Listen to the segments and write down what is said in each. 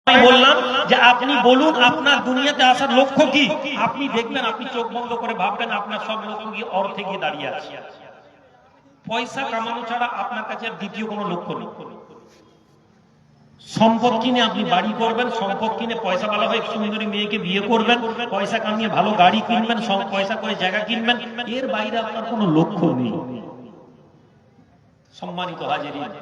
আমি বললাম যে আপনি বলুন আপনার দুনিয়াতে আসার লক্ষ্য কি। আপনি দেখবেন, আপনি চোখ বন্ধ করে ভাববেন আপনার সব লক্ষ্য গিয়ে অর্থে গিয়ে দাঁড়িয়ে আছে। পয়সা কামানো ছাড়া আপনার কাছে দ্বিতীয় কোনো লক্ষ্য নেই। সম্পদ কিনে আপনি বাড়ি করবেন, সম্পদ কিনে পয়সাওয়ালা হয়ে সুন্দরী মেয়েকে বিয়ে করবেন, পয়সা কামিয়ে ভালো গাড়ি কিনবেন, সব পয়সা করে জায়গা কিনবেন, এর বাইরে আপনার কোনো লক্ষ্য নেই। সম্মানিত হাজিরিন,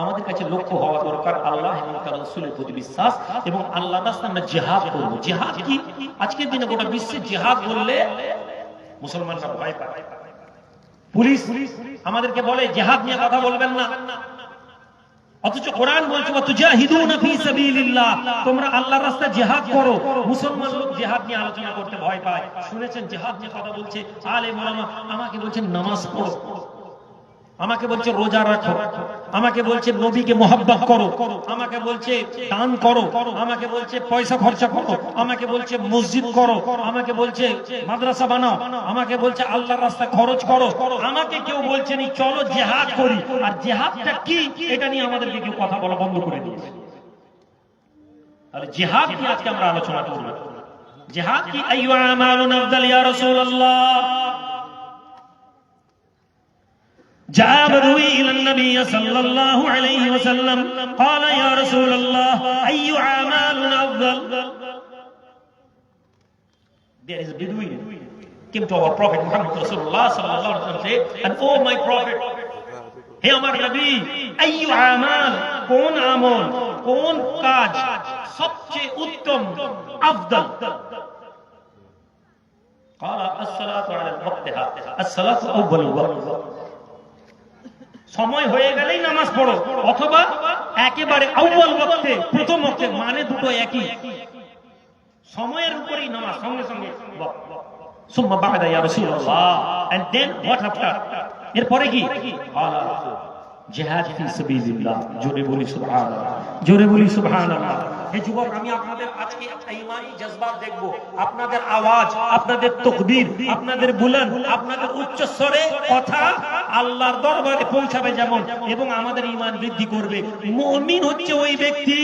আমাদের কাছে লক্ষ্য হওয়া দরকার আল্লাহ এবং তার রাসূলের প্রতি বিশ্বাস, এবং আল্লাহর রাস্তায় আমরা জিহাদ করব। জিহাদ কি? আজকের দিনে গোটা বিশ্বে জিহাদ বললে মুসলমানরা ভয় পায়। পুলিশ আমাদেরকে বলে জিহাদ নিয়ে কথা বলবেন না, অথচ কোরআন বলছে ওয়াতুজাহিদুনা ফি সাবিলিল্লাহ, তোমরা আল্লাহর রাস্তায় জিহাদ করো। মুসলমান লোক জিহাদ নিয়ে আলোচনা করতে ভয় পায়। শুনেছেন জিহাদ নিয়ে কথা বলছে আলেম ওলামা, আমাকে বলছেন নামাজ পড়ো, আমাকে বলছে রোজা রাখো, আমাকে বলছে নবীকে মহব্বত করো, আমাকে বলছে দান করো, আমাকে বলছে পয়সা খরচা করো, আমাকে বলছে মসজিদ করো, আমাকে বলছে মাদ্রাসা বানাও, আমাকে বলছে আল্লাহর রাস্তায় খরচ করো। আমাকে কেউ বলছে নি চলো জিহাদ করি। আর জিহাদটা কি এটা নিয়ে আমাদেরকে কেউ কথা বলা বন্ধ করে দিয়েছে। তাহলে জিহাদ কি আজকে আমরা আলোচনা করব। জিহাদ কি? আইয়ু আমালুন আফদাল ইয়া রাসূলুল্লাহ। جاء بدوي إلى النبي صلى الله عليه وسلم قال يا رسول الله أي أعمال أفضل. There is a Bedouin came to our Prophet Muhammad Rasulullah sallallahu alaihi wasallam said, and oh my Prophet, হে আমার নবী, আইয়ু আমাল, কোন আমল, কোন কাজ সবচেয়ে উত্তম, আফদল? قال الصلاة على وقتها الصلاة أول وقت. সময় হয়ে গেলেই নামাজ পড়ো, অথবা একেবারে আউয়াল ওয়াক্তে, প্রথম ওয়াক্তে, মানে দুটো একই। সময়ের উপরেই নামাজ, সঙ্গে সঙ্গে সুম্মা বা'দা ইয়া রাসূলুল্লাহ, and then what after? এরপরে কি? জিহাদ ফি সাবিলিল্লাহ। জোরে বলি সুবহানাল্লাহ, জোরে বলি সুবহানাল্লাহ। হে যুবক, আমি আপনাদের আজকে একটা ঈমানি জজবা দেখব। আপনাদের আওয়াজ, আপনাদের তাকবীর, আপনাদের বুলন্দ, আপনাদের উচ্চ স্বরে কথা আল্লাহর দরবারে পৌঁছাবে যেমন, এবং আমাদের ঈমান বৃদ্ধি করবে। মুমিন হচ্ছে ওই ব্যক্তি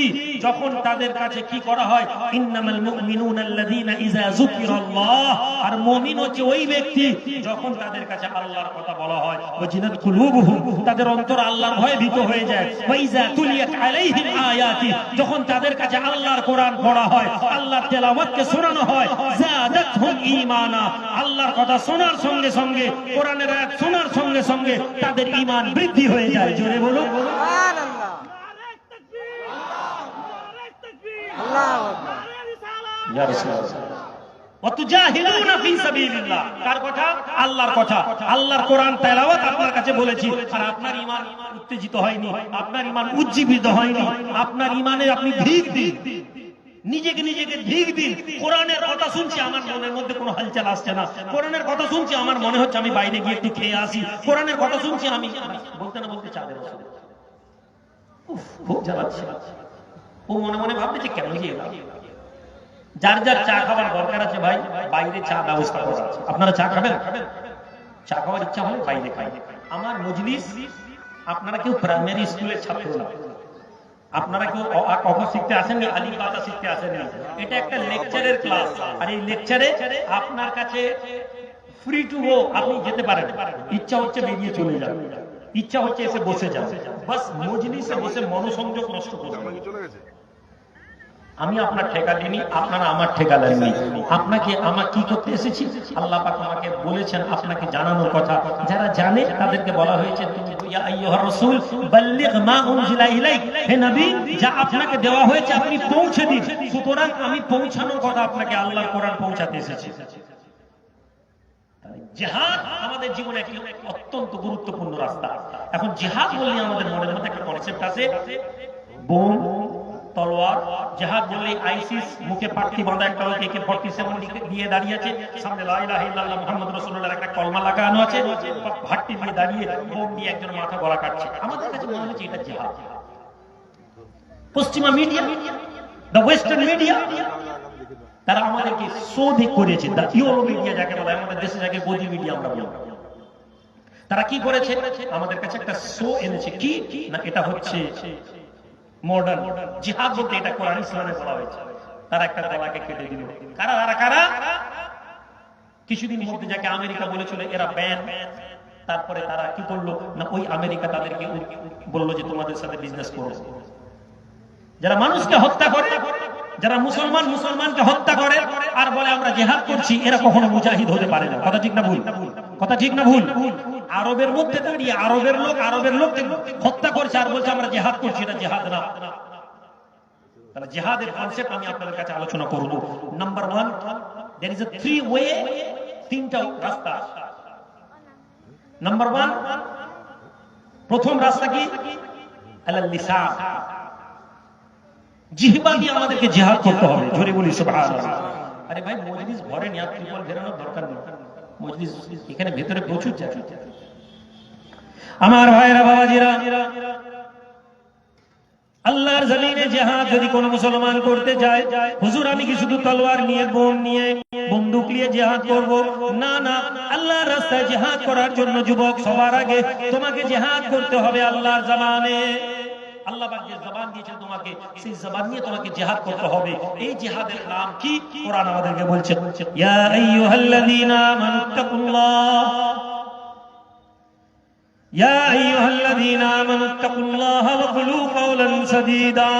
যখন তাদের কাছে কি করা হয়, ইন্নামাল মুমিনুনা আল্লাযীনা ইযা যুকিরাল্লাহ। আর মুমিন হচ্ছে ওই ব্যক্তি যখন তাদের কাছে আল্লাহর কথা বলা হয়, ওয়াজিনাত কুলুবুহুম, তাদের অন্তর আল্লাহর ভয়ে ভীত হয়ে যায়। ওয়া ইযা তুলিয়াত আলাইহিম আয়াতি, যখন তাদের কাছে আল্লাহর কোরআন পড়া হয়, আল্লাহর তেলাওয়াতকে শোনানো হয়, যাদাতহুম ঈমানা, আল্লাহর কথা শোনার সঙ্গে সঙ্গে, কোরআনের আয়াত শোনার সঙ্গে সঙ্গে তাদের ঈমান বৃদ্ধি হয়ে যায়। জোরে বলুন সুবহানাল্লাহ, আল্লাহু আকবার, ইয়া রাসূলুল্লাহ। ওয়াতুজাহিদুনা ফি সাবিলিল্লাহ, কার কথা? আল্লাহর কথা, আল্লাহর কোরআন তেলাওয়াত আপনার কাছে বলেছি, আর আপনার ঈমান উত্তেজিত হয়নি, আপনার ঈমান উজ্জীবিত হয়নি, আপনার ঈমানে আপনি ধিক দিন, নিজেকে ধিক দিন। কোরআনের কথা শুনছি, আমার মনের মধ্যে কোনো হালচাল আসছে না। কোরআনের কথা শুনছি, আমার মনে হচ্ছে আমি বাইরে গিয়ে একটু খেয়ে আসি। কোরআনের কথা শুনছি, আমি বলতে না বলতে চাঁদের আসলে খুব জ্বালাচ্ছে। ও মনে মনে ভাবছে কেন যে যার যার চা খাবার দরকার আছে ভাই, বাইরে চা ব্যবস্থা করা আছে। আপনারা চা খাবেন? চা খাওয়ার ইচ্ছা হলে বাইরে খাই। আমার মজলিস, আপনারা কেউ প্রাইমারি স্কুলের ছাত্র না, আপনারা কেউ অ শিখতে আসেননি, আলিফ বাতা শিখতে আসেননি। এটা একটা লেকচারের ক্লাস, আর এই লেকচারে আপনার কাছে ফ্রি টু গো, আপনি যেতে পারেন। ইচ্ছা হচ্ছে বেরিয়ে চলে যান, ইচ্ছা হচ্ছে এসে বসে যান, বাস মজলিসে বসে মনোসংযোগ নষ্ট করবেন। আমি আপনার ঠেকা দিইনি, আপনারা আমার ঠেকা দেননি। আপনাকে আমার কি করতে এসেছি? আল্লাহ পাক আমাকে বলেছেন আপনাকে জানানোর কথা। যারা জানে তাদেরকে বলা হয়েছে তুমি ইয়া আইয়ুহার রাসূল বাল্লিগ মা উনজিলা ইলাইক, হে নবী যা আপনাকে দেওয়া হয়েছে আপনি পৌঁছে দিন। সুতরাং আমি পৌঁছানোর কথা, আপনাকে আল্লাহর কোরআন পৌঁছাতে এসেছি। জিহাদ আমাদের জীবনে একটি অত্যন্ত গুরুত্বপূর্ণ রাস্তা। এখন জিহাদ বললে আমাদের মনের মধ্যে একটা কনসেপ্ট আছে, বোম, তলোয়ার। জিহাদ বললে আইসিস, মুখে পাট্টি বাঁধা একটা লোক AK-47 দিয়ে দাঁড়িয়ে আছে, সামনে লা ইলাহা ইল্লাল্লাহ মুহাম্মাদুর রাসূলুল্লাহর একটা কলমা লাগানো আছে, ভাট্টি দিয়ে দাঁড়িয়ে বোম দিয়ে একজন মাথা গলা কাটছে। আমাদের কাছে মনে হচ্ছে এটা জিহাদ। পশ্চিমা মিডিয়া, দ্য ওয়েস্টার্ন মিডিয়া, তারা আমাদেরকে শোধ করেছে। দ্য ইউরো মিডিয়া যাকে বলে, আমাদের দেশে যাকে গদি মিডিয়া আমরা বলি, তারা কি করেছে? আমাদের কাছে একটা শো এনেছে। কি না? এটা হচ্ছে মডার্ন জিহাদ বলতে এটা কোরআন ইসলামে বলা হয়েছে। তারা একটা গলাকে কেটে দিল। কারা? কিছুদিন মধ্যে যাকে আমেরিকা বলেছিল এরা ব্যান, তারপরে তারা কি করলো না, ওই আমেরিকা তাদেরকে বললো যে তোমাদের সাথে বিজনেস করো। যারা মানুষকে হত্যা করে, যারা মুসলমানকে হত্যা করে আর বলে আমরা জিহাদ করছি, এরা কখনো মুজাহিদ হতে পারে না। কথা ঠিক না ভুল? কথা ঠিক না ভুল? আরবের মধ্যে দাঁড়িয়ে আরবের লোককে হত্যা করছে আর বলছে আমরা জিহাদ করছি, এটা জিহাদ না। তাহলে জিহাদের কনসেপ্ট আমি আপনাদের কাছে আলোচনা করব। Number 1, there is a 3 way, তিনটা রাস্তা। নাম্বার 1, প্রথম রাস্তা কি? আলাল লিসান, জিহবা দিয়ে আমাদেরকে জিহাদ করতে হবে। জোরে বলি সুবহানাল্লাহ। আরে ভাই মজলিস ভরে নি, আপনি বল বেরানোর দরকার নেই। মজলিস এখানে ভেতরে প্রচুর জায়গা। আমার ভাইরা বাবাজিরা, আল্লাহর জমিনে জিহাদ যদি কোন মুসলমান করতে যায়, হুজুর আমি কি শুধু তলোয়ার নিয়ে বোম নিয়ে বন্দুক নিয়ে জিহাদ করব? না, আল্লাহর রাস্তায় জিহাদ করার জন্য যুবক সবার আগে তোমাকে জিহাদ করতে হবে আল্লাহর জবানে। আল্লাহ পাক যে জবান দিয়েছেন তোমাকে, সেই জবান নিয়ে তোমাকে জিহাদ করতে হবে। এই জিহাদের নাম কি? কোরআন আমাদেরকে বলছে, ইয়া আইয়ুহাল্লাযীনা আমানুত্তাকুল্লাহ, ইয়া আইয়ুহাল্লাযীনা আমানুত্তাকুল্লাহ ওয়া কুলু কাওলান সাদীদা।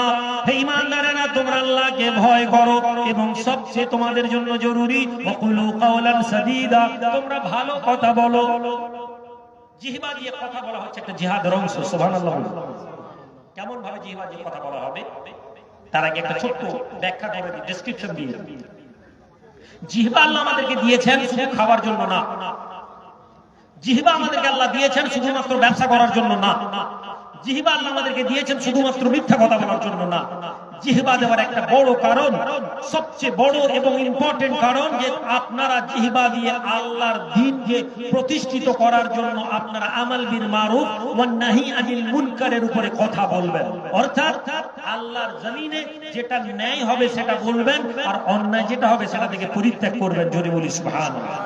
হে ঈমানদারেরা, তোমরা আল্লাহকে ভয় করো এবং সবচেয়ে তোমাদের জন্য জরুরি ওয়া কুলু কাওলান সাদীদা, তোমরা ভালো কথা বলো। জিহবা দিয়ে কথা বলা হচ্ছে একটা জিহাদের অংশ। সুবহানাল্লাহ। কেমন ভাবে জিহবা দিয়ে কথা বলা হবে তার আগে একটা ছোট্ট ব্যাখ্যা করে দিই, ডেসক্রিপশন দিয়ে। জিহবা আল্লাহ আমাদেরকে দিয়েছেন শুধু খাওয়ার জন্য না। জিহবা আমাদেরকে আল্লাহ দিয়েছেন শুধুমাত্র ব্যবসা করার জন্য না। জিহবা আল্লাহ আমাদেরকে দিয়েছেন শুধুমাত্র মিথ্যা কথা বলার জন্য না। জিহবা দেওয়ার একটা বড় কারণ, সবচেয়ে বড় এবং ইম্পর্টেন্ট কারণ, যে আপনারা জিহবা দিয়ে আল্লাহর দ্বীনকে প্রতিষ্ঠিত করার জন্য আপনারা আমাল বিল মারুফ ওয়ান নাহি আনিল মুনকারের উপরে কথা বলবেন। অর্থাৎ আল্লাহর জমিনে যেটা ন্যায় হবে সেটা বলবেন, আর অন্যায় যেটা হবে সেটা থেকে পরিত্যাগ করবেন। জোরে বলি সুবহানাল্লাহ।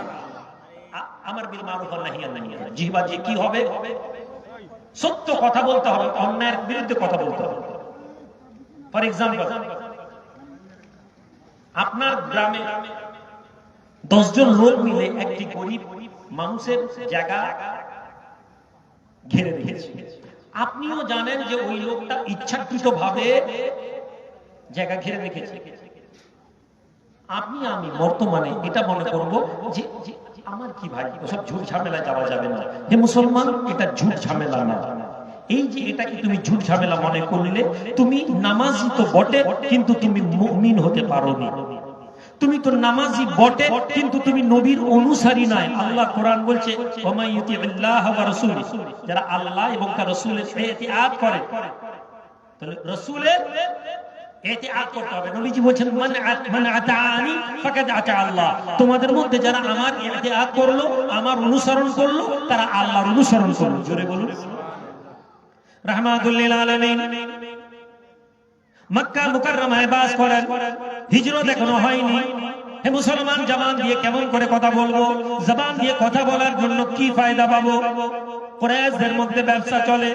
আমার বিল মারুফ ওয়ান নাহি আনিল মুনকার। জিহবা দিয়ে কি হবে? সত্য কথা বলতে হবে, অন্যায়ের বিরুদ্ধে কথা বলতে হবে। ফর এক্সাম্পল, আপনার গ্রামে 10 জন লোক মিলে একটি গরিব মানুষের জায়গা ঘিরে রেখেছে। আপনিও জানেন যে ওই লোকটা ইচ্ছাকৃতভাবে জায়গা ঘিরে রেখেছে। আপনি আমি বর্তমানে এটা মনে করব যে আমার কি ভাই, ওসব ঝুট ঝামেলা যাওয়া যাবে না। হে মুসলমান, এটা ঝুট ঝামেলা না। এই যে এটাকে তুমি ঝুট ঝামেলা মনে করলে, তুমি নামাজি তো বটে কিন্তু তুমি মুমিন হতে পারোনি। তুমি তো নামাজি বটে কিন্তু তুমি নবীর অনুসারী নাই। আল্লাহ কোরআন বলছে, ওয়া ইউতিউল্লাহ ওয়া রাসূলিহি, যারা আল্লাহ এবং তার রাসূলের ইতিআত করে, তাহলে রাসূলের ইতিআত করতে হবে। নবীজি বলেন, মান আতাআনি ফাকাদ আতা আল্লাহ। তোমাদের মধ্যে যারা আমার ইতিআত করলো, আমার অনুসরণ করলো, তারা আল্লাহর অনুসরণ করলো। জোরে বলুন রাহমাতুল লিল আলামিন। মক্কা মুকাররমায় বাস করেন, হিজরত এখনো হয়নি। হে মুসলমান, জবান দিয়ে কেমন করে কথা বলবো? জবান দিয়ে কথা বলার জন্য কি ফায়দা পাবো? কুরাইশদের মধ্যে ব্যবসা চলে।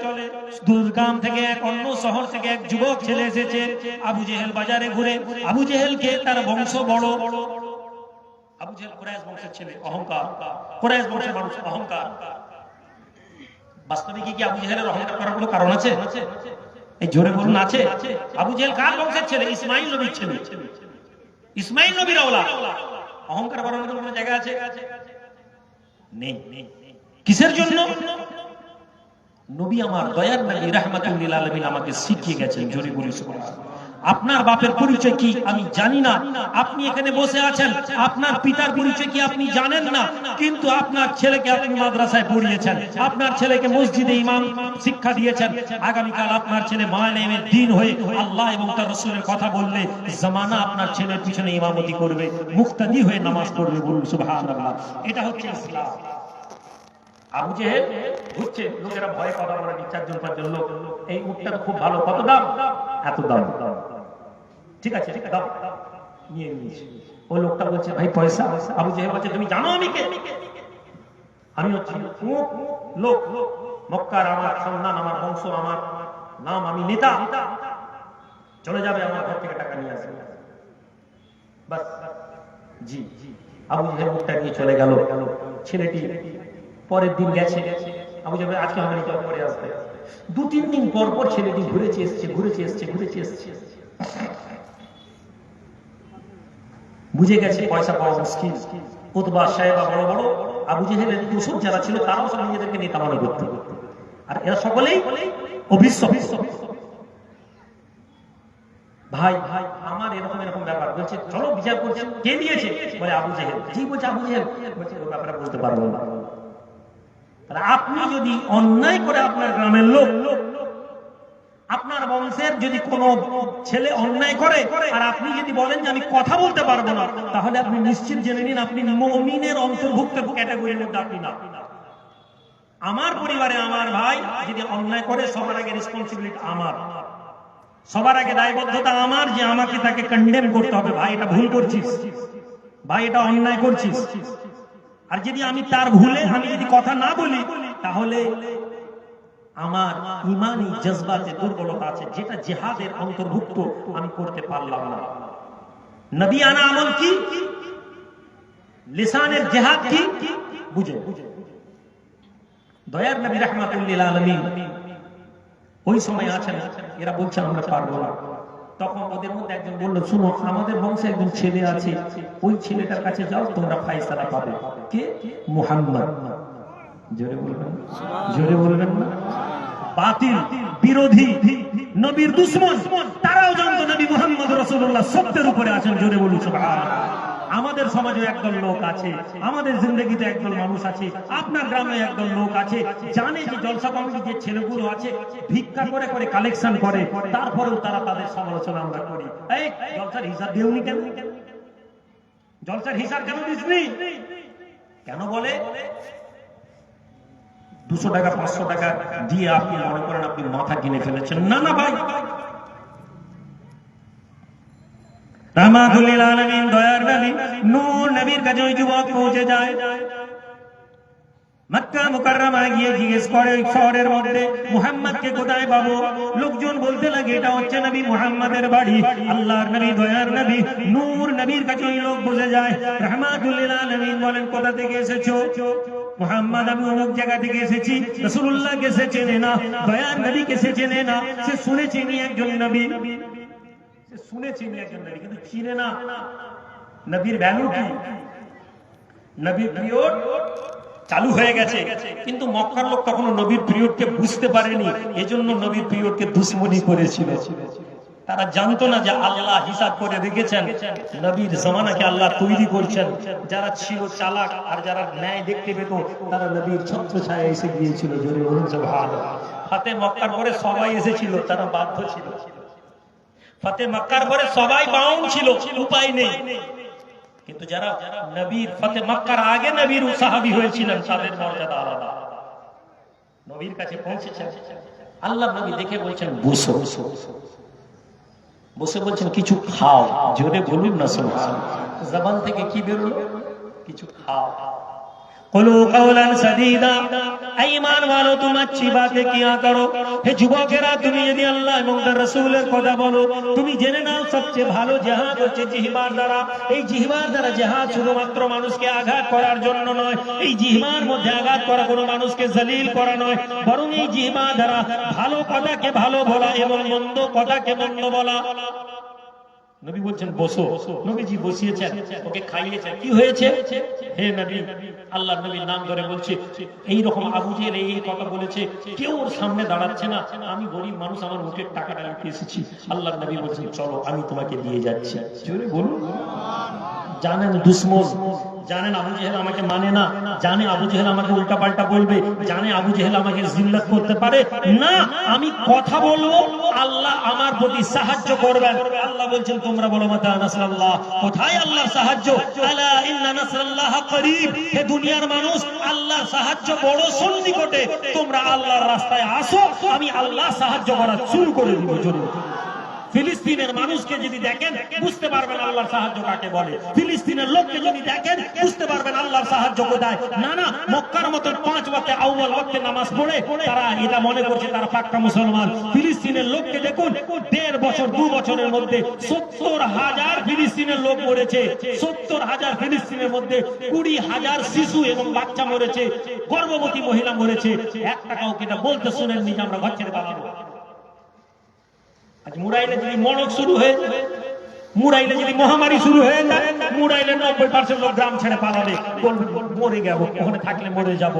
দুর্গাম থেকে এক অন্য শহর থেকে এক যুবক ছেলে এসেছে। আবু জেহেল বাজারে ঘুরে। আবু জেহেলকে তার বংশ বড়। আবু জেহেল কুরাইশ বংশের ছেলে, অহংকার। কুরাইশ বংশের মানুষ অহংকার। বাস্তবে কি আবু জেহেলের অহংকার করার কোনো কারণ আছে? এই জোরে বলুন, আছে? আবু জেহেল কার বংশের ছেলে? ইসমাইল নবীর ছেলে। ইসমাইল নবীর আওলাদ। অহংকার করার মতো কোনো জায়গা আছে? নেই। কিসের জন্য? নবী আমার দয়ার নবী রাহমাতুল লিল আলামিন আমাকে শিখিয়ে গেছেন। জোরে বলি সুবহানাল্লাহ। আপনার বাপের পরিচয় কি আমি জানি না। আপনি এখানে বসে আছেন, আপনার পিতার পরিচয় কি আপনি জানেন না, কিন্তু আপনার ছেলেকে আপনি মাদ্রাসায় পড়িয়েছেন, আপনার ছেলেকে মসজিদে ইমাম শিক্ষা দিয়েছেন। আগামীকাল আপনার ছেলে মায়নে দ্বীন হয়ে আল্লাহ এবং তার রাসূলের কথা বললে জামানা আপনার ছেলের পিছনে ইমামতি করবে, মুক্তাদি হয়ে নামাজ পড়বে। বলুন সুবহানাল্লাহ। এটা হচ্ছে ইসলাম। আবু জেহেল ঘুরছে, লোকেরা ভয়ে কথা বলে, 4জন 5জন লোক, এই উটটা খুব ভালো, কত দাম? এত দাম। ঠিক আছে, দাও। নিয়ে নিয়েছে। ওই লোকটা বলছে, ভাই পয়সা। আবু জেহেল বলছে, তুমি জানো আমি কে? আমি হচ্ছি লোক, মক্কার আমার সন্তান, আমার বংশ, আমার নাম, আমি নেতা। চলে যাবে, আমার ঘর থেকে টাকা নিয়ে আসবে। বাস, জি, আবু জেহেল মুখটা নিয়ে চলে গেল। ছেলেটি পরের দিন গেছে, আবু জেহেল আজকে আমার রিটার্ন করে আসবে। 2-3 দিন পর পর ছেলেটি ঘুরেছে এসছে। বুঝে গেছে পয়সা পাওয়া মুশকিল। উতবা, সাহেবা, বড় বড় আবু জেহেলের দোসর যারা ছিল তারাও সব নিজেদেরকে নেতা মনে করত, আর এরা সকলেই অবিশ্বাস। ভাই আমার এরকম ব্যাপার, বলছে চলো বিচার করছে। কে দিয়েছে? বলে আবু জেহেল। জি, বলছে আবু জেহেল। বলছে ওই ব্যাপারে বলতে পারবো না। তাহলে আপনি যদি অন্যায় করে, আপনার গ্রামের লোক, আপনার বংশের যদি কোনো ছেলে অন্যায় করে, আর আপনি যদি বলেন যে আমি কথা বলতে পারবো না, তাহলে আপনি নিশ্চিত জেনে নিন আপনি মুমিনের অন্তর্ভুক্ত ক্যাটাগরির মধ্যে আপনি না। আমার পরিবারে আমার ভাই যদি অন্যায় করে, সবার আগে রেসপন্সিবিলিটি আমার, সবার আগে দায়বদ্ধতা আমার, যে আমাকে তাকে কন্ডেম করতে হবে। ভাই এটা ভুল করছিস, ভাই এটা অন্যায় করছিস। আর যদি আমি তার ভুলে আমি যদি কথা না বলি, তাহলে আমার ইমানি জজবাতে দুর্বলতা আছে, যেটা জিহাদের অন্তর্ভুক্ত, আমি করতে পারলাম না। নবী আনা আমল কি, লিসানের জিহাদ কি বুঝে। দয়ার নবী রাহমাতুল্লিল আলামিন ওই সময় আছেন, এরা বলছে আমরা পারবো না। তখন ওদের মধ্যে একজন বলল, শুনো, আমাদের বংশে একজন ছেলে আছে, ওই ছেলেটার কাছে যাও, তোমরা ফায়সালা পাবে। কে? মুহাম্মদ। জোরে বলবেন না? বাতিল, বিরোধী, নবীর দুশমন, তারাও জানতো নবী মুহাম্মদ রাসূলুল্লাহ সত্যের উপরে আছেন। জোরে বলুন সুবহানাল্লাহ। আমাদের সমাজে একদল লোক আছে, আমাদের জিন্দগিতে একদল মানুষ আছে, আপনার গ্রামে একদল লোক আছে, জানে যে জলসা কমিটি যে ছেলেগুলো আছে ভিক্ষা করে করে কালেকশন করে, তারপরেও তারা তাদের সমালোচনা আমরা করি। এই জলসার হিসাব দেওনি কেন? জলসার হিসাব কেন দিসনি? কেন বলে 200 টাকা 500 টাকা দিয়ে আপনি মনে করেন আপনি মাথা কিনে ফেলেছেন? না না ভাই, রাহমাতুল লিল আলামিন দয়ার নবী নূর নবীর কাছে ওই যুবক পৌঁছে যায়। মক্কা মুকাররমা গিয়ে জিজ্ঞেস করে ওই শহরের মধ্যে, মুহাম্মদকে কোথায় পাবো? লোকজন বলতে লাগে এটা হচ্ছে নবী মুহাম্মদের বাড়ি। আল্লাহর নবী দয়ার নবী নূর নবীর কাছে ওই লোক বসে যায়। রাহমাতুল লিল আলামিন বলেন, কোথা থেকে এসেছো? মুহাম্মদ, আমি অমুক জায়গা থেকে এসেছি। রাসূলুল্লাহকে সে চেনে না, দয়ার নবীকে সে চেনে না। সে শুনেছে ইনি একজন নবী, কিন্তু চিনে না নবীর ভ্যালু কি। নবীর পিরিয়ড চালু হয়ে গেছে, কিন্তু মক্কার লোক তখনও নবীর পিরিয়ডকে বুঝতে পারেনি, এজন্য নবীর পিরিয়ডকে দুশমনি করেছিল। তারা জানতো না যে আল্লাহ হিসাব করে রেখেছেন, নবীর জামানাকে আল্লাহ তৈরি করছেন। যারা ছিল চালাক আর যারা ন্যায় দেখতে পেত, তারা নবীর ছত্রছায়ায় এসে গিয়েছিল। জোরে বলুন সুবহানাল্লাহ। ফাতে মক্কার পরে সবাই এসেছিল, তারা বাধ্য ছিল। ফাতে মক্কার পরে সবাই বাউন্ড ছিল, উপায় নেই। কিন্তু যারা নবীর ফাতে মক্কার আগে নবীর সাহাবী হয়েছিলেন, তাদের মর্যাদা আলাদা। নবীর কাছে পৌঁছেছেন, আল্লাহ নবী দেখে বলছেন বসো, বসে বলছেন কিছু খাও। জোরে বলুন না সুবহানাল্লাহ। জবান থেকে কি বেরোলো? কিছু খাও। কুলু কাওলান সাদীদা। ঈমান वालो तुम अच्छी बातें किया करो। হে যুবকেরা, তুমি যদি আল্লাহ এবং তার রাসূলের কথা বলো, তুমি জেনে নাও সবচেয়ে ভালো জিহাদ হচ্ছে জিহবার দ্বারা। এই জিহবার দ্বারা জিহাদ শুধুমাত্র মানুষকে আঘাত করার জন্য নয়, এই জিহবার মধ্যে আঘাত করা কোনো মানুষকে জলিল করা নয়, বরং এই জিহবার দ্বারা ভালো কথাকে ভালো বলা এবং মন্দ কথাকে মন্দ বলা। নবী বলছেন বসো। নবীজি বসিয়েছেন, ওকে খাইয়েছেন। কি হয়েছে? হে নবী, আল্লাহর নবীর নাম ধরে বলছে, এই রকম আবু জেহেল এই কথা বলেছে, কেউ ওর সামনে দাঁড়াচ্ছে না। আমি গরিব মানুষ, আমার মুখের টাকাটা নিতে এসেছি। আল্লাহর নবী বলছেন চলো, আমি তোমাকে দিয়ে যাচ্ছি। জোরে বলুন। জানেন দুশমন, জানেন আবু জেহেল আমাকে মানে না, জানে আবু জেহেল আমাকে উল্টা পাল্টা বলবে, জানে আবু জেহেল আমাকে জিল্লাত করতে পারে না, আমি কথা বলবো, আল্লাহ আমার প্রতি সাহায্য করবেন। আল্লাহ বলছেন তোমরা বলো মাতা নাসরাল্লাহ। কোথায় আল্লাহর সাহায্য? আলা ইন্না নাসরাল্লাহ করিব। হে দুনিয়ার মানুষ, আল্লাহর সাহায্য বড় সন্নিকটে। তোমরা আল্লাহর রাস্তায় আসো, আমি আল্লাহ সাহায্য করা শুরু করে দিব। জোরে ফিলিস্তিনের মানুষকে যদি দেখেন বুঝতে পারবেন আল্লাহর সাহায্য কাকে বলে। ফিলিস্তিনের লোককে যদি দেখেন বুঝতে পারবেন আল্লাহর সাহায্য কোথায়। না না, মক্কার মতন 5 ওয়াক্তে আউয়াল ওয়াক্তে নামাজ পড়ে তারা এটা মনে করছে তারা পাক্কা মুসলমান। ফিলিস্তিনের লোককে দেখুন, 1.5 বছর 2 বছরের মধ্যে 70,000 ফিলিস্তিনের লোক মরেছে। 70,000 ফিলিস্তিনের মধ্যে 20,000 শিশু এবং বাচ্চা মরেছে, গর্ভবতী মহিলা মরেছে। একটা কাউকে এটা বলতে শুনেননি যে আমরা ঘর ছেড়ে পালাবো। আজ মুরাইলে যদি মড়ক শুরু হয়ে যায়, মুরাইলে যদি মহামারী শুরু হয়ে যায়, মুরাইলে 90% লোক গ্রাম ছেড়ে পালাবে, বলবে মরে গেল, ওখানে থাকলে মরে যাব।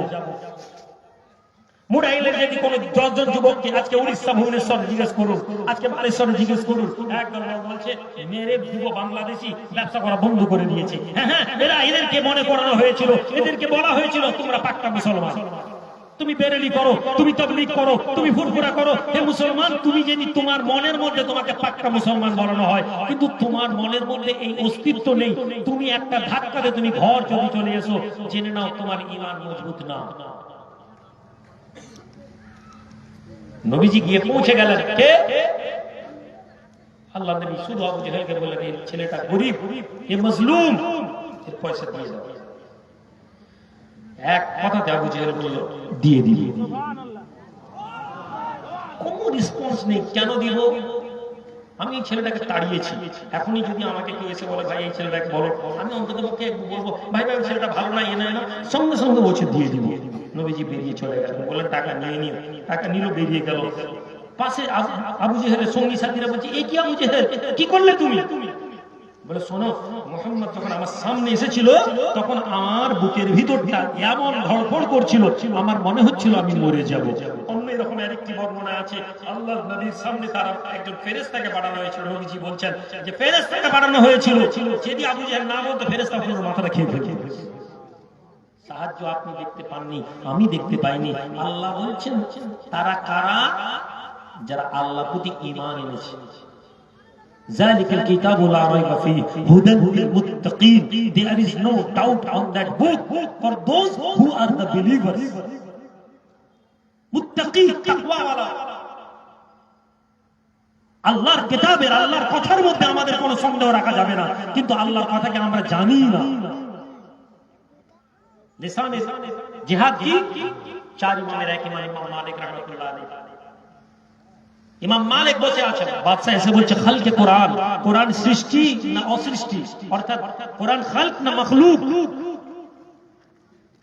মুরাইলের যদি কোনো 10 জন যুবককে আজকে উড়িষ্যা ভুবনেশ্বর জিজ্ঞেস করুন, আজকে বালেশ্বরে জিজ্ঞেস করুন, একদল লোক বলছে মেরে যুব বাংলাদেশি ব্যবসা করা বন্ধ করে দিয়েছে। হ্যাঁ, এদেরকে মনে করানো হয়েছিল, এদেরকে বলা হয়েছিল তোমরা পাক্কা মুসলমান, তুমি বেরেলি করো, তুমি তাবলীগ করো, তুমি ফুরফুরা করো। হে মুসলমান, তুমি যদি তোমার মনের মধ্যে তোমাকে পাক্কা মুসলমান বলানো হয়, কিন্তু তোমার মনের মধ্যে এই অস্তিত্ব নেই, তুমি একটা ধাক্কাতে তুমি ঘর যদি চলে এসো, জেনে নাও তোমার ঈমান মজবুত না। নবীজি গিয়ে পৌঁছে গেলেন, কে? আল্লাহ নবী শুধু আবু জেহেলকে বললেন এই ছেলেটা গরীব, এ মজলুম, এর পয়সা দিয়ে দাও। এক কথাতে আবু জেহেল বলল দিয়ে দিল। কোন রেসপন্স নেই। কেন দিব? আমি এই ছেলেটাকে তাড়িয়েছি, এখনই যদি আমাকে কেউ এসে বলে ভাই এই ছেলেটাকে বলো, আমি অন্তত পক্ষে বলবো ভাই ভাই ছেলেটা ভালো না, এ না, সঙ্গে সঙ্গে বলছে দিয়ে দিব। নবীজি বেরিয়ে চলে গেলেন, বললেন টাকা নিয়ে নিও। টাকা নিল, বেরিয়ে গেল। পাশে আবু জেহেলের সঙ্গী সাথীরা বলছে এ কি আবু জেহেল, কি করলে তুমি? বলে শোনো, মুহাম্মদ যখন আমার সামনে এসেছিল তখন আমার বুকের ভিতরটা এমন ধড়ফড় করছিল, আমার মনে হচ্ছিল আমি মরে যাব। অন্য এরকম আরেকটি বর্ণনা আছে, আল্লাহর নবীর সামনে তারা একজন ফেরেশতাকে পাঠানো হয়েছিল। নবীজি বলছেন যে ফেরেশতাকে পাঠানো হয়েছিল, যদি আবু জেহেল না বলতো ফেরেশতা পুরো মাথাটা খেয়ে ফেলতো। সাহায্য আপনি দেখতে পাননি, আমি দেখতে পাইনি। আল্লাহ বলছেন তারা কারা? যারা আল্লাহর প্রতি ঈমান এনেছে। ذلك الكتاب لا ريب فيه هدى للمتقين. There is no doubt on that book for those who are the believers. মুত্তাকি, তাকওয়াওয়ালা। আল্লাহর কিতাবের, আল্লাহর কথার মধ্যে আমাদের কোনো সন্দেহ রাখা যাবে না, কিন্তু আল্লাহর কথাকে আমরা জানি না। লিসানে জিহাদ কি? 4 ইমামের এক ইমাম ইমাম মালিক রাহমাতুল্লাহ আলাইহি। ইমাম মালিক বসে আছেন, বাদশা এসে বলছে খালকে কোরআন, কোরআন সৃষ্টি না অসৃষ্টি, অর্থাৎ কোরআন খালক না মাখলুক।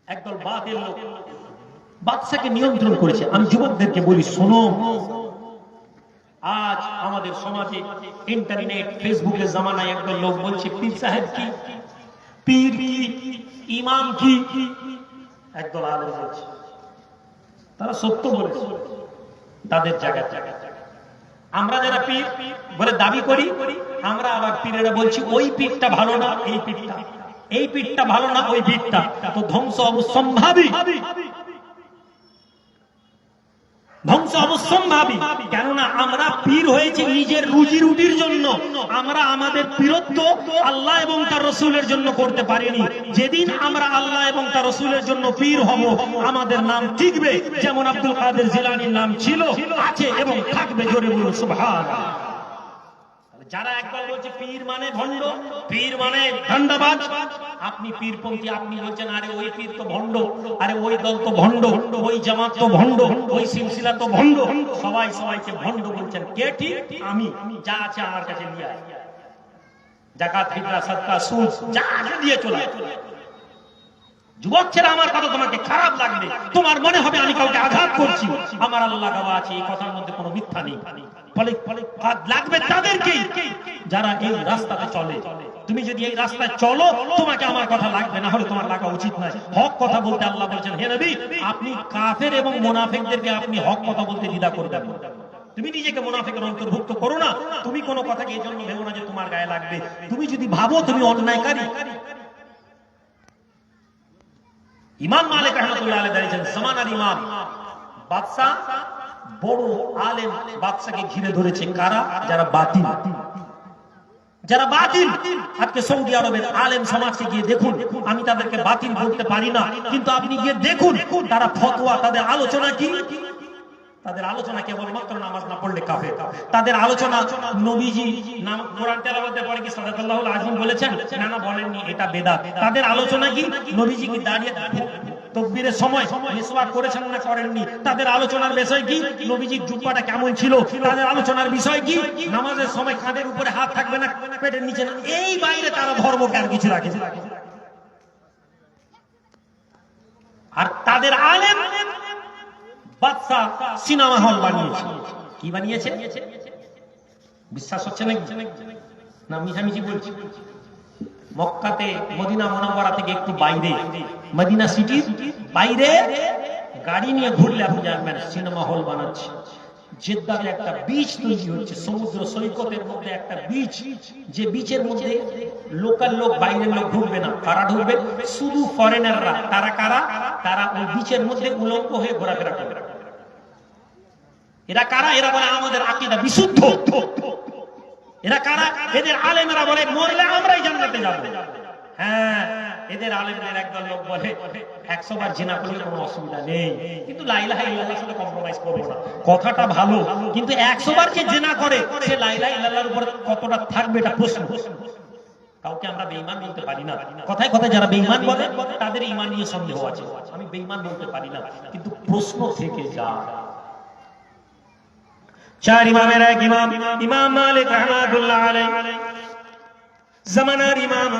একদল বাতিল লোক বাদশাকে নিয়ন্ত্রণ করেছে। আমি যুবকদেরকে বলি শোনো, আজ আমাদের সমাজে ইন্টারনেট ফেসবুকের জামানায় একদল লোক বলছে পীর সাহেব কি, পীর কি, ইমাম কি। একদল আলেম বলছে, তারা সত্য বলেছে তাদের জায়গা। আমরা যারা পীর বলে দাবি করি, আমরা আবার পীরেরা বলছি ওই পীরটা ভালো না এই পীরটা, এই পীরটা ভালো না ওই পীরটা। তো ধ্বংস অবশ্যম্ভাবী, ধ্বংস অবশ্যম্ভাবী। কেননা আমরা পীর হয়েছি নিজের রুজি রুটির জন্য, আমরা আমাদের পীরত্ব আল্লাহ এবং তার রসুলের জন্য করতে পারিনি। যেদিন আমরা আল্লাহ এবং তার রসুলের জন্য পীর হব, আমাদের নাম টিকবে, যেমন আব্দুল কাদের জিলানীর নাম ছিল, আছে এবং থাকবে। জোরে বলুন সুবহানাল্লাহ। যারা একবার বলছে পীর মানে ভণ্ড, পীর মানে ধান্দাবাজ, আপনি পীরপন্থী, আপনি বলছেন আরে ওই পীর তো ভণ্ড, আরে ওই দল তো ভণ্ড, ওই জামাত তো ভণ্ড, ওই সিলসিলা তো ভণ্ড, সবাই সবাইকে ভণ্ড বলছেন। কে ঠিক? আমি। যা আছে আমার কাছে নিয়ে আয়, যাকাত ফিতরা সাদকা সুদ যা আছে দিয়ে চলে। যুবক ছেলে আমার কথা তোমাকে খারাপ লাগবে, তোমার মনে হবে আমি কাউকে আঘাত করছি, আমার আল্লাহ গাওয়া আছে, এই কথার মধ্যে কোনো মিথ্যা নেই। ফলে লাগবে তাদেরকেই যারা এই রাস্তাতে চলে। তুমি যদি এই রাস্তায় চলো তোমাকে আমার কথা লাগবে, না হলে তোমার লাগা উচিত নয়। হক কথা বলতে আল্লাহ বলছেন হে নবী, আপনি কাফের এবং মুনাফিকদেরকে আপনি হক কথা বলতে দ্বিধা করবেন না। তুমি নিজেকে মুনাফিকের অন্তর্ভুক্ত করো না। তুমি কোনো কথাকে এই জন্য ভেবো না যে তোমার গায়ে লাগবে। তুমি যদি ভাবো তুমি অন্যায়কারী। ইমাম মালিক রাহমাতুল্লাহ আলাইহি দাঁড়িয়েছেন, জামানার ইমাম বাদশা, বড় আলেম বাদশাকে ঘিরে ধরেছে। কারা? যারা বাতিল, যারা বাতিল। আজকে সৌদি আরবের আলেম সমাজকে গিয়ে দেখুন, আমি তাদেরকে বাতিল বলতে পারি না, কিন্তু আপনি গিয়ে দেখুন তারা ফতোয়া, তাদের আলোচনা কি। তাদের আলোচনা কেবলমাত্র নামাজ না পড়লে কাফের। তাদের আলোচনা নবীজি কোরআন তেলাওয়াতের পরে কি সাদাকাল্লাহুল আযীম বলেছেন? না না, বলেননি, এটা বেদাত। তাদের আলোচনা কি নবীজি কি দাঁড়িয়ে তাকবীরের সময় মিসওয়াক করেছেন না করেননি? তাদের আলোচনার বিষয় কি নবীজির জুব্বাটা কেমন ছিল? তাদের আলোচনার বিষয় কি নামাজের সময় কাঁধের উপরে হাত থাকবে না, পেটের নিচে না। এই বাইরে তারা ধর্মকে আর কিছু রাখে। আর তাদের আলেম বাদশা সিনেমা হল বানিয়েছে। কি বানিয়েছে? বিশ্বাস হচ্ছে না মিছামিছি বলছি। মক্কাতে মদিনা মুনাওয়ারা থেকে একটু বাইরে, মদিনা সিটির বাইরে গাড়ি নিয়ে ঘুরলে আপনি জানবেন সিনেমা হল বানাচ্ছে। জেদ্দাতে একটা বিচ তৈরি হচ্ছে, সমুদ্র সৈকতের মধ্যে একটা বিচ, যে বিচের মধ্যে লোকাল লোক, বাইরের লোক ঢুকবে না। কারা ঢুকবে? শুধু ফরেনাররা। তারা কারা? তারা ওই বিচের মধ্যে উলঙ্গ হয়ে ঘোরাফেরা করবে। এরা কারা? এরা বলে আমাদের আকীদা বিশুদ্ধ। এরা কারা? এদের আলেমেরা বলে মরলে আমরাই জান্নাতে যাব। হ্যাঁ, এদের আলেমদের একদল লোক বলে 100 বার জিনা করলে কোনো অসুবিধা নেই, কিন্তু লা ইলাহা ইল্লাল্লাহর সাথে কম্প্রোমাইজ করব না। কথাটা ভালো, কিন্তু 100 বার যে জিনা করে সে লা ইলাহা ইল্লাল্লাহর উপর কতটা থাকবে এটা প্রশ্ন। কাউকে আমরা বেঈমান বলতে পারি না। কথায় কথায় যারা বেঈমান বলে তাদের ঈমান নিয়ে সন্দেহ আছে। আমি বেঈমান বলতে পারি না, কিন্তু প্রশ্ন থেকে যায়। চার ইমামের এক ইমাম, ইমাম মালিক রাহমাতুল্লাহ আলাইহি, জামানার ইমাম,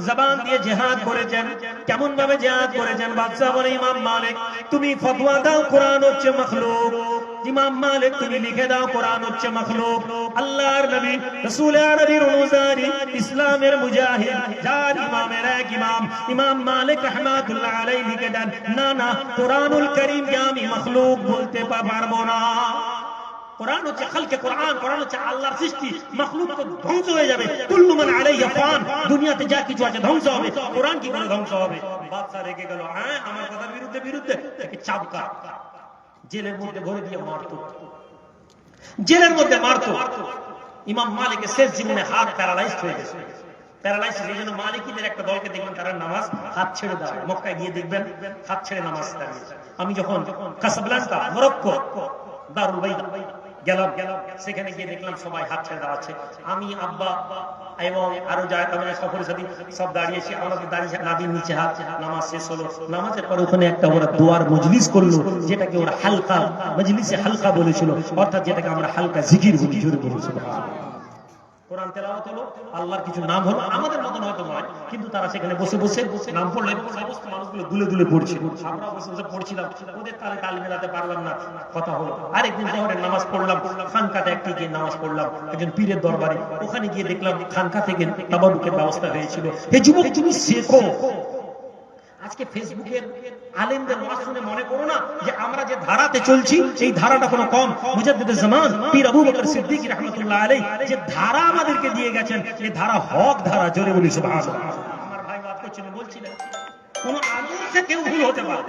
জবান দিয়ে জিহাদ করেছেন। কেমন ভাবে জিহাদ করেছেন? বাদশা বলে ইমাম মালিক তুমি ফতোয়া দাও কোরআন হচ্ছে মাখলুক। ইমাম মালিক তুমি লিখে দাও কোরআন হচ্ছে মাখলুক। আল্লাহর নবী রাসূল আরবির অনুসারী, ইসলামের মুজাহিদ, যার ইমামের এক ইমাম, ইমাম মালিক রাহমাতুল্লাহ আলাইহি লিখে দেন, না না, কোরআনুল কারীমকে আমি মাখলুক বলতে পারবো না। কোরআন হচ্ছে খালকে কোরআন, কোরআন হচ্ছে আল্লাহর সৃষ্টি। মাখলুক তো ধ্বংস হয়ে যাবে। কুল্লু মান আলাইহা ফান, দুনিয়াতে যা কিছু আছে ধ্বংস হবে, কোরআন কি করে ধ্বংস হবে? বাদশা রেগে গেল, হ্যাঁ আমার কথার বিরুদ্ধে তাকে চাবকা জেলের মধ্যে ভরে দিয়ে মারতো, জেলের মধ্যে মারতো। ইমাম মালিকের শেষ জীবনে হাত প্যারালাইজড হয়ে গেছে। প্যারালাইজ এই জন্য মালিকীদের একটা দলকে দেখবেন তারা নামাজ হাত ছেড়ে দেয়। মক্কায় গিয়ে দেখবেন হাত ছেড়ে নামাজ দাঁড়িয়েছে। আমি যখন কাসাবলান্কা, মরক্কো, দারুল বাইদা গেলাম, সেখানে গিয়ে দেখলাম সবাই হাত ছেড়ে দাঁড়াচ্ছে। আমি, আব্বা এবং আরো যারা সফরের সাথী সব দাঁড়িয়েছি। আমরা তো দাঁড়িয়ে নাবির নিচে হাত। নামাজ শেষ হলো। নামাজের পরে ওখানে একটা ওরা দোয়ার মজলিস করলো, যেটাকে ওরা হালকা মজলিসে হালকা বলেছিল, অর্থাৎ যেটাকে আমরা হালকা জিকির বলি। জোরে বলেছিল। কোরআন তেলাওয়াত হলো, আল্লাহর কিছু নাম হলো, আমাদের মতন হয়তো নয়, কিন্তু তারা সেখানে বসে বসে নাম পড়লেন। সমস্ত মানুষগুলো দুলে দুলে পড়ছে। আমরা বসে বসে পড়ছিলাম, ওদের তালে তাল মেলাতে পারলাম না। কথা হলো আরেকদিন জোহরের নামাজ পড়লাম, খানকাতে একটি গিয়ে নামাজ পড়লাম একজন পীরের দরবারে। ওখানে গিয়ে দেখলাম খানকা থেকে তাবারুকের ব্যবস্থা হয়েছিল। হে যুবক, তুমি শেখো। আজকে ফেসবুকের আলেমদের ওয়াজ শুনে মনে করো না যে আমরা যে ধারাতে চলছি এই ধারাটা কোনো কম। মুজাদ্দিদুজ জামান পীর আবু বকর সিদ্দিক রাহমাতুল্লাহ আলাইহি যে ধারা আমাদেরকে দিয়ে গেছেন, এই ধারা হক ধারা। জোরে বলি সুবহানাল্লাহ। আমার ভাই ওয়াজ করছিল, বলছিলেন কোন আলেমকে কেউ ভুল হতে পারে।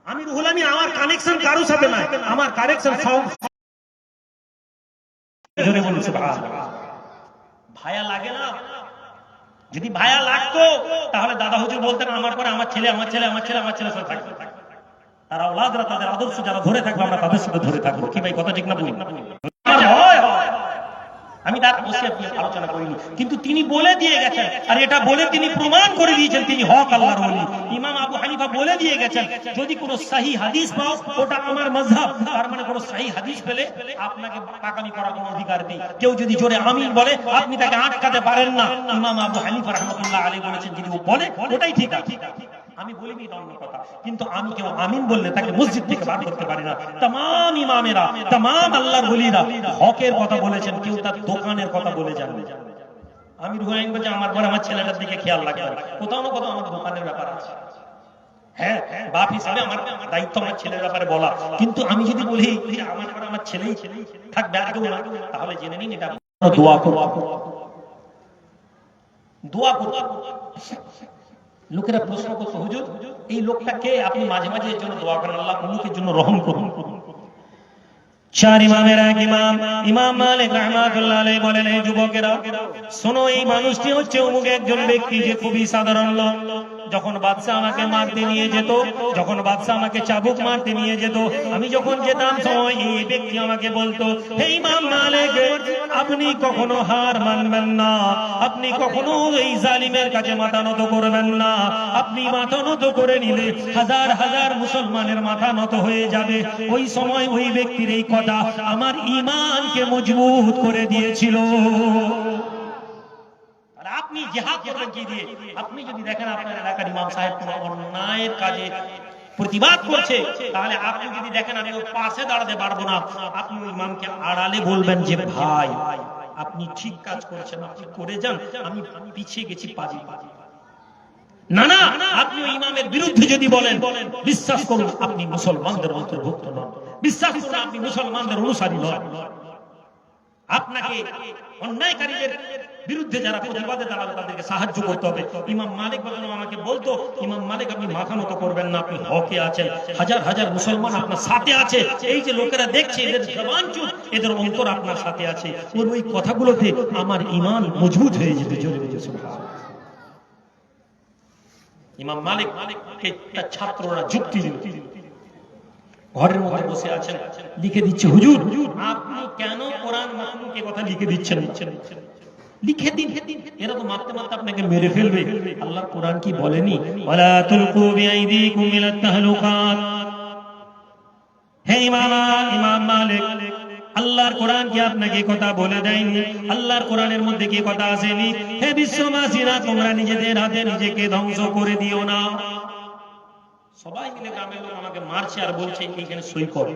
আমি রুহুল আমিন, আমার কানেকশন কারোর সাথে নাই, আমার কানেকশন সব। জোরে বলি সুবহানাল্লাহ। ভায়া লাগে না? যদি ভায়া লাগতো তাহলে দাদা হুজুর বলতেন আমার পরে আমার ছেলে আমার ছেলে আমার ছেলে আমার ছেলে সাথে থাকবে। তারা ওলাদরা তাদের আদর্শ যারা ধরে থাকবে আমরা তাদের সাথে ধরে থাকবো। কি ভাই কথা ঠিক না? বলি আমি তার বসে আলোচনা করিনি, কিন্তু তিনি বলে দিয়ে গেছেন, আর এটা বলে তিনি প্রমাণ করে দিয়েছেন তিনি হক আল্লাহর ওলি। ইমাম আবু হানিফা বলে দিয়ে গেছেন যদি কোনো সহি হাদিস পাও ওটা আমার মাযহাব। তার মানে কোনো সহি হাদিস পেলে আপনাকে পাকামি করার কোনো অধিকার নেই। কেউ যদি জোরে আমিন বলে আপনি তাকে আটকাতে পারেন না। ইমাম আবু হানিফা রাহমাতুল্লাহ আলাইহি বলেছেন যদি ও বলে ওটাই ঠিক আছে। আমি বলিনি অন্য কথা, কিন্তু আমি কেউ আমিন বললে তাকে মসজিদ থেকে বার করতে পারি না। तमाम ইমামেরা, तमाम আল্লাহর ওলিরা হকের কথা বলেছেন, কেউ তার দোকানের কথা বলে যান। আমি রুহুল আমিন বলছি আমার পরে আমার ছেলেটার দিকে খেয়াল রাখবেন। কোথাও না কোথাও আমার দোকানের ব্যাপার আছে। হ্যাঁ, বাপ হিসাবে আমার দায়িত্ব আমার ছেলের ব্যাপারে বলা, কিন্তু আমি যদি বলি যে আমার পরে আমার ছেলেই থাকবে আর কেউ না, তাহলে জেনে নিন এটা দোয়া করব। দোয়া করব। লোকেরা প্রশ্ন করতো হুজুর এই লোকটা কে? আপনি মাঝে মাঝে এর জন্য দোয়া করেন, আল্লাহ উনিকের জন্য রহম করুন। চার ইমামের এক ইমাম, ইমাম মালিক রাহমাতুল্লাহ আলাইহি বলেন, এই যুবকেরা শোনো, এই মানুষটি হচ্ছে অমুক একজন ব্যক্তি যে খুবই সাধারণ লোক, যখন বাদশা আমাকে মারতে নিয়ে যেত, যখন বাদশা আমাকে চাবুক মারতে নিয়ে যেত, আমি যখন যেতাম সময় এই ব্যক্তি আমাকে বলতো, হে ইমাম মালিক, আপনি কখনো হার মানবেন না, আপনি কখনো এই জালিমের কাছে মাথা নত করবেন না, আপনি মাথা নত করে নিলে হাজার হাজার মুসলমানের মাথা নত হয়ে যাবে। ওই সময় ওই ব্যক্তির এই কথা আমার ঈমানকে মজবুত করে দিয়েছিল। আর আপনি জিহাদ করবেন কি দিয়ে? আপনি যদি দেখেন আপনার এলাকার ইমাম সাহেব কোনো অন্যায়ের কাজে প্রতিবাদ করছে, তাহলে আপনি যদি দেখেন আমি ওর পাশে দাঁড়াতে পারবো না, আপনি ওই ইমামকে আড়ালে বলবেন যে ভাই আপনি ঠিক কাজ করছেন, আপনি করে যান, আমি পিছিয়ে গেছি পাজি। না না, আপনি ওই ইমামের বিরুদ্ধে যদি বলেন, বিশ্বাস করুন আপনি মুসলমানদের অন্তর্ভুক্ত নন, বিশ্বাস করুন আপনি মুসলমানদের অনুসারী নন। আপনাকে অন্যায়কারীদের বিরুদ্ধে যারা প্রতিবাদে দাঁড়াবে তাদেরকে সাহায্য করতে হবে। ইমাম মালিক বলেন আমাকে বলতো, ইমাম মালিক আপনি মাথা নত করবেন না, আপনি হকে আছেন, হাজার হাজার মুসলমান আপনার সাথে আছে, এই যে লোকেরা দেখছে এদের জবান চুপ, এদের অন্তর আপনার সাথে আছে। ওই কথাগুলোতে আমার ঈমান মজবুত হয়ে যেতে চলে গেছে। ইমাম মালিককে তার ছাত্ররা যুক্তি দিল, ঘরের মধ্যে বসে আছেন, লিখে দিচ্ছে, হুজুর আপনি কেন কোরআন মাখলুকের কথা লিখে দিচ্ছেন? লিখে দিন, এরা তো মারতে মারতে আপনাকে মেরে ফেলবে। আল্লাহর কোরআন কি বলেনি, ওয়ালা তুলকু বিআইদিকুম ইলা তাহলুকাত? হে ইমাম মালিক, আল্লাহর কোরআন কি আপনাকে কথা বলে দেয়নি? আল্লাহর কোরআনের মধ্যে কি কথা আসেনি, হে বিশ্ববাসীরা তোমরা নিজেদের হাতে নিজেকে ধ্বংস করে দিও না? সবাই মিলে গ্রামের লোক আমাকে মারছে আর বলছে এইখানে সই কর।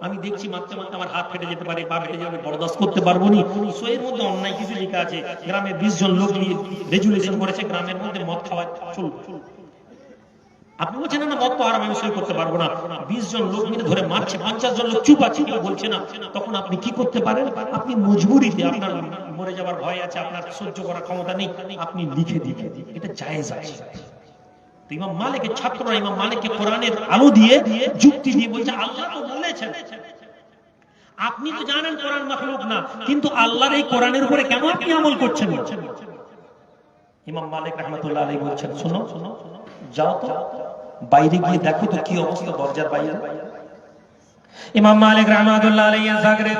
আমি দেখছি মারতে মারতে আমার হাত ফেটে যেতে পারে, পা ফেটে যাবে, বরদাস্ত করতে পারবো না। সইয়ের মধ্যে অন্যায় কিছু লেখা আছে, গ্রামে 20 জন লোক নিয়ে রেজুলেশন করেছে গ্রামের মধ্যে মদ খাওয়া চলবে। আপনি বলছেন না মদ তো হারাম, আমি সই করতে পারবো না। 20 জন লোক মিলে ধরে মারছে, 50 জন লোক চুপ আছে, কেউ বলছে না। তখন আপনি কি করতে পারেন? আপনি মজবুরিতে, আপনার মরে যাওয়ার ভয় আছে, আপনার সহ্য করার ক্ষমতা নেই, আপনি লিখে দিবেন, এটা জায়েজ আছে। ইমাম মালিকের ছাত্ররা ইমাম মালিককে কোরআনের আলো দিয়ে যুক্তি দিয়ে বলছে আল্লাহ তো বলেছেন, আপনি তো জানেন কোরআন মাখলুক না, কিন্তু আল্লাহর এই কোরআনের উপরে কেন আপনি আমল করছেন? ইমাম মালিক রাহমাতুল্লাহ আলাইহি বলছেন, শোনো যাও তো বাইরে গিয়ে দেখো তো কি অবস্থা দরজার বাইরে। ইমাম মালিক রাহমাতুল্লাহ আলাইহি জাগরে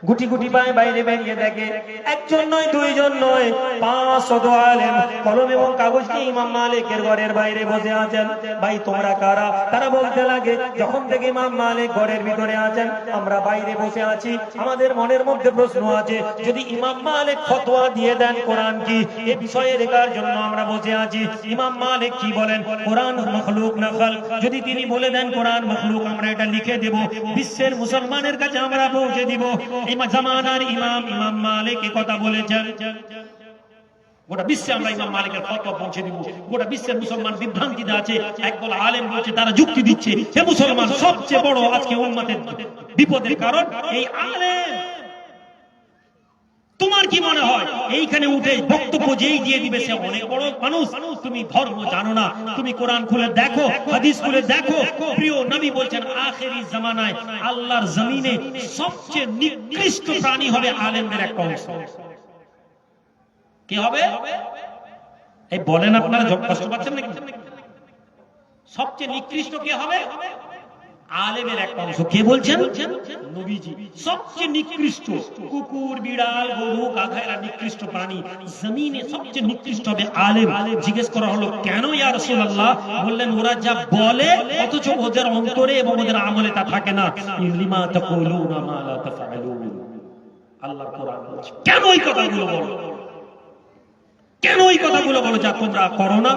গুটি গুটি পায়ে বাইরে বেরিয়ে দেখে একজন নয়, দুইজন নয়, 500 আলেম কলম এবং কাগজ নিয়ে ইমাম মালিকের ঘরের বাইরে বসে আছেন। ভাই তোমরা কারা? তারা বলতে লাগে, যখন থেকে ইমাম মালিক ঘরের ভিতরে আছেন আমরা বাইরে বসে আছি, আমাদের মনের মধ্যে প্রশ্ন আছে, যদি ইমাম মালিক ফতোয়া দিয়ে দেন কোরআন কি, এই বিষয়ে দেখার জন্য আমরা বসে আছি। ইমাম মালিক কি বলেন, কোরআন মাখলুক না খালক? যদি তিনি বলে দেন কোরআন মাখলুক, আমরা এটা লিখে দেব, বিশ্বের মুসলমানের কাছে আমরা পৌঁছে দিব। জামানার ইমাম মালিক এই কথা বলেছেন, গোটা বিশ্বে আমরা ইমাম মালিকের ফতোয়া পৌঁছে দিব। গোটা বিশ্বের মুসলমান বিভ্রান্তিতে আছে, একদল আলেম বলছে, তারা যুক্তি দিচ্ছে, হে মুসলমান সবচেয়ে বড় আজকে উম্মতের বিপদের কারণ এই আলেম। তোমার কি মনে হয় এইখানে উঠে বক্তব্য যেই দিয়ে দিবে সে অনেক বড় মানুষ? তুমি ধর্ম জানো না, তুমি কোরআন খুলে দেখো, হাদিস খুলে দেখো। প্রিয় নবী বলছেন আখেরি জামানায় আল্লাহর জমিনে সবচেয়ে নিকৃষ্ট প্রাণী হবে আলেমদের একটা অংশ। কি হবে? এই বলেন আপনারা কষ্ট পাচ্ছেন নাকি? সবচেয়ে নিকৃষ্ট কে হবে? আলেমের একটা অংশ। কে বলছেন? নবীজি। সবচেয়ে নিকৃষ্ট কুকুর, বিড়াল, গরু, গাধা এরা নিকৃষ্ট প্রাণী, জমিনে সবচেয়ে নিকৃষ্ট হবে আলেম। জিজ্ঞেস করা হলো কেন ইয়া রাসূলুল্লাহ? বললেন ওরা যা বলে অথচ ওদের অন্তরে এবং ওদের আমলে তা থাকে না। লিমা তাকুলুনা মা লা তাফআলুন। আল্লাহর কোরআন বলছে কেন এই কথাগুলো বলো, কেন এই কথাগুলো বলো যা তোমরা করো না?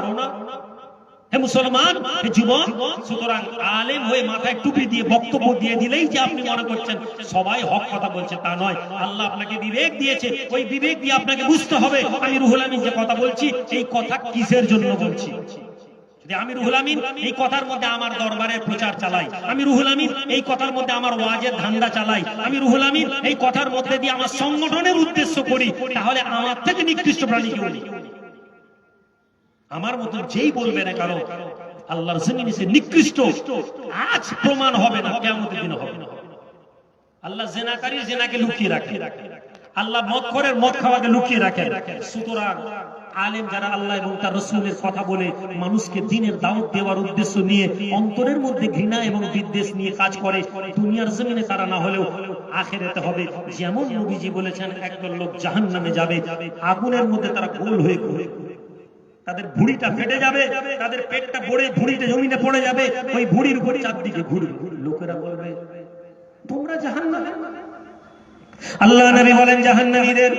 হে মুসলমান, হে যুবক, সুতরাং আলেম হয়ে মাথায় টুপি দিয়ে বক্তব্য দিয়ে দিলেই যে আপনি মনে করছেন সবাই হক কথা বলছে তা নয়। আল্লাহ আপনাকে বিবেক দিয়েছে, ওই বিবেক দিয়ে আপনাকে বুঝতে হবে আমি রুহুল আমিন যে কথা বলছি এই কথা কিসের জন্য বলছি। যদি আমি রুহুল আমিন এই কথার মধ্যে আমার দরবারের প্রচার চালাই, আমি রুহুল আমিন এই কথার মধ্যে আমার ওয়াজের ধান্দা চালাই, আমি রুহুল আমিন এই কথার মধ্যে দিয়ে আমার সংগঠনের উদ্দেশ্য করি, তাহলে আমার থেকে নিকৃষ্ট প্রাণী কেউ নেই। আমার মতো যেই বলবে না কারো আল্লাহর জমিনে সে নিকৃষ্ট, আজ প্রমাণ হবে না, কিয়ামতের দিনে হবে না। আল্লাহ জিনাকারীর জিনাকে লুকিয়ে রাখে, আল্লাহ মদখোরের মদ খাওয়াকে লুকিয়ে রাখেন। সুতরাং আলেম যারা আল্লাহ এবং তার রাসূলের কথা বলে মানুষকে দ্বীনের দাওয়াত দেওয়ার উদ্দেশ্য নিয়ে অন্তরের মধ্যে ঘৃণা এবং বিদ্বেষ নিয়ে কাজ করে, দুনিয়ার জমিনে তারা না হলেও আখিরাতে হবে। যেমন নবীজি বলেছেন, একদল লোক জাহান্নামে যাবে, আগুনের মধ্যে তারা গোল হয়ে ঘুরে, তাদের ভুঁড়িটা ফেটে যাবে, তাদের পেটটা পড়ে ভুঁড়িটা জমিনে পড়ে যাবে, ওই ভুঁড়ির উপর চারদিকে ঘুরবে। লোকেরা বলবে তোমরা জাহান্নামে। আল্লাহ নবী বলেন জাহান্নামীদের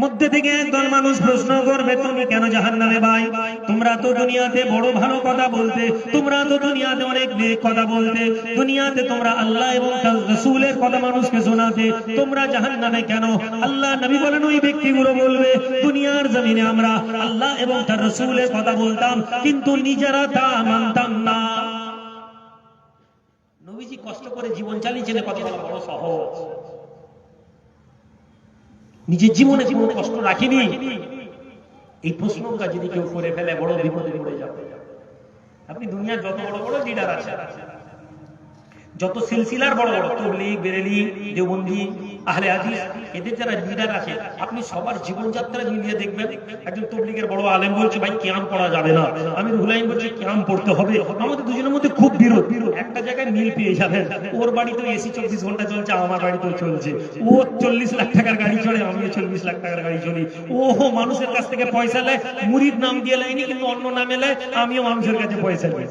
মধ্যে থেকে একদল মানুষ প্রশ্ন করবে, তুমি কেন জাহান্নামে ভাই? তোমরা তো দুনিয়াতে বড় ভালো কথা বলতে, তোমরা তো দুনিয়াতে অনেক নেক কথা বলতে, দুনিয়াতে তোমরা আল্লাহ এবং তার রাসূলের কথা মানুষকে শোনাতে, তোমরা জাহান্নামে কেন? আল্লাহ নবী বলেন ওই ব্যক্তিগুলো বলবে, দুনিয়ার জমিনে আমরা আল্লাহ এবং তার রাসূলের কথা বলতাম, কিন্তু নিজেরা তা মানতাম না। নবীজি কষ্ট করে জীবন চালিয়েছেন, কথা বলা বড় সহজ। নিজের জীবনে কোনো কষ্ট রাখিনি, এই প্রশ্নটা যদি কেউ করে ফেলে বড় বিপদে পড়ে যাবে। আপনি দুনিয়ার যত বড় বড় লিডার আছে, যত সিলসিলার বড় বড় তাবলীগ, বেরেলি, দেওবন্দি, আহলে হাদিস, এদের যারা লিডার আছে, আপনি সবার জীবনযাত্রা মিলিয়ে দেখবেন। একজন তাবলীগের বড় আলেম বলছে ভাই কিয়াম পড়া যাবে না, আমি রুহুল বলছি কিয়াম পড়তে হবে। আমাদের দুজনের মধ্যে খুব বিরোধ, একটা জায়গায় মিল পেয়ে যাবেন। ওর বাড়িতে এসি 24 ঘন্টা চলছে, আমার বাড়িতেও চলছে। ও 40 লাখ টাকার গাড়ি চলে, আমিও 40 লাখ টাকার গাড়ি চলি। ও মানুষের কাছ থেকে পয়সা নেয়, মুরিদ নাম দিয়ে লাইনি, কিন্তু অন্য নামে নেয়, আমিও মানুষের কাছে পয়সা নিই।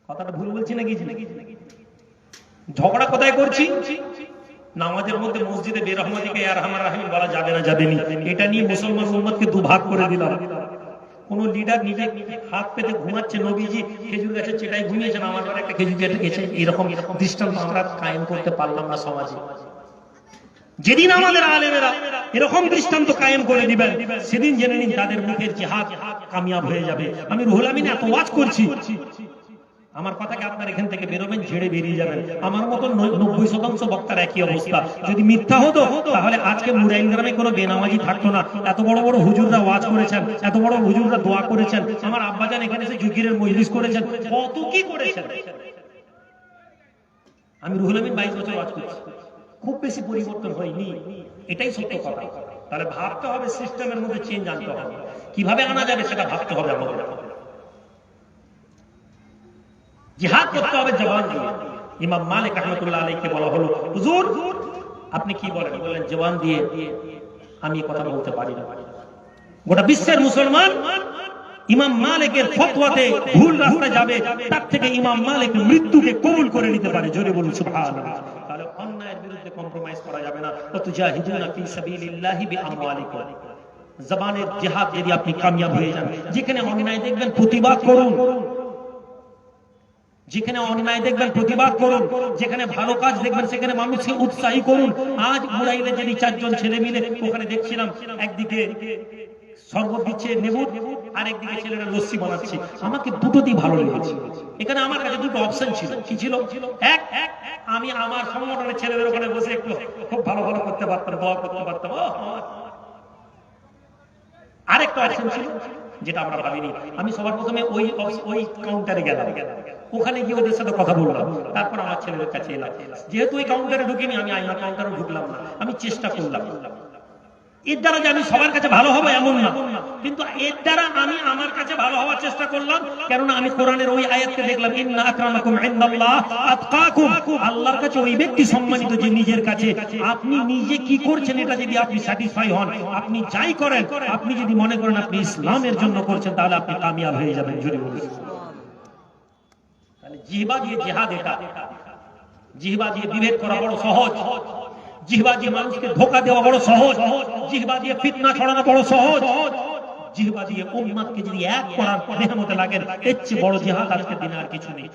কথাটা ভুল বলছি নাকি? ঝগড়া কোথায় করছি? নামাজের মধ্যে মসজিদে বেরহমাতিকে আরহামার রাহিম বলা যাবে না, যাবেনি, এটা নিয়ে মুসলমান উম্মতকে দুভাগ করে দিলাম। কোন লিডার নিজে হাত পেতে ঘুমাচ্ছে, নবীজি খেজুর গাছের চেটাই ঘুমিয়েছেন, আমার ঘরে একটা খেজুর গাছে গেছে, এরকম দৃষ্টান্ত আমরা কায়েম করতে পারলাম না সমাজে। যেদিন আমাদের আলেমেরা এরকম দৃষ্টান্ত কায়েম করে দিবেন, সেদিন জেনে নিন তাদের মুখের জিহাদ কামিয়াব হয়ে যাবে। আমি রুহুল আমিন এত ওয়াজ করছি, আমার কথাকে আপনার এখান থেকে বেরোবেন, ঝেড়ে বেরিয়ে যাবেন। আমার মতো 90% বক্তার একই অবস্থা। যদি মিথ্যা হতো তাহলে আজকে মুরাইল গ্রামে কোনো বেনামাজি থাকতো না। এত বড় বড় হুজুররা ওয়াজ করেছেন, এত বড় হুজুররা দোয়া করেছেন, আমার আব্বাজান এখানে এসে জিকিরের মজলিস করেছেন, কত কি করেছেন। আমি রুহুল আমিন 22 বছর ওয়াজ করছি, খুব বেশি পরিবর্তন হয়নি, এটাই সত্য কথা। তাহলে ভাবতে হবে, সিস্টেমের মধ্যে চেঞ্জ আনতে হবে, কিভাবে আনা যাবে সেটা ভাবতে হবে আমাদের। জিহাদ করতে হবে জবান দিয়ে। ইমাম মালিক রাহমাতুল্লাহ আলাইহিকে বলা হলো, হুজুর আপনি কি বলেন? বলেন জবান দিয়ে আমি কথা বলতে পারি না। গোটা বিশ্বের মুসলমান ইমাম মালিকের ফতোয়াতে ভুল রাস্তা যাবে, তার থেকে ইমাম মালিক মৃত্যুকে কবুল করে নিতে পারে। জোরে বলুন সুবহানাল্লাহ। তাহলে অন্যায়ের বিরুদ্ধে কম্প্রোমাইজ করা যাবে না। তুজাহিদুনা ফি সাবিলিল্লাহি বিআমওয়ালিকুম, জবানের জিহাদ যদি আপনি কামিয়াব হয়ে যান, যেখানে অন্যায় দেখবেন প্রতিবাদ করুন, যেখানে অন্যায় দেখবেন প্রতিবাদ করুন, যেখানে ভালো কাজ দেখবেন সেখানে মানুষকে উৎসাহী করুন। আজ মুরাইলে যদি 4 জন ছেলে মিলে ওখানে দেখছিলাম, একদিকে শরবত দিচ্ছে নেবুর, আর একদিকে ছেলেরা লস্যি বানাচ্ছে, আমাকে দুটোতেই ভালো লেগেছে। এখানে আমার কাছে দুটো অপশন ছিল। কি ছিল? এক, আমি আমার সংগঠনের ছেলেদের ওখানে বসে একটু খুব ভালো ভালো করতে পারতাম, দোয়া করতে পারতাম। আরেকটা অপশন ছিল যেটা আমরা ভাবিনি, আমি সবার প্রথমে ওই কাউন্টারে গেলাম, ওখানে গিয়ে ওদের সাথে কথা বললাম, তারপর আমার ছেলেদের কাছে এলাম। যেহেতু ওই কাউন্টারে ঢুকিনি, আমি আইনা কাউন্টারে ঢুকলাম না, আমি চেষ্টা করলাম। এর দ্বারা যে আমি সবার কাছে ভালো হবো এমন না, কিন্তু এর দ্বারা আমি আমার কাছে ভালো হওয়ার চেষ্টা করলাম। কেননা আমি কোরআনের ওই আয়াতকে দেখলাম, ইন্না আকরামাকুম ইনদাল্লাহ আতকাকুম, আল্লাহর কাছে ওই ব্যক্তি সম্মানিত যে নিজের কাছে। আপনি নিজে কি করছেন এটা যদি আপনি স্যাটিসফাই হন, আপনি যাই করেন, আপনি যদি মনে করেন আপনি ইসলামের জন্য করছেন, তাহলে আপনি কামিয়াব হয়ে যাবেন। জোরে বলুন। তাহলে জিহবা দিয়ে জিহাদ, এটা জিহবা দিয়ে বিভেদ করা বড় সহজ, জিহবা দিয়ে মানুষকে ধোঁকা দেওয়া বড় সহজ, জিহবা দিয়ে ফিতনা ছড়ানো বড় সহজ, জিহবা দিয়ে উম্মতকে যদি এক করার মেহনতে লাগেন, এর চেয়ে বড় জিহাদ আজকের দিনে আর কিছু নেই।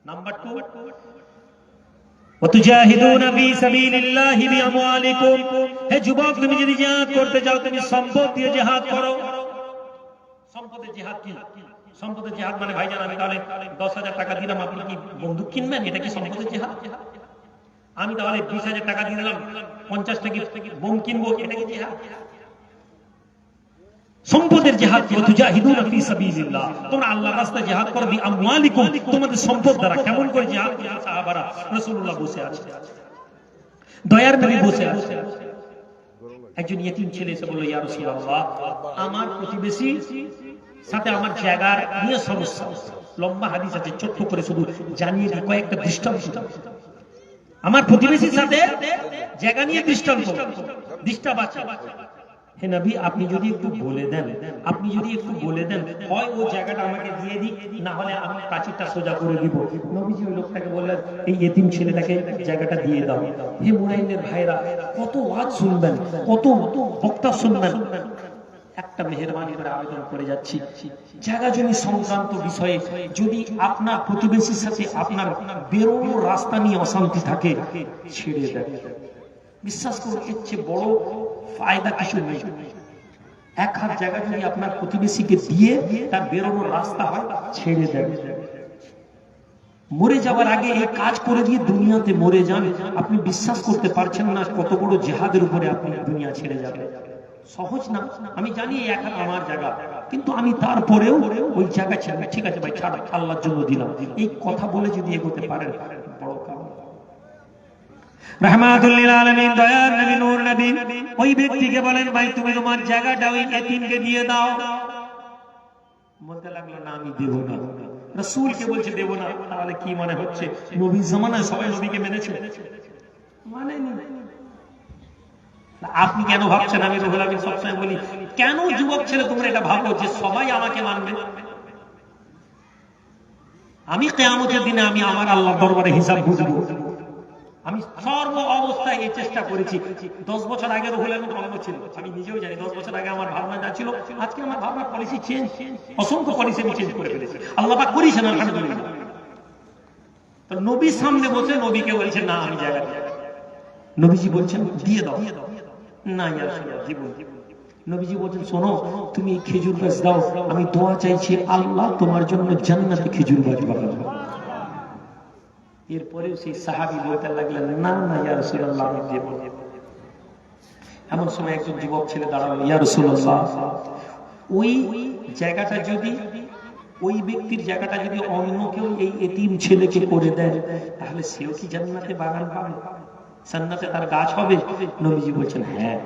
নাম্বার 2, ওয়াতুজাহিদুনা ফি সাবিলিল্লাহি বিআমওয়ালিকুম, হে যুবক তুমি যদি জিহাদ করতে যাও, তুমি সম্পদ দিয়ে জিহাদ করো। সম্পদের জিহাদ কি? সম্পদের জিহাদ মানে ভাইজান আমি তাহলে 10,000 টাকা দিলাম, আপনি কি বন্দুক কিনবেন? এটা কি সম্পদের জিহাদ? আমি তাহলে 20,000 টাকা দিয়ে দিলাম, 50 টাকা বোম কিনবো, এটা কি জিহাদ? সম্পদের জিহাদ কি? তুজাহিদুনা ফি সাবিলিল্লাহ, তোমরা আল্লাহর রাস্তায় জিহাদ করো, বিআমওয়ালিকুম, তোমাদের সম্পদ দ্বারা। কেমন করে জিহাদ করেন সাহাবারা? রাসূলুল্লাহ বসে আছে, দয়ার নবী বসে আছে, একজন ইয়েতিম ছেলে এসে বলল, ইয়া রাসূলুল্লাহ, আমার প্রতিবেশী সাথে আমার জায়গার নিয়ে সমস্যা। লম্বা হাদিস আছে, ছোট্ট করে শুধু জানিয়ে দিই কয়েকটা দৃষ্টান্ত। আমার প্রতিবেশীর সাথে জায়গা নিয়ে দৃষ্টান্ত ডিস্টার্ব আছে। হে নবী, আপনি যদি একটু বলে দেন, আপনি যদি একটু বলে দেন, হয় ও জায়গাটা আমাকে দিয়ে দিই, না হলে আমি প্রাচীরটা সোজা করে দিব। নবীজি ওই লোকটাকে বললেন, এই ইতিম ছেলেটাকে জায়গাটা দিয়ে দাও। হে মুরাইনের ভাইরা, কত ওয়াজ শুনবেন, কত বক্তা শুনবেন। একটা মেহেরবানি করে আবেদন করে যাচ্ছি, জায়গা জমি সংক্রান্ত বিষয়ে যদি আপনার প্রতিবেশীর সাথে আপনার বেরোনোর রাস্তা নিয়ে অশান্তি থাকে, ছেড়ে দেন। বিশ্বাস করুন, এর চেয়ে বড় ফায়দা কিছু নেই। এক হাত জায়গা যদি আপনার প্রতিবেশীকে দিয়ে তার বেরোনোর রাস্তা হয়, ছেড়ে দেন। মরে যাওয়ার আগে এই কাজ করে দিয়ে দুনিয়াতে মরে যান, আপনি বিশ্বাস করতে পারছেন না কত বড় জিহাদের উপরে আপনি দুনিয়া ছেড়ে যাবেন। সহজ না, আমি জানি এক হাত আমার জায়গা, কিন্তু আমি তারপরেও ওই জায়গা ছেড়ে, ঠিক আছে ভাই ছাড়, আল্লাহর জন্য দিলাম, এই কথা বলে যদি এগোতে পারেন, বড় কাজ। রাহমাতুল লিল আলামিন, দয়ার নবী, নূর নবী ওই ব্যক্তিকে বলেন, ভাই তুমি তোমার জায়গাটা ওই এতিমকে দিয়ে দাও। বলতে লাগলো, না আমি দেব না। রাসূলকে বলছে দেব না, তাহলে কি মনে হচ্ছে নবীর জামানায় সবাই নবীকে মেনেছে? মানে আপনি কেন ভাবছেন? আমি রুহুল আমিন সবসময় বলি, কেন যুবক ছেলে তোমরা এটা ভাবো যে সবাই আমাকে মানবে? আমি কিয়ামতের দিনে আমি আমার আল্লাহর দরবারে হিসাব বুঝবো। আমি সর্ব অবস্থায় এই চেষ্টা করেছি। 10 বছর আগে রুহুল আমিন অন্য ছিল, আমি নিজেও জানি 10 বছর আগে আমার ভাবনা যা ছিল, আজকে আমার ভাবনার পলিসি চেঞ্জ, অসংখ্য পলিসি আমি চেঞ্জ করে ফেলেছি। আল্লাহ পাক করেছেন, আলহামদুলিল্লাহ। তো নবীর সামনে বসে নবীকে বলছেন, না আমি জায়গা দিই। নবীজি বলছেন দিয়ে দাও। না ইয়া রাসূলুল্লাহ, জীবন। নবীজি বলছেন, শোনো, তুমি এই খেজুর গাছ দাও, আমি দোয়া চাইছি আল্লাহ তোমার জন্য জান্নাতে খেজুর গাছ বানাবে। এরপরে সেই সাহাবী বলতে লাগলেন, না না ইয়া রাসূলুল্লাহ, আমি দেব। এমন সময় একজন যুবক ছেলে দাঁড়ালো, ইয়া রাসূলুল্লাহ, ওই জায়গাটা যদি, ওই ব্যক্তির জায়গাটা যদি অন্য কেউ এই এতিম ছেলেকে করে দেয়, তাহলে সেও কি জান্নাতে বাগান পাবে, জান্নাতে তার গাছ হবে? নবীজি বলছেন, হ্যাঁ।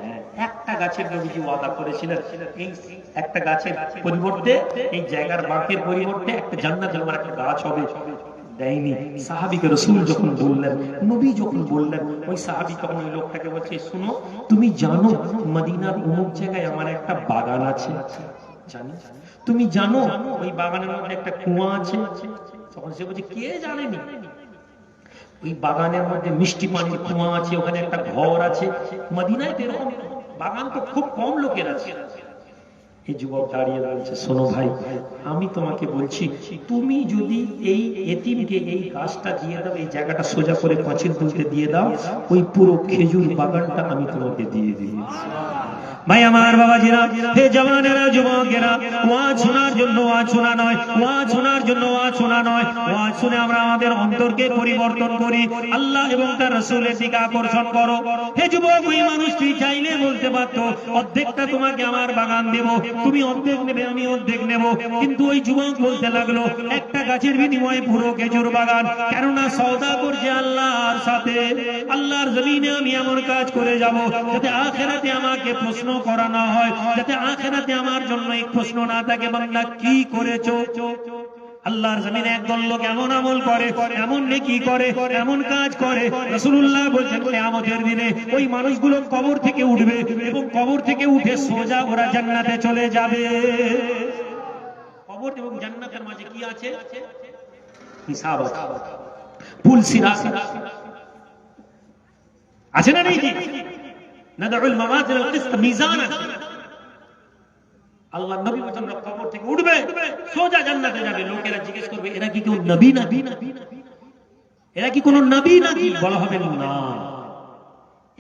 একটা গাছের নবীজি ওয়াদা করেছিলেন, এই একটা গাছের পরিবর্তে, এই জায়গার বাঁকের পরিবর্তে একটা জান্নাতের একটা গাছ হবে। দেয়নি। সাহাবীকে রাসূল যখন বললেন, নবী যখন বললেন, ওই সাহাবী তখন ওই লোকটাকে বলছে, শুনো, তুমি জানো মদিনার অমুক জায়গায় আমার একটা বাগান আছে? জানি। তুমি জানো ওই বাগানের মধ্যে একটা কুয়া আছে? তখন সে বলছে, কে জানেনি? ওই বাগানের মধ্যে মিষ্টি পানির কুয়া আছে, ওখানে একটা ঘর আছে। মদিনায় এরকম বাগান তো খুব কম লোকের আছে। এই যুবক দাঁড়িয়ে বলছে, শোনো ভাই, আমি তোমাকে বলছি, তুমি যদি এই এতিমকে এই গাছটা দিয়ে দাও, এই জায়গাটা সোজা করে পাঁচিল তুলতে দিয়ে দাও, ওই পুরো খেজুর বাগানটা আমি তোমাকে দিয়ে দিই। ভাই আমার বাবাজিরা, হে জওয়ানেরা, যুবকেরা, ওয়াজ শোনার জন্য ওয়াজ শোনা নয়, ওয়াজ শোনার জন্য ওয়াজ শোনা নয়, ওয়াজ শুনে আমরা আমাদের অন্তরকে পরিবর্তন করি, আল্লাহ এবং তার রাসূলের দিকে আকর্ষণ করো। হে যুবক, ওই মানুষটি চাইলে বলতে পারতো, অর্ধেকটা তোমাকে আমার বাগান দেব, তুমি অর্ধেক নেবে, আমি অর্ধেক নেব। কিন্তু ওই যুবক বলতে লাগলো, একটা গাছের বিনিময়ে পুরো খেজুর বাগান। কেননা সওদা করছে আল্লাহর সাথে। আল্লাহর জমিনে আমি এমন কাজ করে যাব যাতে আখিরাতে আমাকে প্রশ্ন করা না হয়, যাতে আখিরাতে আমার জন্য এই প্রশ্ন না থাকে, বান্দা কি করেছো? আল্লাহর জমিনে একদল লোক এমন আমল করে, এমন নেকি করে, এমন কাজ করে, রাসূলুল্লাহ বলেন কিয়ামতের দিনে ওই মানুষগুলো কবর থেকে উঠবে এবং কবর থেকে উঠে সোজা ওরা জান্নাতে চলে যাবে। কবর এবং জান্নাতের মাঝে কি আছে? হিসাব আছে, পুল সিরাত আছে না নেই? নাদউল মাওয়াজিন আল কিসত, মিজান আছে। আল্লাহর নবী বলেন কবর থেকে উঠবে, সোজা জান্নাতে যাবে। লোকেরা জিজ্ঞেস করবে, এরা কি কোন নবী নাকি? এরা কি কোন নবী নাকি? বলা হবে না,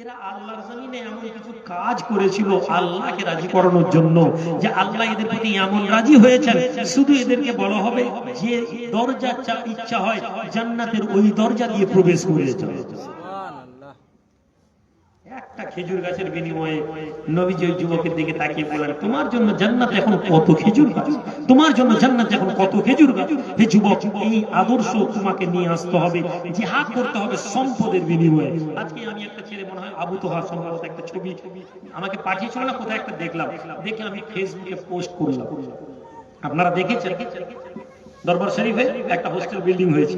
এরা আল্লাহর জমিনে এমন কিছু কাজ করেছিল আল্লাহকে রাজি করানোর জন্য, যে আল্লাহ এদের প্রতি এমন রাজি হয়েছেন, শুধু এদেরকে বলা হবে যে দরজা ইচ্ছা হয় জান্নাতের ওই দরজা দিয়ে প্রবেশ করে যাও। একটা খেজুর গাছের বিনিময়ে নবীজি ওই যুবকের দিকে তাকিয়ে বললেন, তোমার জন্য জান্নাতে এখন কত খেজুর গাছ, তোমার জন্য জান্নাতে এখন কত খেজুর গাছ। হে যুবক, এই আদর্শ তোমাকে নিয়ে আসতে হবে, জিহাদ করতে হবে সম্পদের বিনিময়ে। আজকে আমি একটা ছেলে, মনে হয় আবু তোহা সম্ভবত, একটা ছবি আমাকে পাঠিয়েছিল না কোথায় একটা দেখলাম, দেখে আমি ফেসবুকে পোস্ট করলাম। আপনারা দেখেছেন দরবার শরীফে একটা হোস্টেল বিল্ডিং হয়েছে,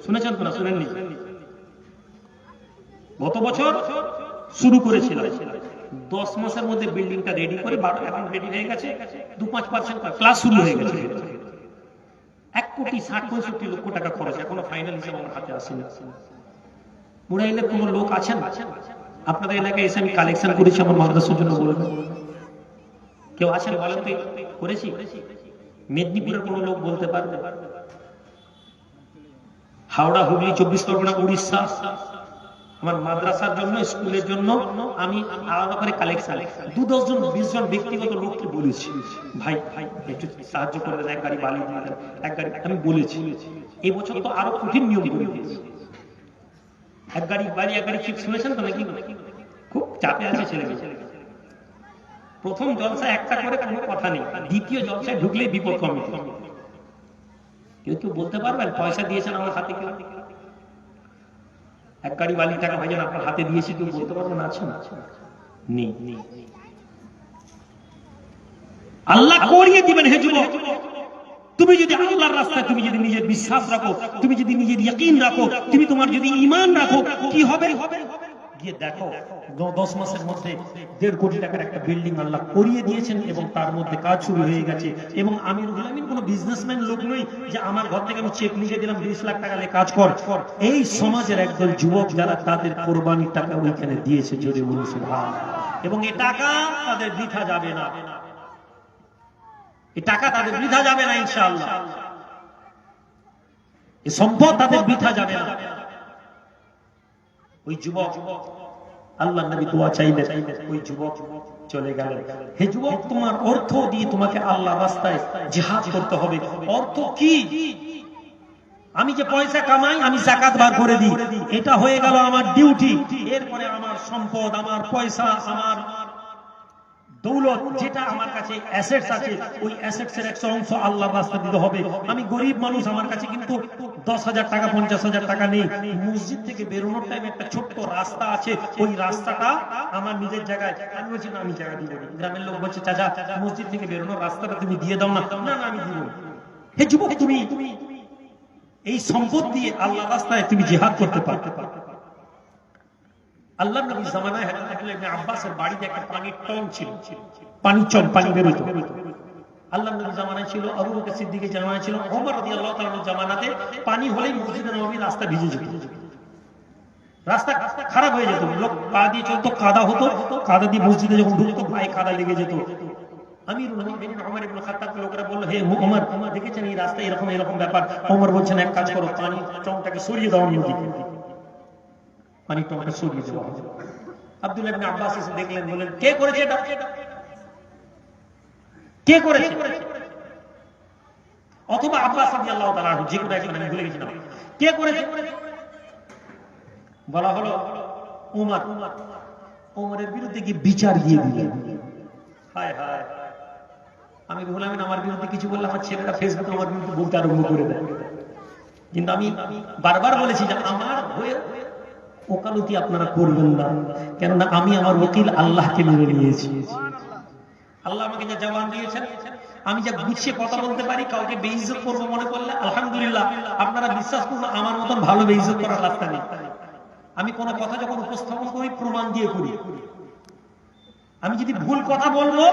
শুনেছেন তো না শুনেননি? গত বছর শুরু করেছিলাম, 10 মাসের মধ্যে বিল্ডিংটা রেডি করে এখন রেডি হয়ে গেছে, 2-5% ক্লাস শুরু হয়ে গেছে। 1,60,65,লক্ষ টাকা খরচ, এখনো ফাইনাল হিসেবে আমার হাতে আসেনি। মুরাইলের কোন লোক আছেন আপনাদের এলাকায় এসে আমি কালেকশন করেছি আমার মাদ্রাসার জন্য বলবেন? কেউ আছেন বলেন তো? করেছি? মেদিনীপুরের কোন লোক বলতে পারবে? হাওড়া, হুগলি, 24 পরগনা, উড়িষ্যা, আমার মাদ্রাসার জন্য, স্কুলের জন্য আমি আলাদা করে কালেকশন 2-10 জন 20 জন ব্যক্তিগত লোককে বলেছি, ভাই ভাই একটু সাহায্য করে দেন, এক গাড়ি বালি দিয়ে দেন, এক গাড়ি। আমি বলেছি এই বছর তো আরো কঠিন নিয়ম করে দিয়েছি, এক গাড়ি বালি, এক গাড়ি চিপ। শুনেছেন তো নাকি? খুব চাপে আছে ছেলেমেয়ে। প্রথম জলসা একটা করে কোনো কথা নেই, দ্বিতীয় জলসায় ঢুকলেই বিপদ কমিটি। কেউ কেউ বলতে পারবেন পয়সা দিয়েছেন আমার হাতে? কেউ এক গাড়ি বালির টাকা ভাইজান আপনার হাতে দিয়েছি, কেউ বলতে পারবেন আছে? নেই। আল্লাহ করিয়ে দিবেন। হে যুবক, তুমি যদি আল্লাহর রাস্তায় তুমি যদি নিজের বিশ্বাস রাখো, তুমি যদি নিজের ইয়াকিন রাখো, তুমি তোমার যদি ঈমান রাখো, কি হবে? গিয়ে দেখো 10 মাসের মধ্যে 1.5 কোটি টাকার একটা বিল্ডিং আল্লাহ করিয়ে দিয়েছেন এবং তার মধ্যে কাজ শুরু হয়ে গেছে। এবং আমি কোনো বিজনেসম্যান লোক নই যে আমার ঘর থেকে আমি চেক নিয়ে দিলাম 20 লাখ টাকা দিয়ে কাজ কর। এই সমাজের একদল যুবক যারা তাদের কোরবানির টাকা ওইখানে দিয়েছে, জোরে বলুন সুবহানাল্লাহ। এবং এই টাকা তাদের বৃথা যাবে না, এই টাকা তাদের বৃথা যাবে না ইনশাআল্লাহ, এই সম্পদ তাদের বৃথা যাবে না। ওই যুবক, আল্লাহর নবী দোয়া চাইলেন, ওই যুবক চলে গেলেন। হে যুবক, তোমার অর্থ দিয়ে তোমাকে আল্লাহর রাস্তায় জিহাদ করতে হবে। অর্থ কি? আমি যে পয়সা কামাই, আমি যাকাত বার করে দিই, এটা হয়ে গেল আমার ডিউটি। এরপরে আমার সম্পদ, আমার পয়সা, আমার দৌলত, যেটা আমার কাছে অ্যাসেটস আছে, ওই অ্যাসেটস এর একটা অংশ আল্লাহর রাস্তায় দিতে হবে। আমি গরিব মানুষ, আমার কাছে কিন্তু 10,000 টাকা 50,000 টাকা নেই। মসজিদ থেকে বেরোনোর টাইমে একটা ছোট্ট রাস্তা আছে, ওই রাস্তাটা আমার নিজের জায়গায়। আমি বলছি না, আমি জায়গা দিব না। গ্রামের লোক বলছে, চাচা মসজিদ থেকে বেরোনোর রাস্তাটা তুমি দিয়ে দাও না। না না, আমি দিব না। হে যুবক, তুমি এই সম্পদ দিয়ে আল্লাহর রাস্তায় তুমি জিহাদ করতে পারবে। আল্লাহর নবীর জামানায় হযরত আব্দুল্লাহ ইবনে আব্বাসের বাড়িতে একটা পানির টন ছিল, পানির চল, পানি বের হতো। আল্লাহর নবীর জামানায় ছিল, আবু বকর সিদ্দিকের জামানায় ছিল, ওমর রাদিয়াল্লাহু তাআলার জামানাতে পানি হলেই মসজিদে নববীর রাস্তা ভিজে যেত, রাস্তা খারাপ হয়ে যেত, লোক পা দিয়ে চলতো, কাদা হতো, কাদা দিয়ে মসজিদে যখন ঢুকতো পায়ে কাদা লেগে যেত। আমিরুল মুমিনিন ওমর ইবনে খাত্তাবকে লোকেরা বলল, হে ওমর, দেখেছেন এই রাস্তায় এরকম এরকম ব্যাপার। ওমর বলছেন, এক কাজ করো, পানি টনটাকে সরিয়ে দাও অন্যদিকে, পানি টনটা সরিয়ে দেওয়া হবে। আব্দুল্লাহ ইবনে আব্বাস এসে দেখলেন, বললেন, কে করেছে এটা? কে করেছে? অথবা আব্বাস রাদিয়াল্লাহু তাআলা আনহু, যে কোনো একজন, আমি ভুলে গেছিলাম কে করেছে। বলা হলো ওমর। ওমরের বিরুদ্ধে কি বিচার দিয়ে দিলেন। হায় হায়, আমি বললাম আমার বিরুদ্ধে কিছু বললে আমার ছেলেরা ফেসবুকে আমার বিরুদ্ধে বলতে আরম্ভ করে দেয়। কিন্তু আমি বারবার বলেছি যে আমার হয়ে ওকালতি আপনারা করবেন না, কেননা আমি আমার ওকিল আল্লাহকে মেনে নিয়েছি। আল্লাহ আমাকে যা জবান দিয়েছেন, আমি যা গুছিয়ে কথা বলতে পারি, কাউকে বেইজ্জত করবো মনে করলে আলহামদুলিল্লাহ, আপনারা বিশ্বাস করুন আমার মতন ভালো বেইজ্জত করার রাস্তা নেই। আমি কোন কথা যখন উপস্থাপন করি প্রমাণ দিয়ে করি। আমি যদি ভুল কথা বলবো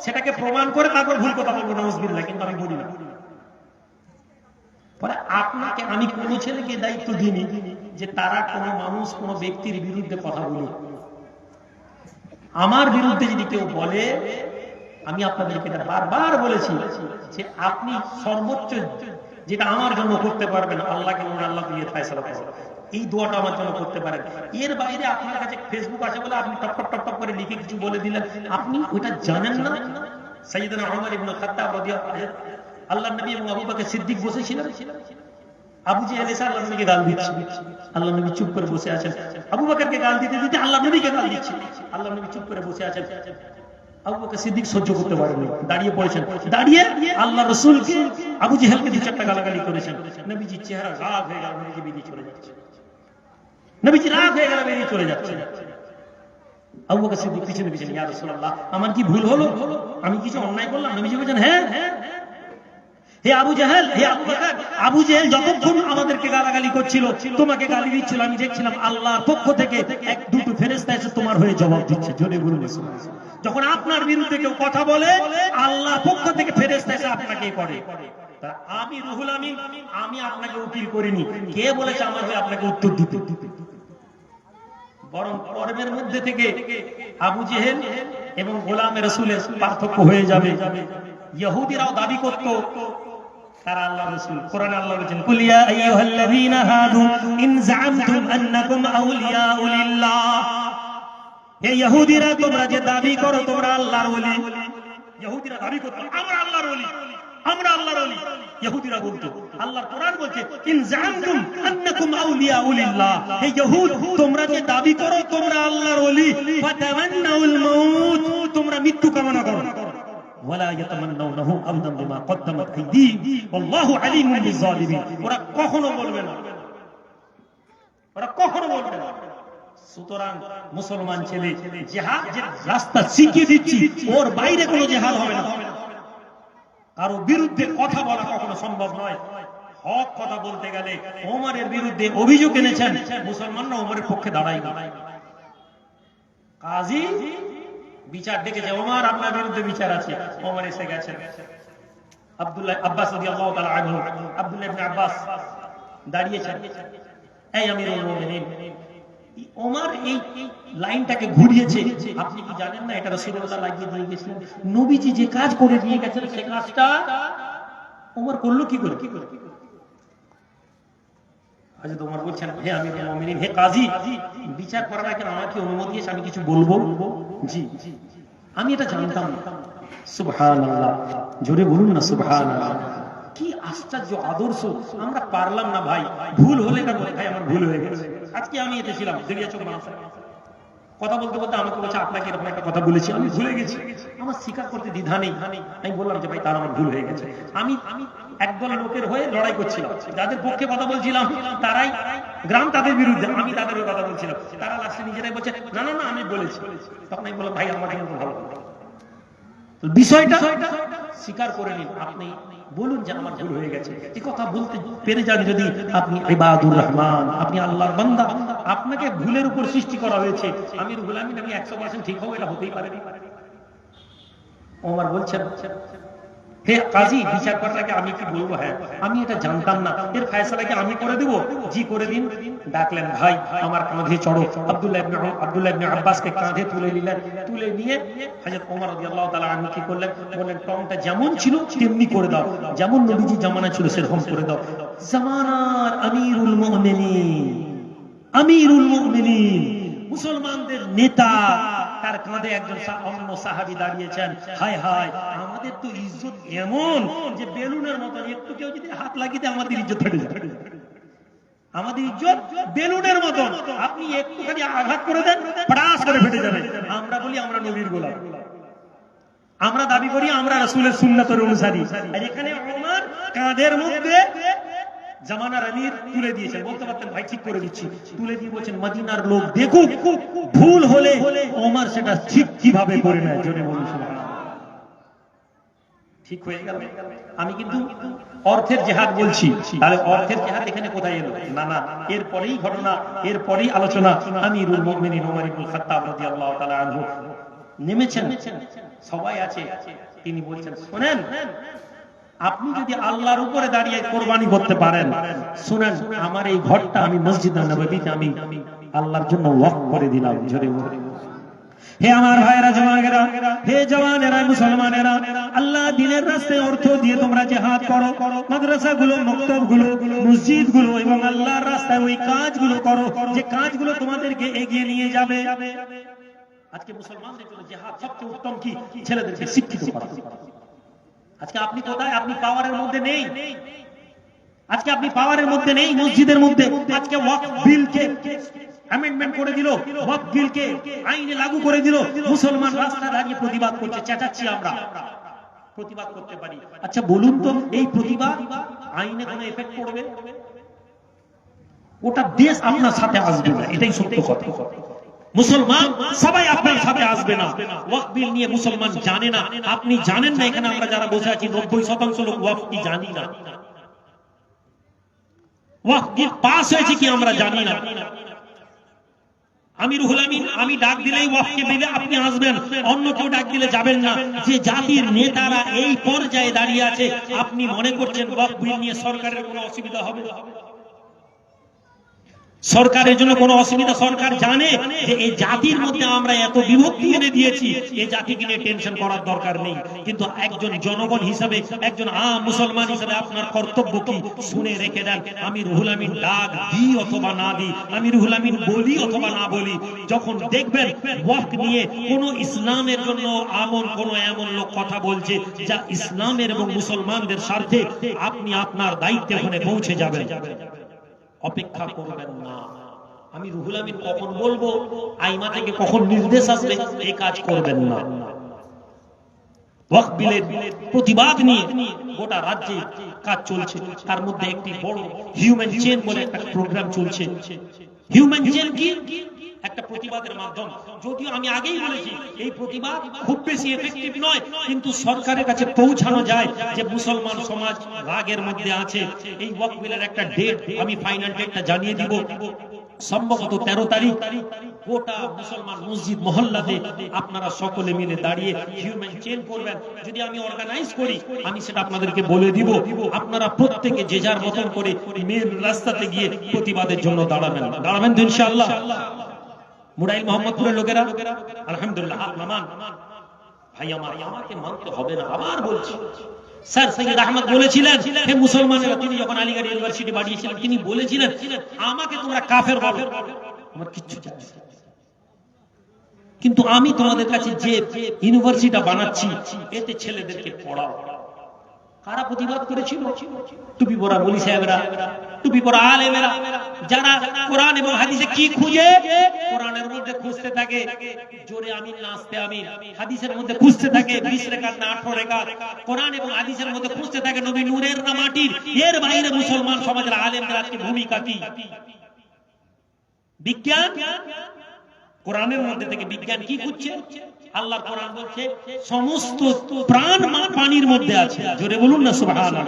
সেটাকে প্রমাণ করে তারপর ভুল কথা বলবো, নাউজুবিল্লাহ, কিন্তু আমি বলি না। পরে আপনাকে আমি কোন ছেলেকে দায়িত্ব দিইনি যে তারা কোনো মানুষ কোনো ব্যক্তির বিরুদ্ধে কথা বলুক। আমার বিরুদ্ধে যদি কেউ বলে, আমি আপনাদেরকে বারবার বলেছি যে আপনি সর্বোচ্চ যেটা আমার জন্য করতে পারবেন, আল্লাহকে মনে আল্লাহ দিয়ে ফয়সালা করুন, এই দোয়াটা আমার জন্য করতে পারেন। এর বাইরে আপনার কাছে ফেসবুক আছে বলে আপনি টপ টপ টপ টপ করে লিখে কিছু বলে দিলেন, আপনি ওটা জানেন না। সাইয়েদনা ওমর ইবনে খাত্তাব রাদিয়াল্লাহু আনহু, আল্লাহর নবী এবং আবু বকর সিদ্দিক বসেছিলেন, আবু জেহেল এসে আল্লাহ নবীকে গাল দিচ্ছে, আল্লাহ নবী চুপ করে বসে আছেন। আবু বকরকে গাল দিতে দিতে আল্লাহ নবীকে গাল দিচ্ছে, আল্লাহ নবী চুপ করে বসে আছেন। আবু বকর সিদ্দিক সহ্য করতে পারেননি, দাঁড়িয়ে পড়েছেন, দাঁড়িয়ে আল্লাহ রাসূলকে আবু জেহেলকে দু চারটা গালাগালি করেছেন। নবীজি চেহারা রাগ হয়ে গেল, নবীজি বেরিয়ে চলে যাচ্ছে, নবীজি রাগ হয়ে গেল, বেরিয়ে চলে যাচ্ছে। আবু বকর সিদ্দিক পিছনে পিছনে, ইয়া রাসূলুল্লাহ আমার কি ভুল হলো, আমি কিছু অন্যায় করলাম? নবীজি বলেন হ্যাঁ হ্যাঁ, হে আবু জেহেল, হে আবু বকর, আবু জেহেল যতক্ষণ আমাদেরকে গালাগালি করছিল, তোমাকে গালি দিচ্ছিল, আমি দেখছিলাম আল্লাহর পক্ষ থেকে এক দুটো ফেরেশতা এসে তোমার হয়ে জবাব দিচ্ছে। জোরে বলুন সুবহানাল্লাহ। যখন আপনার বিরুদ্ধে কেউ কথা বলে, আল্লাহর পক্ষ থেকে ফেরেশতা এসে আপনাকে করে। আমি রুহুল আমিন, আমি আপনাকে উকিল করিনি, কে বলেছে আমার হয়ে আপনাকে উত্তর দিতে? বরং পর্বের মধ্যে থেকে আবু জেহেল এবং গোলামে রাসূলের পার্থক্য হয়ে যাবে। ইহুদিরাও দাবি করত তারা আল্লাহর রাসূল। কোরআনে আল্লাহ বলেছেন, কুল ইয়া আইয়ুহাল্লাযীনা হাদু ইন যাআমতুম আন্নাকুম আউলিয়াউ লিল্লাহ। হে ইহুদিরা, তোমরা যে দাবি করো তোমরা আল্লাহর ওলি, ইহুদিরা দাবি করত আমরা আল্লাহর ওলি, আমরা আল্লাহর ওলি। ইহুদিরা বলতো, আল্লাহর কোরআন বলছে ইন যাআমতুম আন্নাকুম আউলিয়াউ লিল্লাহ। হে ইহুদ, তোমরা যে দাবি করো তোমরা আল্লাহর ওলি, ফাতামান্নাউল মাউত, তোমরা মৃত্যু কামনা করো। ওয়ালা ইয়াতামান্নাউনাহু আবাদান বিমা কদ্দামাত আইদিহিম ওয়াল্লাহু আলিমুন বিযালিমিন। ওরা কখনো বলবে না, ওরা কখনো বলবে না। সুতরাং মুসলমান ছেলে জিহাদ যে রাস্তা শিখিয়ে দিচ্ছি, ওর বাইরে কোনো জিহাদ হবে না। কারো বিরুদ্ধে কথা বলা কখনো সম্ভব নয়। হক কথা বলতে গেলে ওমরের বিরুদ্ধে অভিযোগ এনেছেন, মুসলমানরা ওমরের পক্ষে দাঁড়ায় না। কাজী বিচার ডেকেছে, ওমর আপনার বিরুদ্ধে বিচার আছে। ওমর এসে গেছেন, আব্দুল্লাহ আব্বাস রাদিয়াল্লাহু তাআলা আনহু, আব্দুল্লাহ ইবনে আব্বাস দাঁড়িয়েছেন, এই আমিরুল মুমিনিন। ওমর এই লাইনটাকে ঘুরিয়েছে, আপনি কি জানেন না এটা রাসূলুল্লাহ লাগিয়ে দিয়ে গেছিলেন? নবীজি যে কাজ করে দিয়ে গেছেন সেই কাজটা ওমর করলো কি করে? হযরত ওমর বলছেন, হে আমিরুল মুমিনিন, হে কাজী, বিচার করার আগে আমাকে অনুমতি দিয়েছে, আমি কিছু বলবো? জি, আমি এটা জানতাম না। সুবহানাল্লাহ, জোরে বলুন না সুবহানাল্লাহ। কি আশ্চর্য আদর্শ! আমরা পারলাম না ভাই, ভুল হলে না বলে ভাই আমার ভুল হয়ে গেছে। আজকে আমি এতে ছিলাম দেরিয়া চোখ মানুষ কথা বলতে বলতে আমাকে বলছে আপনাকে এরকম একটা কথা বলেছি, আমি ভুলে গেছি। আমার স্বীকার করতে দ্বিধা নেই। আমি বললাম যে ভাই তার আমার ভুল হয়ে গেছে। আমি একদল লোকের হয়ে লড়াই করছিলাম, যাদের পক্ষে কথা বলছিলাম তারাই গ্রাম তাদের বিরুদ্ধে, আমি তাদের কথা বলছিলাম। তারা লাস্টে নিজেরাই বলছে না না না আমি বলেছি। তখন আমি বললাম ভাই আমাকে কিন্তু ভালো বিষয়টা স্বীকার করে নিন, আপনি বলুন যে আমার ভুল হয়ে গেছে। এই কথা বলতে পেরে যান যদি আপনি ইবাদুর রহমান, আপনি আল্লাহর বান্দা, আপনাকে ভুলের উপর সৃষ্টি করা হয়েছে। আমি রুহুল আমিন, আমি 100% ঠিক হবো, এটা হতেই পারে। ওমর বলছেন, হে কাজী, বিচার করার আগে আমি কি বলবো? হ্যাঁ, আমি এটা জানতাম না, এর ফয়সালা কি আমি করে দেব? জি করে দিন। ডাকলেন, ভাই আমার কাঁধে চড়ো। আব্দুল্লাহ ইবনে আব্বাসকে কাঁধে তুলে নিলেন, তুলে নিয়ে হযরত ওমর রাদিয়াল্লাহু তাআলা আনহু কি করলেন? বললেন টংটা যেমন ছিল তেমনি করে দাও, যেমন নবীজি জামানা ছিল সেরকম করে দাও। জামানার আমিরুল মুমিনিন, আমিরুল মুমিনিন, মুসলমানদের নেতা, তার কাঁধে একজন অন্য সাহাবী দাঁড়িয়েছেন। হায় হায়, আমাদের তো ইজ্জত এমন যে বেলুনের মতো, একটু কেউ যদি হাত লাগিয়ে দেয় আমাদের ইজ্জত ফেটে যাবে। আমাদের ইজ্জত বেলুনের মতো, আপনি একটুখানি আঘাত করে দেন পড়াস করে ফেটে যাবে। আমরা বলি আমরা নবীর গোলাম, আমরা দাবি করি আমরা রাসূলের সুন্নাতের অনুসারী। আর এখানে ওমর কাঁধের মধ্যে জামানার আমির তুলে দিয়েছেন। বলতে পারতেন ভাই ঠিক করে দিচ্ছি, তুলে দিয়ে বলছেন মদিনার লোক দেখুক, ভুল হলে ওমর সেটা ঠিক কিভাবে করে নেয়। জোরে বলুন সুবহানাল্লাহ। ঠিক হয়ে গেল। আমি কিন্তু অর্থের জিহাদ বলছি, তাহলে অর্থের জিহাদ এখানে কোথায় এলো? না না, এরপরেই ঘটনা, এরপরেই আলোচনা। আমিরুল মুমিনিন ওমর ইবনে খাত্তাব রাদিয়াল্লাহু তাআলা আনহু নেমেছেন, সবাই আছে। তিনি বলছেন, শুনেন, আপনি যদি আল্লাহর উপরে দাঁড়িয়ে কোরবানি করতে পারেন, শুনেন আমার এই ঘরটা আমি মসজিদ নববীতে আমি আল্লাহর জন্য ওয়াকফ করে দিলাম। জোরে বলুন। হে আমার ভাইরা, জওয়ানেরা, হে জওয়ানেরা, মুসলমানেরা, আল্লাহ দ্বীনের রাস্তায় অর্থ দিয়ে তোমরা জিহাদ করো। মাদ্রাসাগুলো, মক্তবগুলো, মসজিদগুলো এবং আল্লাহর রাস্তায় ওই কাজগুলো করো যে কাজগুলো তোমাদেরকে এগিয়ে নিয়ে যাবে। আজকে মুসলমানদের জন্য জিহাদ সবচেয়ে উত্তম কি? ছেলেদেরকে শিক্ষিত করা। আজকে আপনি কোথায়? আপনি পাওয়ারের মধ্যে নেই, আজকে আপনি পাওয়ারের মধ্যে নেই, মসজিদের মধ্যে আজকে ওয়াকফ বিলকে অ্যামেন্ডমেন্ট করে দিল, ওয়াকফ বিলকে আইনে লাগু করে দিল, মুসলমান রাস্তায় দাঁড়িয়ে প্রতিবাদ করছে, চেঁচাচ্ছি আমরা, প্রতিবাদ করতে পারি। আচ্ছা বলুন তো, এই প্রতিবাদ আইনে কোনো এফেক্ট পড়বে? ওটা দেশ আপনার সাথে আসবে না, এটাই সত্য কথা। মুসলমান সবাই আপনার সাথে আসবে না। ওয়াকফ বিল নিয়ে মুসলমান জানে না, আপনি জানেন না। এখানে আমরা যারা বসে আছি 90% লোক ওয়াকফ কি জানি না। ওয়াকফ বিল পাস হয়েছে কি আমরা জানি না। আমি রুহুল আমিন, আমি ডাক দিলেই ওয়াকফ বিলে আপনি আসবেন, অন্য কেউ ডাক দিলে যাবেন না। যে জাতির নেতারা এই পর্যায়ে দাঁড়িয়ে আছে, আপনি মনে করছেন ওয়াকফ বিল নিয়ে সরকারের কোনো অসুবিধা হবে? সরকারের জন্য কোনো অসুবিধা? সরকার জানে যে এই জাতির মধ্যে আমরা এত বিভক্তি এনে দিয়েছি, এই জাতিকে নিয়ে টেনশন করার দরকার নেই। কিন্তু একজন জনগণ হিসেবে, একজন আম মুসলমান হিসেবে আপনার কর্তব্য কি শুনে রেখে দেন। আমি রুহুল আমিন ডাক দিই অথবা না দিই, আমি রুহুল আমিন বলি অথবা না বলি, যখন দেখবেন ওয়াকফ নিয়ে কোনো ইসলামের জন্য এমন লোক কথা বলছে যা ইসলামের এবং মুসলমানদের স্বার্থে, আপনি আপনার দায়িত্বে ওখানে পৌঁছে যাবেন, অপেক্ষা করবেন না। আমি রুহুল আমিন কখন বলবো, আইমা থেকে কখন নির্দেশ আসবে, এই কাজ করবেন না। ওয়াকফ বিলের প্রতিবাদ নিয়ে গোটা রাজ্যে কাজ চলছে, তার মধ্যে একটি বড় হিউম্যান চেইন বলে একটা প্রোগ্রাম চলছে। হিউম্যান চেইন কি? একটা প্রতিবাদের মাধ্যম। যদিও আমি আগেই বলেছি এই প্রতিবাদ খুব বেশি এফেক্টিভ নয়, কিন্তু সরকারের কাছে পৌঁছানো যায় যে মুসলমান সমাজ রাগের মধ্যে আছে। এই ওয়াকফ বিলের একটা ডেট আমি ফাইনাল ডেটটা জানিয়ে দিব, সম্ভবত 13 তারিখ। গোটা মুসলমান মসজিদ মহল্লাতে আপনারা সকলে মিলে দাঁড়িয়ে হিউম্যান চেইন করবেন। যদি আমি অর্গানাইজ করি, আমি সেটা আপনাদেরকে বলে দিব। আপনারা প্রত্যেকে যে যার মতন করে মেন রাস্তাতে গিয়ে প্রতিবাদের জন্য দাঁড়াবেন তো ইনশাআল্লাহ। মুরাইল মোহাম্মদপুরের লোকেরা আলহামদুলিল্লাহ নামান ভাই, আমাকে মানতে হবে না, আবার বলছি। স্যার সৈয়দ আহমদ বলেছিলেন, হে মুসলমানেরা, তিনি যখন আলিগড় ইউনিভার্সিটি বানিয়েছিলেন তিনি বলেছিলেন, আমাকে তোমরা কাফের বলো, আমার কিচ্ছু যায় না, কিন্তু আমি তোমাদের কাছে যে ইউনিভার্সিটি বানাচ্ছি এতে ছেলেদেরকে পড়াও। কারা প্রতিবাদ করেছিল? টুপি পরা মুলি সাহেবরা, টুপি পরা আলেমেরা, যারা কোরআন এবং হাদিসে কি খুঁজে, কোরআনের মধ্যে খুঁজতে থাকে জোরে আমিন না আস্তে আমিন, হাদিসের মধ্যে খুঁজতে থাকে 20 রাকাত না 18 রাকাত, কোরআন এবং হাদিসের মধ্যে খুঁজতে থাকে নবী নূরের না মাটির। এর বাইরে মুসলমান সমাজের আলেমদের আজকে ভূমিকা কি? বিজ্ঞান। কোরআনের মধ্যে থেকে বিজ্ঞান কি খুঁজছে? আল্লাহর কোরআন বলছে সমস্ত প্রাণ পানির মধ্যে আছে। জোরে বলুন না সুবহানাল্লাহ।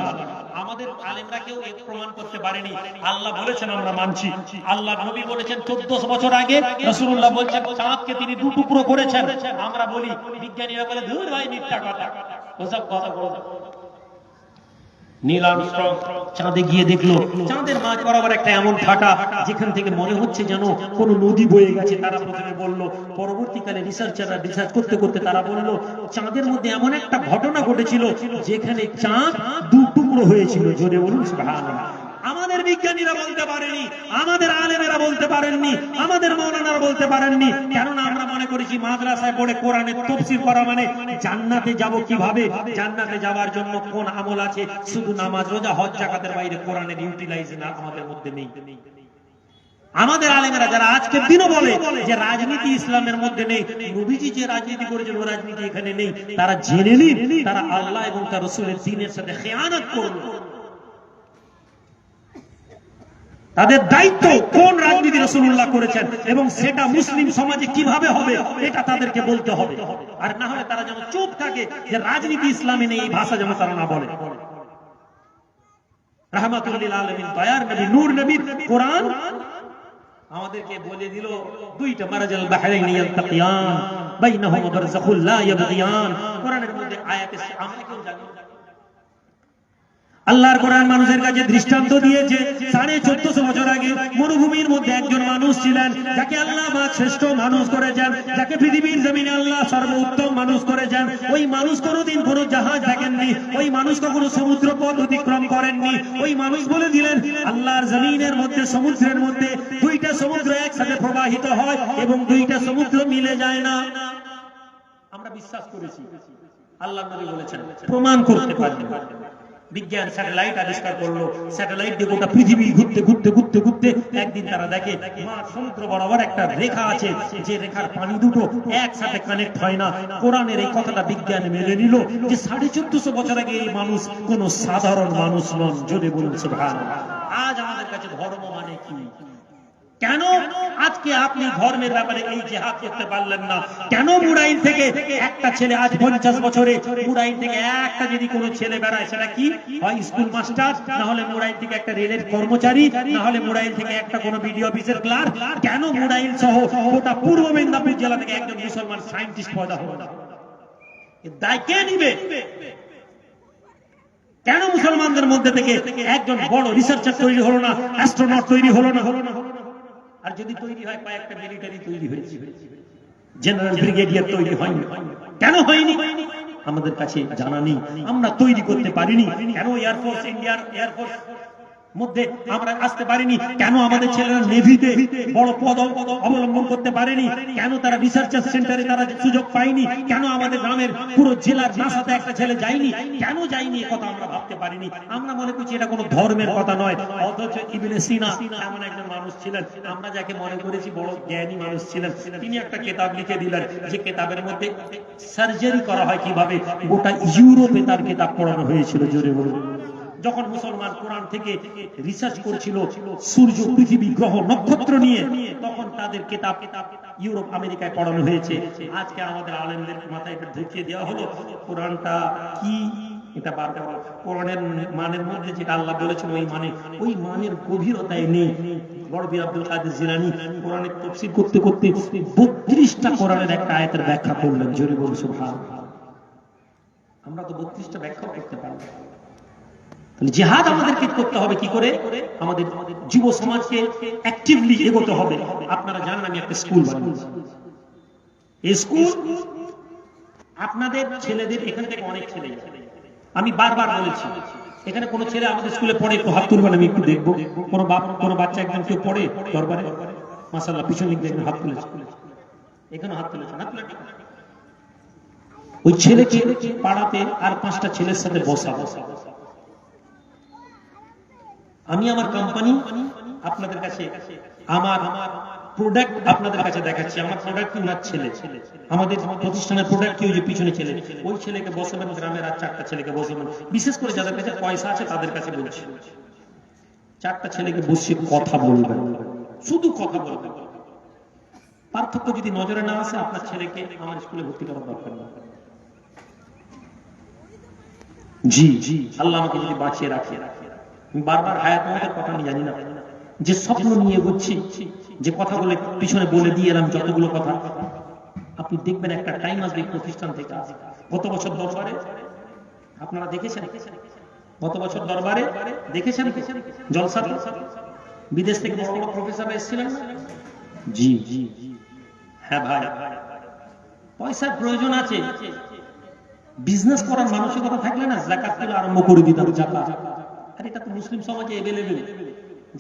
আমাদের আলেমরা কেউ প্রমাণ করতে পারেনি। আল্লাহ বলেছেন, আমরা মানছি। আল্লাহর নবী বলেছেন 1400 বছর আগে, রাসূলুল্লাহ বলেছেন চাঁদকে তিনি 2 টুকরো করেছেন। আমরা বলি, বিজ্ঞানীরা বলে ধুর ভাই মিথ্যা কথা, ওসব কথা বলো। নীল আর্মস্ট্রং চাঁদে গিয়ে দেখলো চাঁদের মাঝ বরাবর একটা এমন ফাটা যেখান থেকে মনে হচ্ছে যেন কোন নদী বয়ে গেছে। তারা প্রথমে বলল, পরবর্তীকালে রিসার্চাররা রিসার্চ করতে করতে তারা বলল চাঁদের মধ্যে এমন একটা ঘটনা ঘটেছিল যেখানে চাঁদ 2 টুকরো হয়েছিল। জোরে বলুন সুবহানাল্লাহ। আমাদের বিজ্ঞানীরা বলতে পারেনি, আমাদের আলেমেরা বলতে পারেননি, আমাদের মাওলানারা বলতে পারেননি, কারণ আমরা মনে করেছি মাদ্রাসায় পড়ে কোরআনের তাফসীর করা মানে জান্নাতে যাব কিভাবে, জান্নাতে যাওয়ার জন্য কোন আমল আছে, শুধু নামাজ রোজা হজ যাকাতের বাইরে কোরআনের ইউটিলাইজেশন আমাদের মধ্যে নেই। আমাদের আলেমেরা যারা আজকের দিনও বলে যে রাজনীতি ইসলামের মধ্যে নেই, নবীজি যে রাজনীতি করেছেন ওই রাজনীতি এখানে নেই, তারা জেনে নিন তারা আল্লাহ এবং তার রাসূলের দ্বীনের সাথে খেয়ানত করলো। তাদের দায়িত্ব কোন রাজনীতি রাসূলুল্লাহ করেছেন এবং সেটা মুসলিম সমাজে কিভাবে হবে এটা তাদেরকে বলতে হবে। আর না হলে তারা যেন চুপ থাকে যে রাজনীতি ইসলামে নেই, এই ভাষা যেন তারা না বলে। রাহমাতুল লিল আলামিন দয়ার নবী নূর নবীর কোরআন আমাদেরকে বলে দিল, দুইটা মারাজাল বাহরাইন ইয়ালতাকিয়ান বাইনাহুমা বারযাখুল লা ইয়াবগিয়ান। কোরআনের মধ্যে আয়াতে আমরা কেউ জানি আল্লাহর কোরআন মানুষের কাছে দৃষ্টান্ত দিয়েছে। 1450 বছর আগে মরুভূমির মধ্যে একজন মানুষ ছিলেন যাকে আল্লাহ পাক শ্রেষ্ঠ মানুষ করেছেন, যাকে পৃথিবীর জমিনে আল্লাহ সর্বোত্তম মানুষ করেছেন। ওই মানুষ কোনোদিন কোনো জাহাজ দেখেননি, ওই মানুষ কখনো সমুদ্র পথ অতিক্রম করেননি। ওই মানুষ বলে দিলেন আল্লাহর জমিনের মধ্যে, সমুদ্রের মধ্যে 2টা সমুদ্র একসাথে প্রবাহিত হয় এবং 2টা সমুদ্র মিলে যায় না। আমরা বিশ্বাস করেছি। আল্লাহর নবী বলেছেন প্রমাণ করতে পারবেন। বিজ্ঞান স্যাটেলাইট আবিষ্কার করলো, স্যাটেলাইট দিয়ে গোটা পৃথিবী ঘুরতে ঘুরতে ঘুরতে ঘুরতে একদিন তারা দেখে সমুদ্র বরাবর একটা রেখা আছে, যে রেখার পানি দুটো একসাথে কানেক্ট হয় না। কোরআনের এই কথাটা বিজ্ঞান মেনে নিল যে 1450 বছর আগে এই মানুষ কোন সাধারণ মানুষ নন। জোরে বলুন সুবহানাল্লাহ। আজ আমাদের কাছে ধর্ম মানে কি? কেন আজকে আপনি ধর্মের ব্যাপারে এই জিহাদ করতে পারলেন না? কেন মুরাইন থেকে একটা ছেলে আজ 50 বছরে মুরাইন থেকে একটা যদি কোনো ছেলে বেড়ায়, সেটা কি হয়? স্কুল মাস্টার, না হলে মুরাইন থেকে একটা রেলের কর্মচারী, না হলে মুরাইন থেকে একটা কোনো বিডিও অফিসের ক্লার্ক। কেন মুরাইন সহ গোটা পূর্ব মেদিনীপুর জেলা থেকে একজন মুসলমান সায়েন্টিস্ট পয়দা হলো না? এর দায় কে নিবে? কেন মুসলমানদের মধ্যে থেকে একজন বড় রিসার্চার তৈরি হলো না, অ্যাস্ট্রোনট তৈরি হলো না? আর যদি তৈরি হয়, কয়েকটা মিলিটারি তৈরি হয়েছে, জেনারেল ব্রিগেডিয়ার তৈরি হয়নি। কেন হয়নি? আমাদের কাছে জানা নেই, আমরা তৈরি করতে পারিনি। কেন এয়ারফোর্স, ইন্ডিয়ার এয়ারফোর্স মধ্যে আমরা আসতে পারিনি? কেন আমাদের ছেলেরা নেভিতে বড় পদ অবলম্বন করতে পারেনি? কেন তারা রিসার্চার সেন্টারে তারা সুযোগ পায়নি? কেন আমাদের গ্রামের পুরো জেলার নাসাতে একটা ছেলে যায়নি? কেন যায়নি? এ কথা আমরা ভাবতে পারিনি। আমরা মনে করছি এটা কোনো ধর্মের কথা নয়। অথচ ইবনে সিনা এমন একজন মানুষ ছিলেন, আমরা যাকে মনে করেছি বড় জ্ঞানী মানুষ ছিলেন, তিনি একটা কিতাব লিখে দিলেন, যে কিতাবের মধ্যে সার্জারি করা হয় কিভাবে, গোটা ইউরোপে তার কিতাব পড়ানো হয়েছিল। জোরে বলুন। যখন মুসলমান কোরআন থেকে রিসার্চ করছিল সূর্য, পৃথিবী, গ্রহ, নক্ষত্র নিয়ে, তখন তাদের কিতাব ইউরোপ, আমেরিকায় পড়ানো হয়েছে। আজকে আমাদের আলেমদের মাথায় এটা ঢুকিয়ে দেওয়া হলো কোরআনটা কি, এটা বারবার কোরআনের মানের মধ্যে যেটা আল্লাহ বলেছেন ওই মানের গভীরতায় নেই। বড় বীর আব্দুল কাদের জিলানী কোরআনের তাফসীর করতে করতে 32টা কোরআনের একটা আয়াতের ব্যাখ্যা করলেন। জোরে বলুন সুবহানাল্লাহ। আমরা তো 32টা ব্যাখ্যা করতে পারবো। জিহাদ আমাদেরকে করতে হবে কি করে? আমাদের যুব সমাজকে অ্যাক্টিভলি এগোতে হবে। আপনারা জানেন আমি একটা স্কুল বানিয়েছি। এই স্কুল আপনাদের ছেলেদের, এখান থেকে অনেক ছেলে, আমি বারবার বলেছি, এখানে কোনো ছেলে আমাদের স্কুলে পড়ে একটু হাত তুলবেন, আমি একটু দেখবো। কোনো বাচ্চা একজন কেউ পড়ে দরবারে? মাশাআল্লাহ, পিছন দিক দেখবেন হাত তুলেছে, এখানে হাত তুলেছে, হাত তুলে ওই ছেলেকে পাড়াতে আর 5টা ছেলের সাথে বসা। আমি আমার কোম্পানি আপনাদের কাছে, আমার প্রোডাক্ট আপনাদের কাছে দেখাচ্ছি। আমার প্রোডাক্ট কি? ওনার ছেলে। আমাদের প্রতিষ্ঠানের প্রোডাক্ট কি? ওই যে পিছনে ছেলে। ওই ছেলেকে বসাবেন, গ্রামের আর 4টা ছেলেকে বসাবেন, বিশেষ করে যাদের কাছে পয়সা আছে তাদের কাছে বলছি। 4টা ছেলেকে বসিয়ে কথা বলবেন, শুধু কথা বলবেন। পার্থক্য যদি নজরে না আসে, আপনার ছেলেকে আমার স্কুলে ভর্তি করার দরকার নেই। জি জি, আল্লাহ আমাকে যদি বাঁচিয়ে রাখে। বারবার হায়াত মতের কথা আমি জানি না, যে স্বপ্ন নিয়ে বুঝছি, যে কথাগুলো পিছনে বলে দিয়ে এলাম, যতগুলো কথা আপনি দেখবেন একটা টাইম আসবে প্রতিষ্ঠান থেকে। গত বছর দরবারে আপনারা দেখেছেন, গত বছর দরবারে দেখেছেন জলসা, বিদেশ থেকে বড় বড় প্রফেসর এসেছিলেন। জি জি, হ্যাঁ ভাই, পয়সার প্রয়োজন আছে। বিজনেস করার মানসিকতা থাকলে না যাকাত তুলে আরম্ভ করে দিতাম। যাকাত, আর এটা তো মুসলিম সমাজে এভেলেবেল।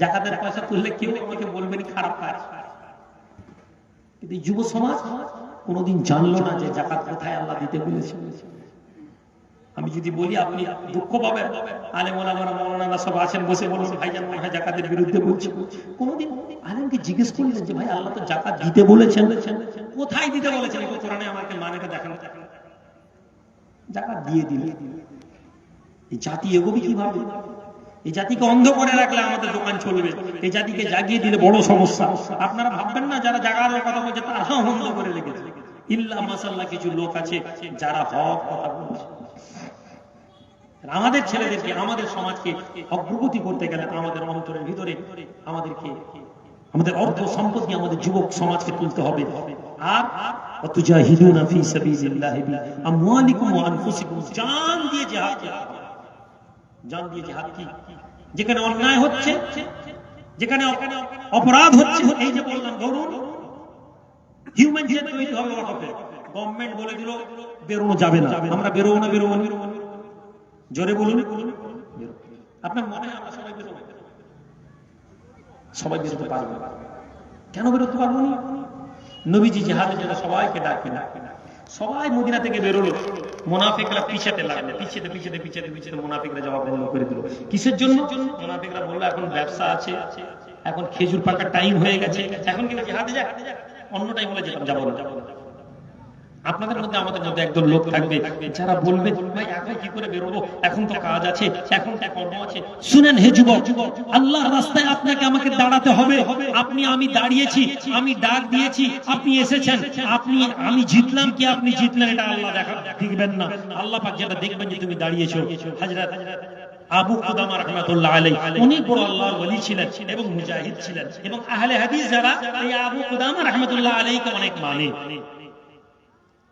যাকাতের পয়সা তুললে কেউ আমাকে বলবেন খারাপ কাজ, কিন্তু যুব সমাজ কোনোদিন জানলো না যে যাকাত কোথায় আল্লাহ দিতে বলেছেন। আমি যদি বলি আপনি দুঃখ পাবেন। আলেম ওলামারা, মাওলানারা সব আছেন, বসে বলুন ভাইজান মনে হয় যাকাতের বিরুদ্ধে বলছে। কোনোদিন আলেমকে জিজ্ঞেস করলেন যে ভাই আল্লাহ তো যাকাত দিতে বলেছেন, কোথায় দিতে বলেছেন? কোরআনে আমাকে মানেটা দেখানো। যাকাত দিয়ে দিলে এই জাতি এগোবে কিভাবে? এই জাতিকে অন্ধ করে রাখলে আমাদের দোকান চলবে। এই জাতিকে জাগিয়ে দিলে বড় সমস্যা। আপনারা ভাববেন না যারা জাগানোর কথা বলছে তারাও অন্ধ করে রেখেছে। ইল্লা মাশাআল্লাহ কিছু লোক আছে যারা হক কথা বলছে। আমাদের ছেলেদেরকে, আমাদের সমাজকে অগ্রগতি করতে গেলে আমাদের অন্তরের ভিতরে আমাদেরকে, আমাদের অর্থ সম্পদ নিয়ে আমাদের যুবক সমাজকে তুলতে হবে। আর ওয়াতুজাহিদুনা ফি সাবিলিল্লাহি বিআমওয়ালিকুম ওয়া আনফুসিকুম, জান দিয়ে জিহাদ করতে হবে। জান দিয়ে জিহাদ কি? যেখানে অন্যায় হচ্ছে, যেখানে অপরাধ হচ্ছে, এই যে বললাম ধরুন হিউম্যান জেট তৈরি হবে ওয়াকফে, গভর্নমেন্ট বলে দিল বেরোনো যাবে না, আমরা বেরোবো না, বেরোবো না, জোরে বলুন। আপনার মনে হয় আমরা সবাই বেরোবো? সবাই বেরোতে পারবে? কেন বেরোতে পারবো না? নবীজি জিহাদের জন্য সবাইকে ডাকেন, সবাই মদিনা থেকে বেরোলো, মুনাফিকরা পিছাতে লাগলো, পিছাতে মুনাফিকরা জবাব বন্ধ করে দিল। কিসের জন্য? মুনাফিকরা বললো এখন ব্যবসা আছে, এখন খেজুর পাকার টাইম হয়ে গেছে, এখন কি জিহাদে যায়, অন্য টাইম হলে যেতাম, যাবো না। আপনাদের মধ্যে আমাদের মধ্যে একদল লোক থাকবে যারা বলবে ভাই এখন কি করে বেরোবো, এখন তো কাজ আছে, এখন তো কর্ম আছে। শুনেন হে যুবক, আল্লাহর রাস্তায় আপনাকে আমাকে দাঁড়াতে হবে। আমি দাঁড়িয়েছি, আমি ডাক দিয়েছি, আপনি এসেছেন, আমি জিতলাম কি আপনি জিতলেন এটা আল্লাহ দেখবেন না। আল্লাহ পাক যেটা দেখবেন যে তুমি দাঁড়িয়েছো। হযরত আবু কুদামা রাহমাতুল্লাহ আলাইহি অনেক বড় আল্লাহর ওলি ছিলেন এবং মুজাহিদ ছিলেন, এবং আহলে হাদিস যারা এই আবু কুদামা রাহমাতুল্লাহ আলাইহিকে অনেক মানে।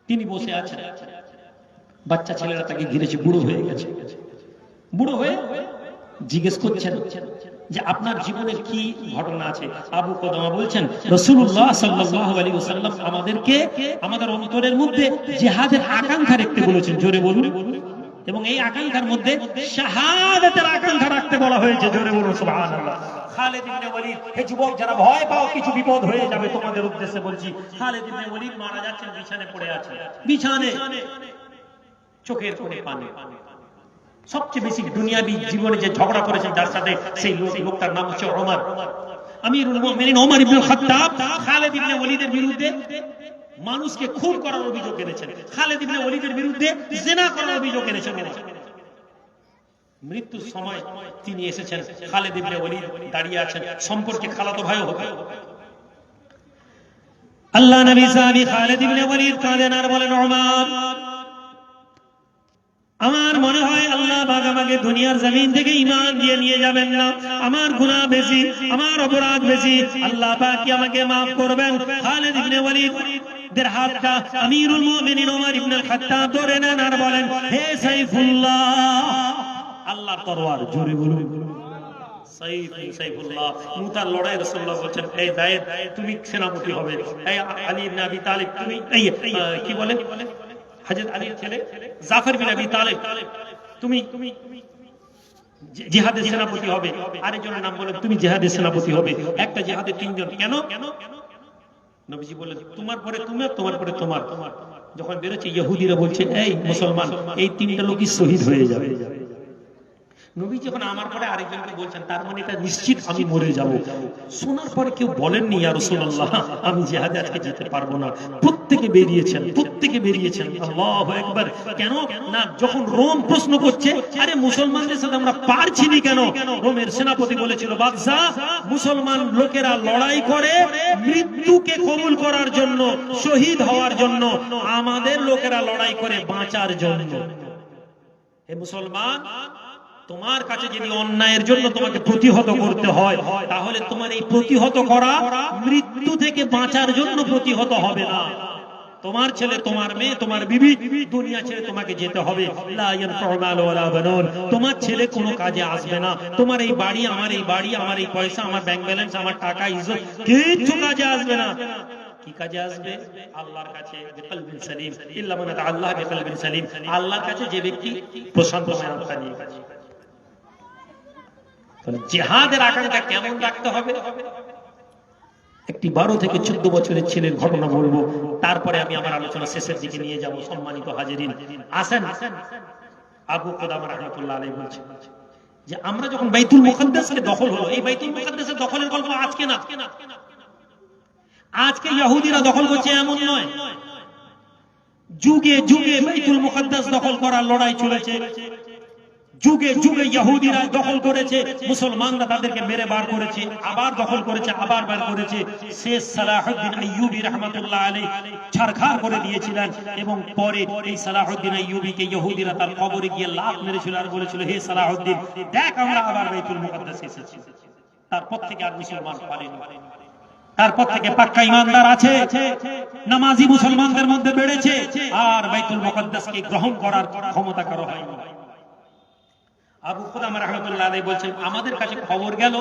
তিনি বসে আছেন, বাচ্চা ছেলেরা তাকে ঘিরেছে, বুড়ো হয়ে গেছে। বুড়ো হয়ে জিজ্ঞেস করছেন যে আপনার জীবনের কি ঘটনা আছে। আবু কুদামা বলছেন রাসূলুল্লাহ সাল্লাল্লাহু আলাইহি ওয়াসাল্লাম আমাদেরকে আমাদের অন্তরের মধ্যে জিহাদের আকাঙ্ক্ষা রাখতে বলেছেন, জোরে বলুন, এবং এই আকাঙ্ক্ষার মধ্যে শাহাদাতের আকাঙ্ক্ষা রাখতে বলা হয়েছে, জোরে বলুন সুবহানাল্লাহ। খালিদ ইবনে ওয়ালিদ, হে যুবক যারা ভয় পাও কিছু বিপদ হয়ে যাবে, তোমাদের উদ্দেশ্যে বলছি, খালিদ ইবনে ওয়ালিদ মারা যাচ্ছেন, বিছানায় পড়ে আছেন, বিছানায় চোখের কোণে পানি। সবচেয়ে বেশি দুনিয়াবি জীবনে যে ঝগড়া করেছেন যার সাথে, সেই লোকটার নাম হচ্ছে ওমর, আমিরুল মুমিনিন ওমর ইবনে খাত্তাব। খালিদ ইবনে ওয়ালিদের বিরুদ্ধে মানুষকে খুন করার অভিযোগ এনেছেন, খালিদ ইবনে ওয়ালিদের বিরুদ্ধে জিনা করার অভিযোগ এনেছেন। মৃত্যুর সময় তিনি এসেছেন, খালিদ ইবনে ওয়ালিদ দাঁড়িয়ে আছেন, সম্পর্কে খালাতো ভাইও হতো। আল্লাহ নবী সাহাবী খালিদ ইবনে ওয়ালিদ কাঁদেন আর বলেন ওমর, আমার মনে হয় আল্লাহ পাক আমাকে দুনিয়ার জমিন থেকে ঈমান দিয়ে নিয়ে যাবেন না, আমার গুনাহ বেশি, আমার অপরাধ বেশি, আল্লাহ পাক কি আমাকে maaf করবেন? খালিদ ইবনে ওয়ালিদ দের হাতটা আমিরুল মুমিনিন ওমর ইবনে খাত্তাব ধরে নেন আর বলেন হে সাইফুল্লাহ, আল্লাহর তরোয়ার, জোরে বলুন সাইফুল্লাহ। মুতার লড়াই রাসূলুল্লাহ বলেন এই যায়েদ তুমি সেনাপতি হবে, এই আলী ইবনে আবি তালিব তুমি এই কি বলেন হযরত আলীর ছেলে জাফর বিন আবি তালিব তুমি জিহাদের সেনাপতি হবে। আরেকজনের নাম বলেন তুমি জিহাদের সেনাপতি হবে। একটা জিহাদে তিনজন, কেন? নবীজি বললেন তোমার পরে তোমার, তোমার পরে তোমার। যখন বেরোচ্ছে ইহুদিরা বলছে এই মুসলমান এই তিনটা লোকই শহীদ হয়ে যাবে। নবী যখন আমার পরে আরেকজনকে বলছেন তার মানে এটা নিশ্চিত আমি মরে যাব। শোনার পরে কেউ বলেননি ইয়া রাসূলুল্লাহ আমি জিহাদে আজকে যেতে পারবো না। প্রত্যেকে বেরিয়েছেন। আল্লাহু আকবার। কেন না, যখন রোম প্রশ্ন করছে আরে মুসলমানদের সাথে আমরা পারছি না কেন, রোমের সেনাপতি বলেছিল বাদশা মুসলমান লোকেরা লড়াই করে মৃত্যুকে কবুল করার জন্য, শহীদ হওয়ার জন্য, আমাদের লোকেরা লড়াই করে বাঁচার জন্য। হে মুসলমান, তোমার কাছে যদি অন্যায়ের জন্য তোমাকে প্রতিহত করতে হয়, তাহলে তোমার এই প্রতিহত করা মৃত্যু থেকে বাঁচার জন্য প্রতিহত হবে না। তোমার ছেলে, তোমার মেয়ে, তোমার বিবি দুনিয়া ছেড়ে তোমাকে যেতে হবে। লা ইয়ানফাউ মাল ওয়ালা বানুন, তোমার ছেলে কোনো কাজে আসবে না। তোমার এই বাড়ি, আমার এই বাড়ি, আমার এই পয়সা, আমার ব্যাংক ব্যালেন্স, আমার টাকা, ইজ্জত কিচ্ছু কাজে আসবে না। কি কাজে আসবে? আল্লাহর কাছে বিকলবিন সালিম, ইল্লা মান আল্লাহ বিকলবিন সালিম। আল্লাহর কাছে যে ব্যক্তি প্রশান্ত মনটা নিয়ে গেছে। জিহাদের আকাঙ্ক্ষা কেমন রাখতে হবে? একটি 12 থেকে 14 বছরের ছেলের ঘটনা বলবো, তারপরে আমি আমার আলোচনা শেষের দিকে নিয়ে যাব। সম্মানিত হাজিরিন আসেন, আবু কুদামা রাহমাতুল্লাহ আলাইহি বলছেন যে আমরা যখন বাইতুল মুকাদ্দাসকে দখল হলো, এই বাইতুল মুকাদ্দাসের দখলের গল্প আজকে না, আজকে ইহুদিরা দখল করছে এমন নয়, যুগে যুগে বাইতুল মুকাদ্দাস দখল করার লড়াই চলেছে। যুগে যুগে ইহুদিরা দখল করেছে, মুসলমানরা তাদেরকে মেরে বার করেছে, আবার দখল করেছে, আবার বার করেছে। শেষ সালাহউদ্দিন আইয়ুবী রাহমাতুল্লাহ আলাইহি ছারখার করে দিয়েছিলেন, এবং পরে এই সালাহউদ্দিন আইয়ুবীকে ইহুদিরা তার কবরে গিয়ে লাত মেরেছিল আর বলেছিল হে সালাহউদ্দিন দেখ আমরা আবার বাইতুল মুকাদ্দাসে এসেছি। তারপর থেকে আর মুসলমান পারেনি। তারপর থেকে পাক্কা ঈমানদার আছে, নামাজি মুসলমানদের মধ্যে বেড়েছে, আর বাইতুল মুকাদ্দাসকে গ্রহণ করার ক্ষমতা কারো হয়নি। আবু কুদামা রাহমাতুল্লাহ আলাইহি বলছেন আমাদের কাছে খবর গেল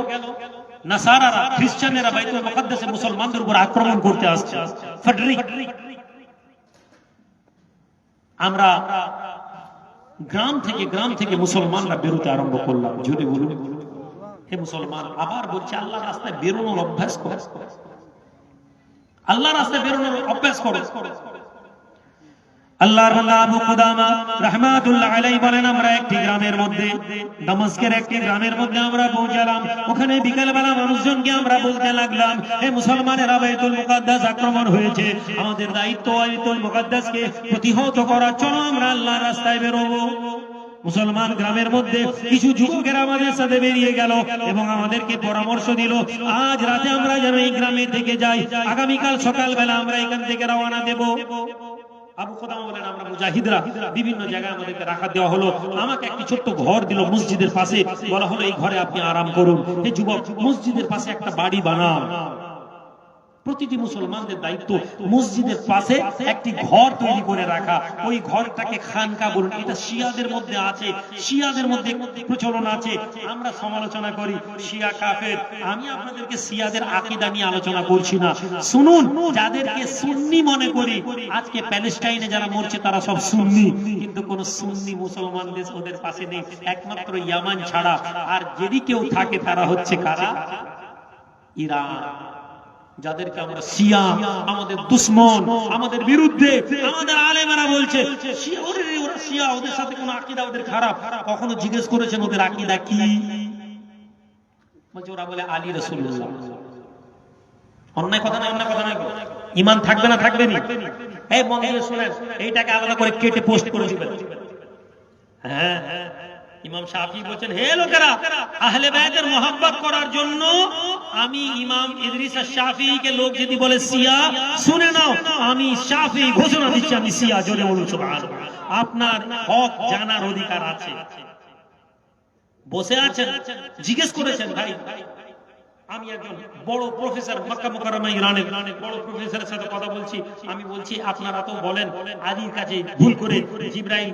নাসারারা, খ্রিস্টানেরা বাইতুল মুকাদ্দাসে মুসলমানদের উপর আক্রমণ করতে আসছে। আমরা গ্রাম থেকে মুসলমানরা বেরোতে আরম্ভ করলাম। যদি বলুন হে মুসলমান, আবার বলছে আল্লাহর রাস্তায় বেরোনোর অভ্যাস করো, আল্লাহর রাস্তায় বেরোনোর অভ্যাস করো। আল্লাহর বান্দা আবু কুদামা রাহমাতুল্লাহ আলাইহি বলেন, আমরা একটি গ্রামের মধ্যে, দামেস্কের একটি গ্রামের মধ্যে আমরা পৌঁছালাম। ওখানে বিকেলবেলা মানুষজনকে আমরা বলতে লাগলাম, হে মুসলমানেরা, বাইতুল মুকাদ্দাস আক্রমণ হয়েছে, আমাদের দায়িত্ব বাইতুল মুকাদ্দাসকে প্রতিহত করা, চলো আমরা আল্লাহর রাস্তায় বেরোবো। মুসলমান গ্রামের মধ্যে কিছু যুবকেরা আমাদের সাথে বেরিয়ে গেল এবং আমাদেরকে পরামর্শ দিল, আজ রাতে আমরা যেন এই গ্রামে থেকে যাই, আগামীকাল সকালবেলা আমরা এখান থেকে রওনা দেব। আবু কুদামা বলেন, আমরা মুজাহিদরা বিভিন্ন জায়গায় আমাদেরকে রাখা দেওয়া হলো, আমাকে একটি ছোট্ট ঘর দিল মসজিদের পাশে, বলা হলো এই ঘরে আপনি আরাম করুন। হে যুবক, মসজিদের পাশে একটা বাড়ি বানাও। প্রতিটি মুসলমানদের দায়িত্ব মসজিদের পাশে একটি ঘর তৈরি করে রাখা, ওই ঘরটাকে খানকা বলুন। এটা শিয়াদের মধ্যে আছে, শিয়াদের মধ্যে প্রচলন আছে। আমরা সমালোচনা করি শিয়া কাফের, আমি আপনাদেরকে শিয়াদের আকীদা নিয়ে আলোচনা করছি না। শুনুন, যাদেরকে সুন্নি মনে করি, আজকে প্যালেস্টাইনে যারা মরছে তারা সব সুন্নি, কিন্তু কোন সুন্নি মুসলমান দেশ ওদের পাশে নেই, একমাত্র ইয়ামান ছাড়া। আর যদি কেউ থাকে তারা হচ্ছে কারা? ইরান। যাদেরকে আমরা শিয়া, আমাদের দুশ্মন, আমাদের বিরুদ্ধে, আমাদের আলেমেরা বলছে ওরা শিয়া, ওদের সাথে কোনো আকীদা ওদের খারাপ। কখনো জিজ্ঞেস করেছেন ওদের আকীদা কি? বলছে ওরা বলে আলী রাসূলুল্লাহ। অন্যায় কথা নয়, অন্যায় কথা নয়। ঈমান থাকবে না, থাকবে না। এই মন দিয়ে শুনেন, এইটাকে আলাদা করে কেটে পোস্ট করে দিবেন। হ্যাঁ, ইমাম শাফি বলেন, হে লোকেরা, আহলে বাইতের মহব্বত করার জন্য আমি ইমাম ইদরিস আশ-শাফিঈকে লোক যদি বলে শিয়া, শুনে নাও, আমি শাফি ঘোষণা দিচ্ছি আমি শিয়া। জোরে বলুন সুবহানাল্লাহ। আপনার হক জানার অধিকার আছে। বসে আছেন, জিজ্ঞেস করেছেন, ভাই আমি একজন বড় প্রফেসর, মক্কা মুকাররমা ইরানের বড় প্রফেসরের সাথে কথা বলছি, আমি বলছি আপনারা তো বলেন আলীর কাছে ভুল করে জিবরাইল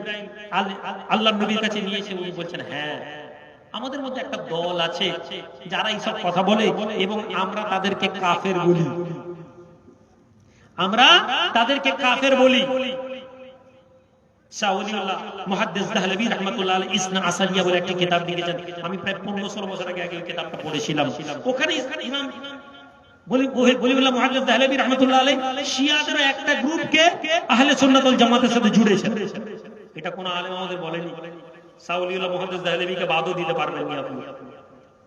আল্লাহর নবীর কাছে নিয়েছে। উনি বলছেন হ্যাঁ, আমাদের মধ্যে একটা দল আছে যারা এইসব কথা বলে এবং আমরা তাদেরকে কাফের বলি, আমরা তাদেরকে কাফের বলি। শাহ ওলিউল্লাহ মুহাদ্দিস দেহলভী রাহমাতুল্লাহ আলাইহি ইসনা আসারিয়া বলে একটা কিতাব লিখেছেন। আমি প্রায় 15-16 বছর আগে এই কিতাবটা পড়েছিলাম। ওখানে ইমাম ওলিউল্লাহ মুহাদ্দিস দেহলভী রাহমাতুল্লাহ আলাইহি শিয়াদের একটা গ্রুপকে আহলে সুন্নাত ওয়াল জামাতের সাথে জুড়েছেন। এটা কোন আলেম আমাদের বলেনি। শাহ ওলিউল্লাহ মুহাদ্দিস দেহলভীকে বাদও দিতে পারবেন না আপনি।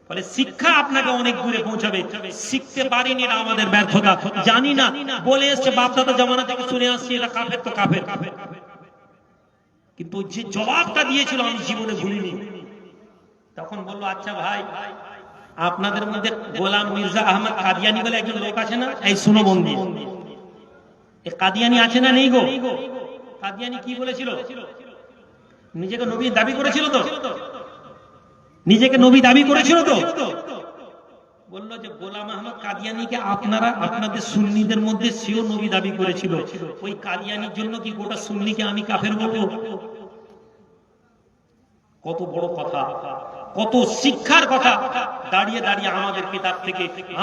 ফলে শিক্ষা আপনাকে অনেক দূরে পৌঁছাবে। শিখতে পারিনি, এটা আমাদের ব্যর্থতা। জানি না, বলে এসছে বাপ দাদা জামানা থেকে শুনে আসছি এটা কাফের, তো কাফের। কিন্তু যে জবাবটা দিয়েছিল আমি জীবনে ভুলিনি। তখন বললো, আচ্ছা ভাই, আপনাদের মধ্যে গোলাম মির্জা আহমদ কাদিয়ানি বলে একজন লোক আছে না? এই শুনো মন দিয়ে, এই কাদিয়ানি আছে না নেই গো? কাদিয়ানি কি বলেছিল? নিজেকে নবী দাবি করেছিল তো, নিজেকে নবী দাবি করেছিল তো। বললো যে গোলাম আহমদ কাদিয়ানিকে আপনারা আপনাদের সুন্নিদের মধ্যে সেও নবী দাবি করেছিল, ওই কাদিয়ানির জন্য কি গোটা সুন্নিকে আমি কাফের বলবো? কত বড় কথা, কত শিক্ষার কথা। দাঁড়িয়ে দাঁড়িয়ে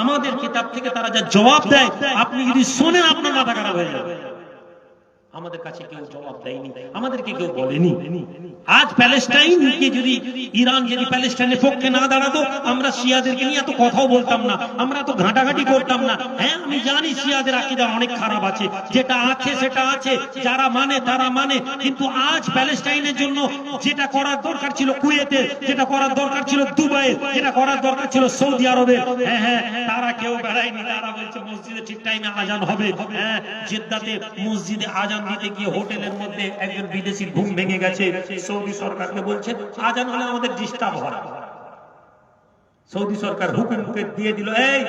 আমাদের কিতাব থেকে তারা যা জবাব দেয়, আপনি যদি শোনেন আপনার মাথা খারাপ হয়ে যাবে। আমাদের কাছে কেউ জবাব দেয়নি, আমাদেরকে কেউ বলেনি। আজ প্যালেস্টাইনকে যদি ইরান যদি প্যালেস্টাইনের পক্ষে না দাঁড়াতো, আমরা শিয়াদেরকে নিয়ে এত কথাও বলতাম না, আমরা তো ঘাটাঘাটি করতাম না। হ্যাঁ, আমি জানি শিয়াদের আকীদা অনেক খারাপ আছে, যেটা আছে সেটা আছে, যারা মানে তারা মানে। কিন্তু আজ প্যালেস্টাইনের জন্য যেটা করার দরকার ছিল কুয়েতে, যেটা করার দরকার ছিল দুবাইয়ে, যেটা করার দরকার ছিল সৌদি আরবে, হ্যাঁ তারা কেউ বেড়ায়নি। তারা বলছে মসজিদে ঠিক টাইমে আজান হবে। হ্যাঁ, জেদ্দাতে মসজিদে আজান দিতে গিয়ে হোটেলের মধ্যে একজন বিদেশির ঘুম ভেঙে গেছে। সৌদি সরকারকে বলছে আজান হলে আমাদের ডিস্টার্ব হয়। সৌদি সরকার হুকুম দিয়ে দিল, এই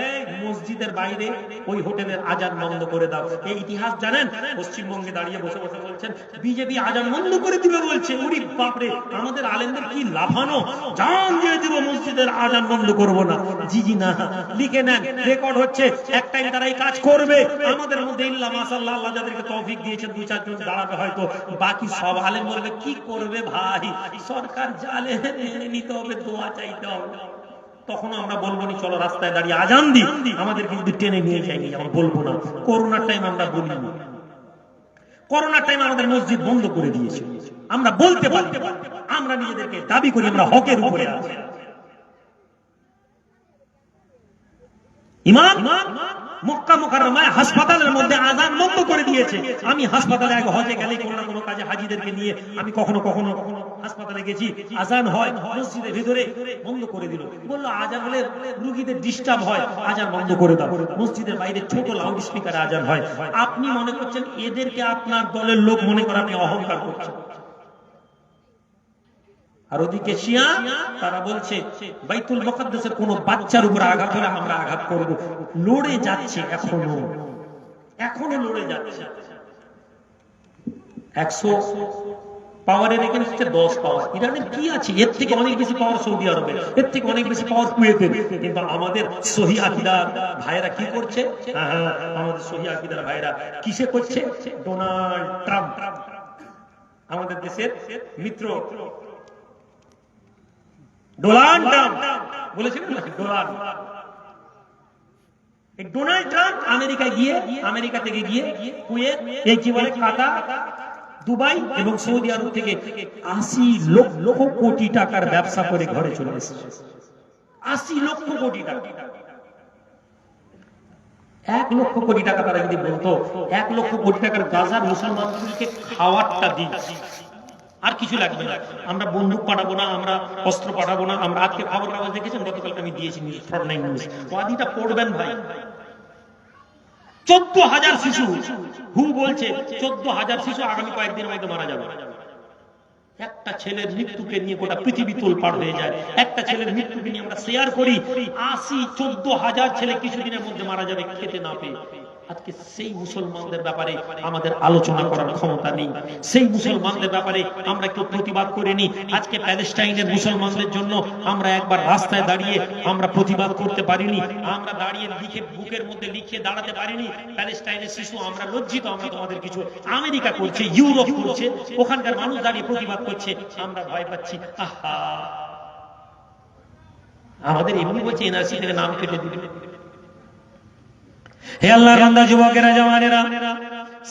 মসজিদের বাইরে ওই হোটেলের আজান বন্ধ করে দাও। এই ইতিহাস জানেন? পশ্চিমবঙ্গে দাঁড়িয়ে বসে বসে বলছেন বিজেপি আজান বন্ধ করে দিবে বলছে। উরি বাপরে, আমাদের আলেমদের কি লাফানো! জান দিয়ে দিব, মসজিদের আজান বন্ধ করব না। জি না, লিখে নেন, রেকর্ড হচ্ছে। এক টাইম তারা এই কাজ করবে। আমাদের মধ্যে ইল্লাহ মাশাআল্লাহ, আল্লাহ যাদেরকে তৌফিক দিয়েছেন, 2-4 জন দাঁড়াবে হয়তো, বাকি সব আলেম বলবে কি করবে ভাই, সরকার জালে মেনে নিতে হবে, দোয়া চাইতে হবে। তখন আমরা বলবো না চলো রাস্তায় দাঁড়িয়ে আজান দিই, আমাদের কিন্তু টেনে নিয়ে যায়নি, আমরা বলবো না। করোনার টাইম আমরা বলিনি, করোনার টাইম আমাদের মসজিদ বন্ধ করে দিয়েছে। আমরা বলতে পারি, আমরা নিজেদেরকে দাবি করি আমরা হকের উপরে আছি। ইমাম মক্কা মুকাররমায় হাসপাতালের মধ্যে আযান বন্ধ করে দিয়েছে। আমি হাসপাতালে আগে হজে গেলে কোনো না কোনো কাজে হাজীদেরকে নিয়ে আমি কখনো কখনো হাসপাতালে গেছি, আযান হয় মসজিদের ভিতরে বন্ধ করে দিল, বললো আযান হলে রোগীদের ডিস্টার্ব হয়, আযান বন্ধ করে দাও। মসজিদের বাইরে ছোট লাউড স্পিকারে আযান হয়। আপনি মনে করছেন এদেরকে আপনার দলের লোক মনে করে আপনি অহংকার করছেন। আর ওদিকে শিয়া তারা বলছে বাইতুল মুকাদ্দাসের কোন বাচ্চার উপর আঘাত হলে আমরা আঘাত করব। লড়ে যাচ্ছে, এখনো লড়ে যাচ্ছে। 100 পাওয়ারের এগেইনস্টে 10 পাওয়ার। ইরানের কি আছে? এর থেকে অনেক বেশি পাওয়ার সৌদি আরবের, এর থেকে অনেক বেশি পাওয়ার কুয়েতের। কিন্তু আমাদের সহি আকীদার ভাইরা কি করছে? আমাদের সহি আকীদার ভাইরা কিসে করছে? ডোনাল্ড ট্রাম্প আমাদের দেশের মিত্র, ডোনাল্ড ট্রাম্প বলেছিলেন না, ডোনাল্ড ট্রাম্প আমেরিকায় গিয়ে, আমেরিকা থেকে গিয়ে কুয়েত, এই কি বলে কাতার, দুবাই এবং সৌদি আরব থেকে 80 লক্ষ কোটি টাকার ব্যবসা করে ঘরে চলে এসেছে। 80 লক্ষ কোটি টাকা। 1 লক্ষ কোটি টাকা তারা যদি বলতো 1 লক্ষ কোটি টাকার গাজার মুসলমানদেরকে খাওয়ারটা দিচ্ছি, আর কিছু লাগবে না, আমরা বন্দুক পাঠাবো না, আমরা অস্ত্র পাঠাবো না। আমরা আজকে খবর কাগজ দেখেছেন, গতকালকে আমি দিয়েছি নিউজ, ফ্রন্টলাইন নিউজ, ওয়াদিটা পড়বেন ভাই। 14,000 শিশু, হু বলছে 14,000 শিশু আগামী কয়েকদিনের মধ্যে মারা যাবে। একটা ছেলের মৃত্যুকে নিয়ে গোটা পৃথিবী তোলপাড় হয়ে যায়। একটা ছেলের মৃত্যুকে নিয়ে আমরা শেয়ার করি, 14,000 ছেলে কিছুদিনের মধ্যে মারা যাবে খেতে না পেয়ে। আজকে সেই মুসলমানদের ব্যাপারে আমাদের আলোচনা করার ক্ষমতা নেই, সেই মুসলমানদের ব্যাপারে আমরা কেউ প্রতিবাদ করিনি। আজকে প্যালেস্টাইনের মুসলমানদের জন্য আমরা একবার রাস্তায় দাঁড়িয়ে আমরা প্রতিবাদ করতে পারিনি, আমরা দাঁড়িয়ে লিখে বুকের মধ্যে লিখিয়ে দাঁড়াতে পারিনি। প্যালেস্টাইনের শিশু আমরা লজ্জিত, আমরা তোমাদের কিছু, আমেরিকা করছে, ইউরোপ করছে, ওখানকার মানুষ দাঁড়িয়ে প্রতিবাদ করছে, আমরা ভয় পাচ্ছি। আহা, আমাদের এমনি বলছে এনআরসি থেকে নাম কেটে দিবে। হে আল্লাহর বান্দা, যুবকেরা, জওয়ানেরা,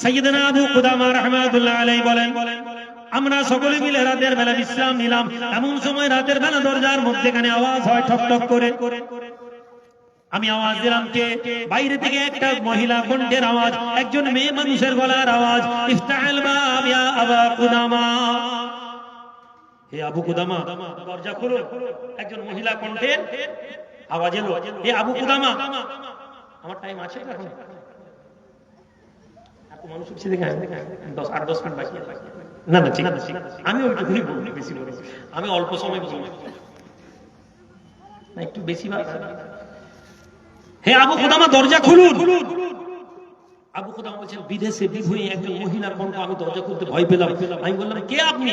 সাইয়েদনা আবু কুদামা রাহমাতুল্লাহ আলাইহি বলেন, আমরা সকলে মিলে রাতের বেলা বিশ্রাম নিলাম। এমন সময় রাতের বেলা দরজার মধ্যেখানে আওয়াজ হয় ঠক ঠক করে। আমি আওয়াজ দিলাম, কে? বাইরে থেকে একটা মহিলা কণ্ঠের আওয়াজ, একজন মেয়ে মানুষের গলার আওয়াজ, ইফতাহিল বাব ইয়া আবা কুদামা। হে আবু কুদামা, দরজা খোলো। একজন মহিলা কণ্ঠের আওয়াজ এলো, হে আবু কুদামা। আমার টাইম আছে এখন? মানুষ দেখে 8-10 মিনিট বাকি। না না, ঠিক আছে, আমি ওইটুকুই বলবো, বেশি বলি, আমি অল্প সময় বলবো, একটু বেশি। হে আবু কুদামা, দরজা খুলুন। আবু কুদামা বলছেন, বিদেশে বিভূমি একজন মহিলার কণ্ঠ, আমি দরজা খুলতে ভয় পেলাম। আমি বললাম, কে আপনি?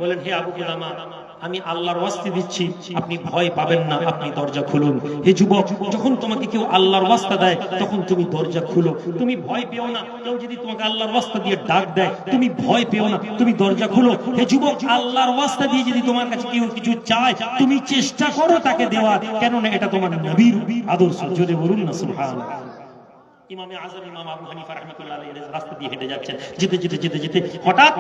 বলেন, হে আবু কুদামা, আমি আল্লাহর ওয়াস্তে দিচ্ছি, আপনি ভয় পাবেন না, আপনি দরজা খুলুন। হে যুবক, যখন তোমাকে কেউ আল্লাহর ওয়াস্তা দেয় তখন তুমি দরজা খুলো, তুমি ভয় পেও না। কেউ যদি তোমাকে আল্লাহর ওয়াস্তা দিয়ে ডাক দেয়, তুমি ভয় পেও না, তুমি দরজা খুলো। হে যুবক, আল্লাহর ওয়াস্তা দিয়ে যদি তোমার কাছে কেউ কিছু চায়, তুমি চেষ্টা করো তাকে দেওয়ার, কেননা এটা তোমার নবীর আদর্শ। জোরে বলুন না সুবহানাল্লাহ। ইমামে আযম ইমাম আবু হানিফা রাহমাতুল্লাহ আলাইহি রাস্তা দিয়ে হেঁটে যাচ্ছেন, যেতে যেতে যেতে যেতে হঠাৎ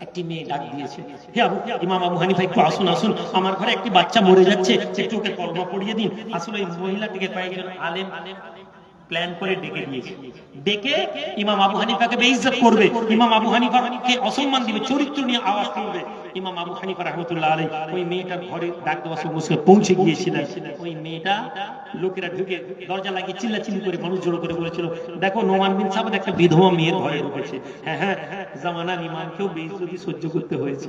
একটি মেয়ে ডাক দিয়েছে, হে আবু, ইমাম আবু হানিফা একটু আসুন, আসুন, আমার ঘরে একটি বাচ্চা মরে যাচ্ছে, একটু ওকে কলমা পড়িয়ে দিন। আসলে এই মহিলাটিকে কয়েকজন আলেম প্ল্যান করে ডেকে দিয়েছে, ডেকে ইমাম আবু হানিফাকে বেইজ্জত করবে, ইমাম আবু হানিফাকে অসম্মান দিবে, চরিত্র নিয়ে আওয়াজ তুলবে। ইমাম আবু হানিফা রাহমাতুল্লাহ আলাইহি ওই মেয়েটার ঘরে ডাক দেওয়া সময় পৌঁছে গিয়েছিলেন। ওই মেয়েটা, লোকেরা ঢুকে দরজা লাগিয়ে চিল্লাচিল্লি করে মানুষ জড়ো করে বলেছিল, দেখো নোমান বিন সাবেদ একটা বিধবা মেয়ের ঘরে ঢুকেছে। হ্যাঁ হ্যাঁ, জামানার ইমামকেও বেইজ্জতি সহ্য করতে হয়েছে।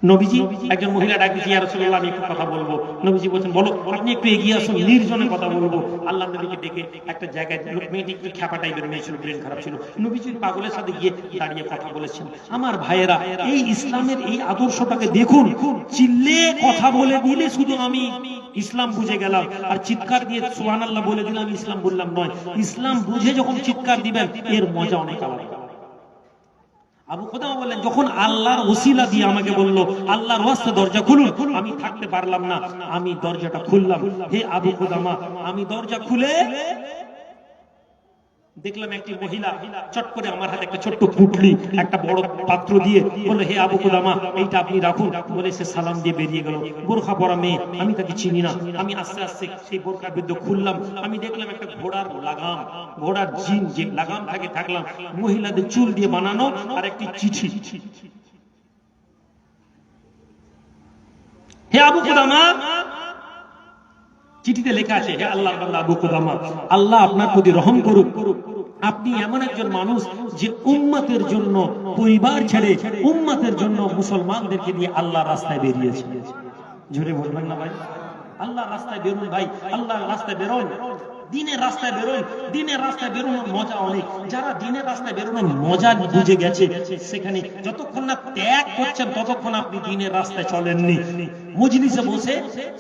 নবীজি, একজন মহিলা ডাক দিয়েছে, ইয়া রাসূলুল্লাহ, আমি একটু কথা বলবো। নবীজি বলেন, বলো। আপনি একটু এগিয়ে আসুন, নির্জনে কথা বলবো। আল্লাহ নবীকে ডেকে একটা জায়গায়, মেয়েটি একটু খ্যাপা টাইপের মেয়ে ছিল, ব্রেন খারাপ ছিল। নবীজি পাগলের সাথে গিয়ে দাঁড়িয়ে কথা বলেছেন। আমার ভাইয়েরা, এই ইসলামের এই আদর্শটাকে দেখুন। চিল্লে কথা বলে দিলে শুধু আমি ইসলাম বুঝে গেলাম, আর চিৎকার দিয়ে সুবহানাল্লাহ বলে দিলাম ইসলাম বললাম নয়। ইসলাম বুঝে যখন চিৎকার দিবেন, এর মজা অনেক আলাদা। আবু কুদামা বললেন, যখন আল্লাহর ওসিলা দিয়ে আমাকে বললো আল্লাহর ওয়াস্তে দরজা খুলুন, আমি থাকতে পারলাম না, আমি দরজাটা খুললাম। হে আবু কুদামা, আমি দরজা খুলে দেখলাম একটি মহিলা চট করে আমার হাতে একটা ছোট্ট পুটলি একটা বড় পাত্র দিয়ে বললো, হে আবু কুদামা, এইটা আপনি রাখুন। বলে সে সালাম দিয়ে বেরিয়ে গেল। বোরখা পরা মেয়ে, আমি তাকে চিনি না। আমি আস্তে আস্তে সেই বোরখার বিদ্যুৎ খুললাম, আমি দেখলাম একটা ঘোড়ার লাগাম, ঘোড়ার জিন যে লাগাম থাকে থাকলাম, মহিলাদের চুল দিয়ে বানানো, আর একটি চিঠি। হে আবু কুদামা, চিঠিতে লেখা আছে, হে আল্লাহর বান্দা আবু কুদামা, আল্লাহ আপনার প্রতি রহম করুক। আপনি এমন একজন মানুষ যে উম্মতের জন্য পরিবার ছেড়ে উম্মতের জন্য মুসলমানদেরকে দিয়ে আল্লাহর রাস্তায় বেরিয়েছে। জোরে বলবেন না ভাই? আল্লাহর রাস্তায় বেরোন ভাই, আল্লাহর রাস্তায় বেরোন, দিনের রাস্তায় বেরোন। দিনের রাস্তায় বেরোনোর মজা অনেক। যারা দিনের রাস্তায় বেরোনোর মজা বুঝে গেছে, সেখানে যতক্ষণ না ত্যাগ করছেন ততক্ষণ আপনি দিনের রাস্তায় চলেননি। মজলিসে বসে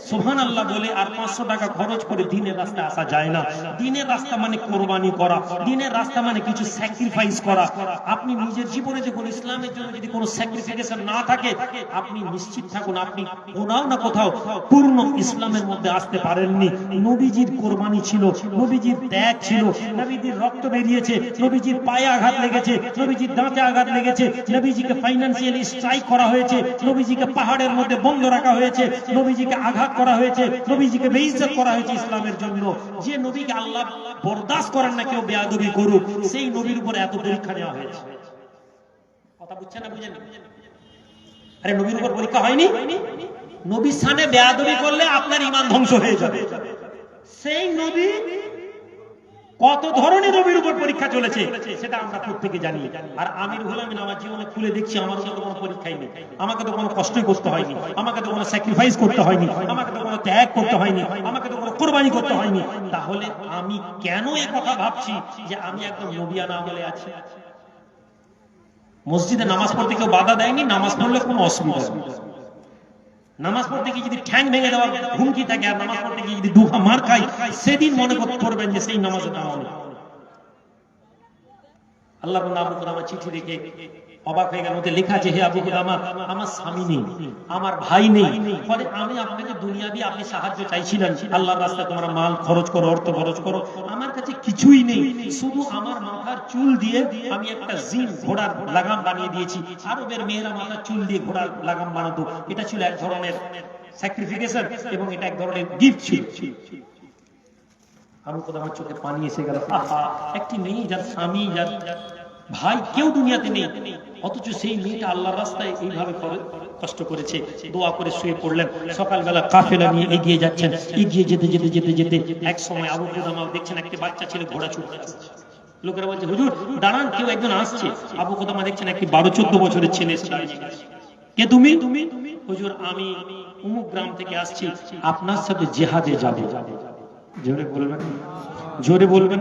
সুবহানাল্লাহ বলে আর 500 টাকা খরচ করে দিনের রাস্তায় আসা যায় না। দিনের রাস্তা মানে কোরবানি করা, দিনের রাস্তা মানে কিছু স্যাক্রিফাইস করা। আপনি নিজের জীবনে যখন ইসলামের জন্য যদি কোনো স্যাক্রিফিকেশন না থাকে, আপনি নিশ্চিত থাকুন আপনি কোথাও না কোথাও পূর্ণ ইসলামের মধ্যে আসতে পারেননি। নবীজির কোরবানি ছিল, নবীজির ত্যাগ ছিল, নবীজির রক্ত বেরিয়েছে, নবীজির পায়ে আঘাত লেগেছে, নবীজির দাঁতে আঘাত লেগেছে, নবীজিকে ফাইন্যান্সিয়ালি স্ট্রাইক করা হয়েছে, নবীজিকে পাহাড়ের মধ্যে বন্ধ রাখা হয়েছে, নবীজিকে আঘাত করা হয়েছে, নবীজিকে বেইজ্জত করা হয়েছে ইসলামের জন্য। যে নবীকে আল্লাহ বরদাস্ত করেন না কেউ বেয়াদবি করুক, সেই নবীর উপরে এত পরীক্ষা নেওয়া হয়েছে। কথা বুঝছেন না? বুঝেন? আরে নবীর উপর পরীক্ষা হয়নি? নবীর সামনে বেয়াদবি করলে আপনার ঈমান ধ্বংস হয়ে যাবে। সেই নবী কত ধরনের নবীর উপর পরীক্ষা চলেছে সেটা আমরা প্রত্যেকে জানি। আর আমির হলাম আমার জীবনে খুলে দেখছি, আমার তো কোনো পরীক্ষাই নেই, আমাকে তো কোনো কষ্টই করতে হয়নি, আমাকে তো কোনো স্যাক্রিফাইস করতে হয়নি, আমাকে তো কোনো ত্যাগ করতে হয়নি, আমাকে তো কোনো কোরবানি করতে হয়নি। তাহলে আমি কেন এই কথা ভাবছি যে আমি একদম নবিয়ানা আমলে আছি? মসজিদে নামাজ পড়তে কেউ বাধা দেয়নি, নামাজ পড়লে কোনো অসুবিধা নেই। নামাজ পড়তে গিয়ে যদি ঠ্যাং ভেঙে দেওয়ার হুমকি থাকে আর নামাজ পড়তে গিয়ে যদি দুহা মার খাই, সেদিন মনে করবেন যে সেই নামাজের নাম হলো। আল্লাহর বান্দা আবু কুদামা চিঠি দেখে অবাক হয়ে গেল। ওতে লেখা আছে, হে আবু কুদামা, আমার স্বামী নেই, আমার ভাই নেই, ফলে আমি আপনাকে দুনিয়াবি আপনি সাহায্য চাইছিলেন, আল্লাহর রাস্তায় তোমরা মাল খরচ করো, অর্থ খরচ করো, আমার কাছে কিছুই নেই, শুধু আমার মাথার চুল দিয়ে আমি একটা জিন ঘোড়ার লাগাম বানিয়ে দিয়েছি। আরবের মেয়েরা মাথার চুল দিয়ে ঘোড়ার লাগাম বানাতো, এটা ছিল এক ধরনের স্যাক্রিফিকেশন এবং এটা এক ধরনের গিফট ছিল। আবু কুদামার চোখে পানি এসে গেল। একটি মেয়ে যার স্বামী, যার ভাই কেউ দুনিয়াতে নেই, অথচ সেই মেয়েটা আল্লাহর রাস্তায় এইভাবে কষ্ট করেছে। দোয়া করে শুয়ে পড়লেন। সকালবেলা কাফেলা নিয়ে এগিয়ে যাচ্ছেন। এগিয়ে যেতে যেতে যেতে যেতে এক সময় আবু কুদামা দেখছেন একটি বাচ্চা ছেলে ঘোড়া ছুটছে। লোকেরা বলছে, হুজুর দাঁড়ান, কেউ একজন আসছে। আবু কুদামা দেখছেন একটি 12-14 বছরের ছেলে এসে দাঁড়িয়ে গেছে। কে তুমি? হুজুর আমি অমুক গ্রাম থেকে আসছি, আপনার সাথে জিহাদে যাবে। জোরে বলবেন, জোরে বলবেন।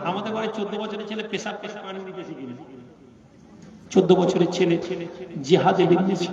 আমাদের ঘরে 14 বছরের ছেলে পেশাব পানি দিতে শিখিনি। 14 বছরের ছেলে জিহাদে বেরিয়েছে।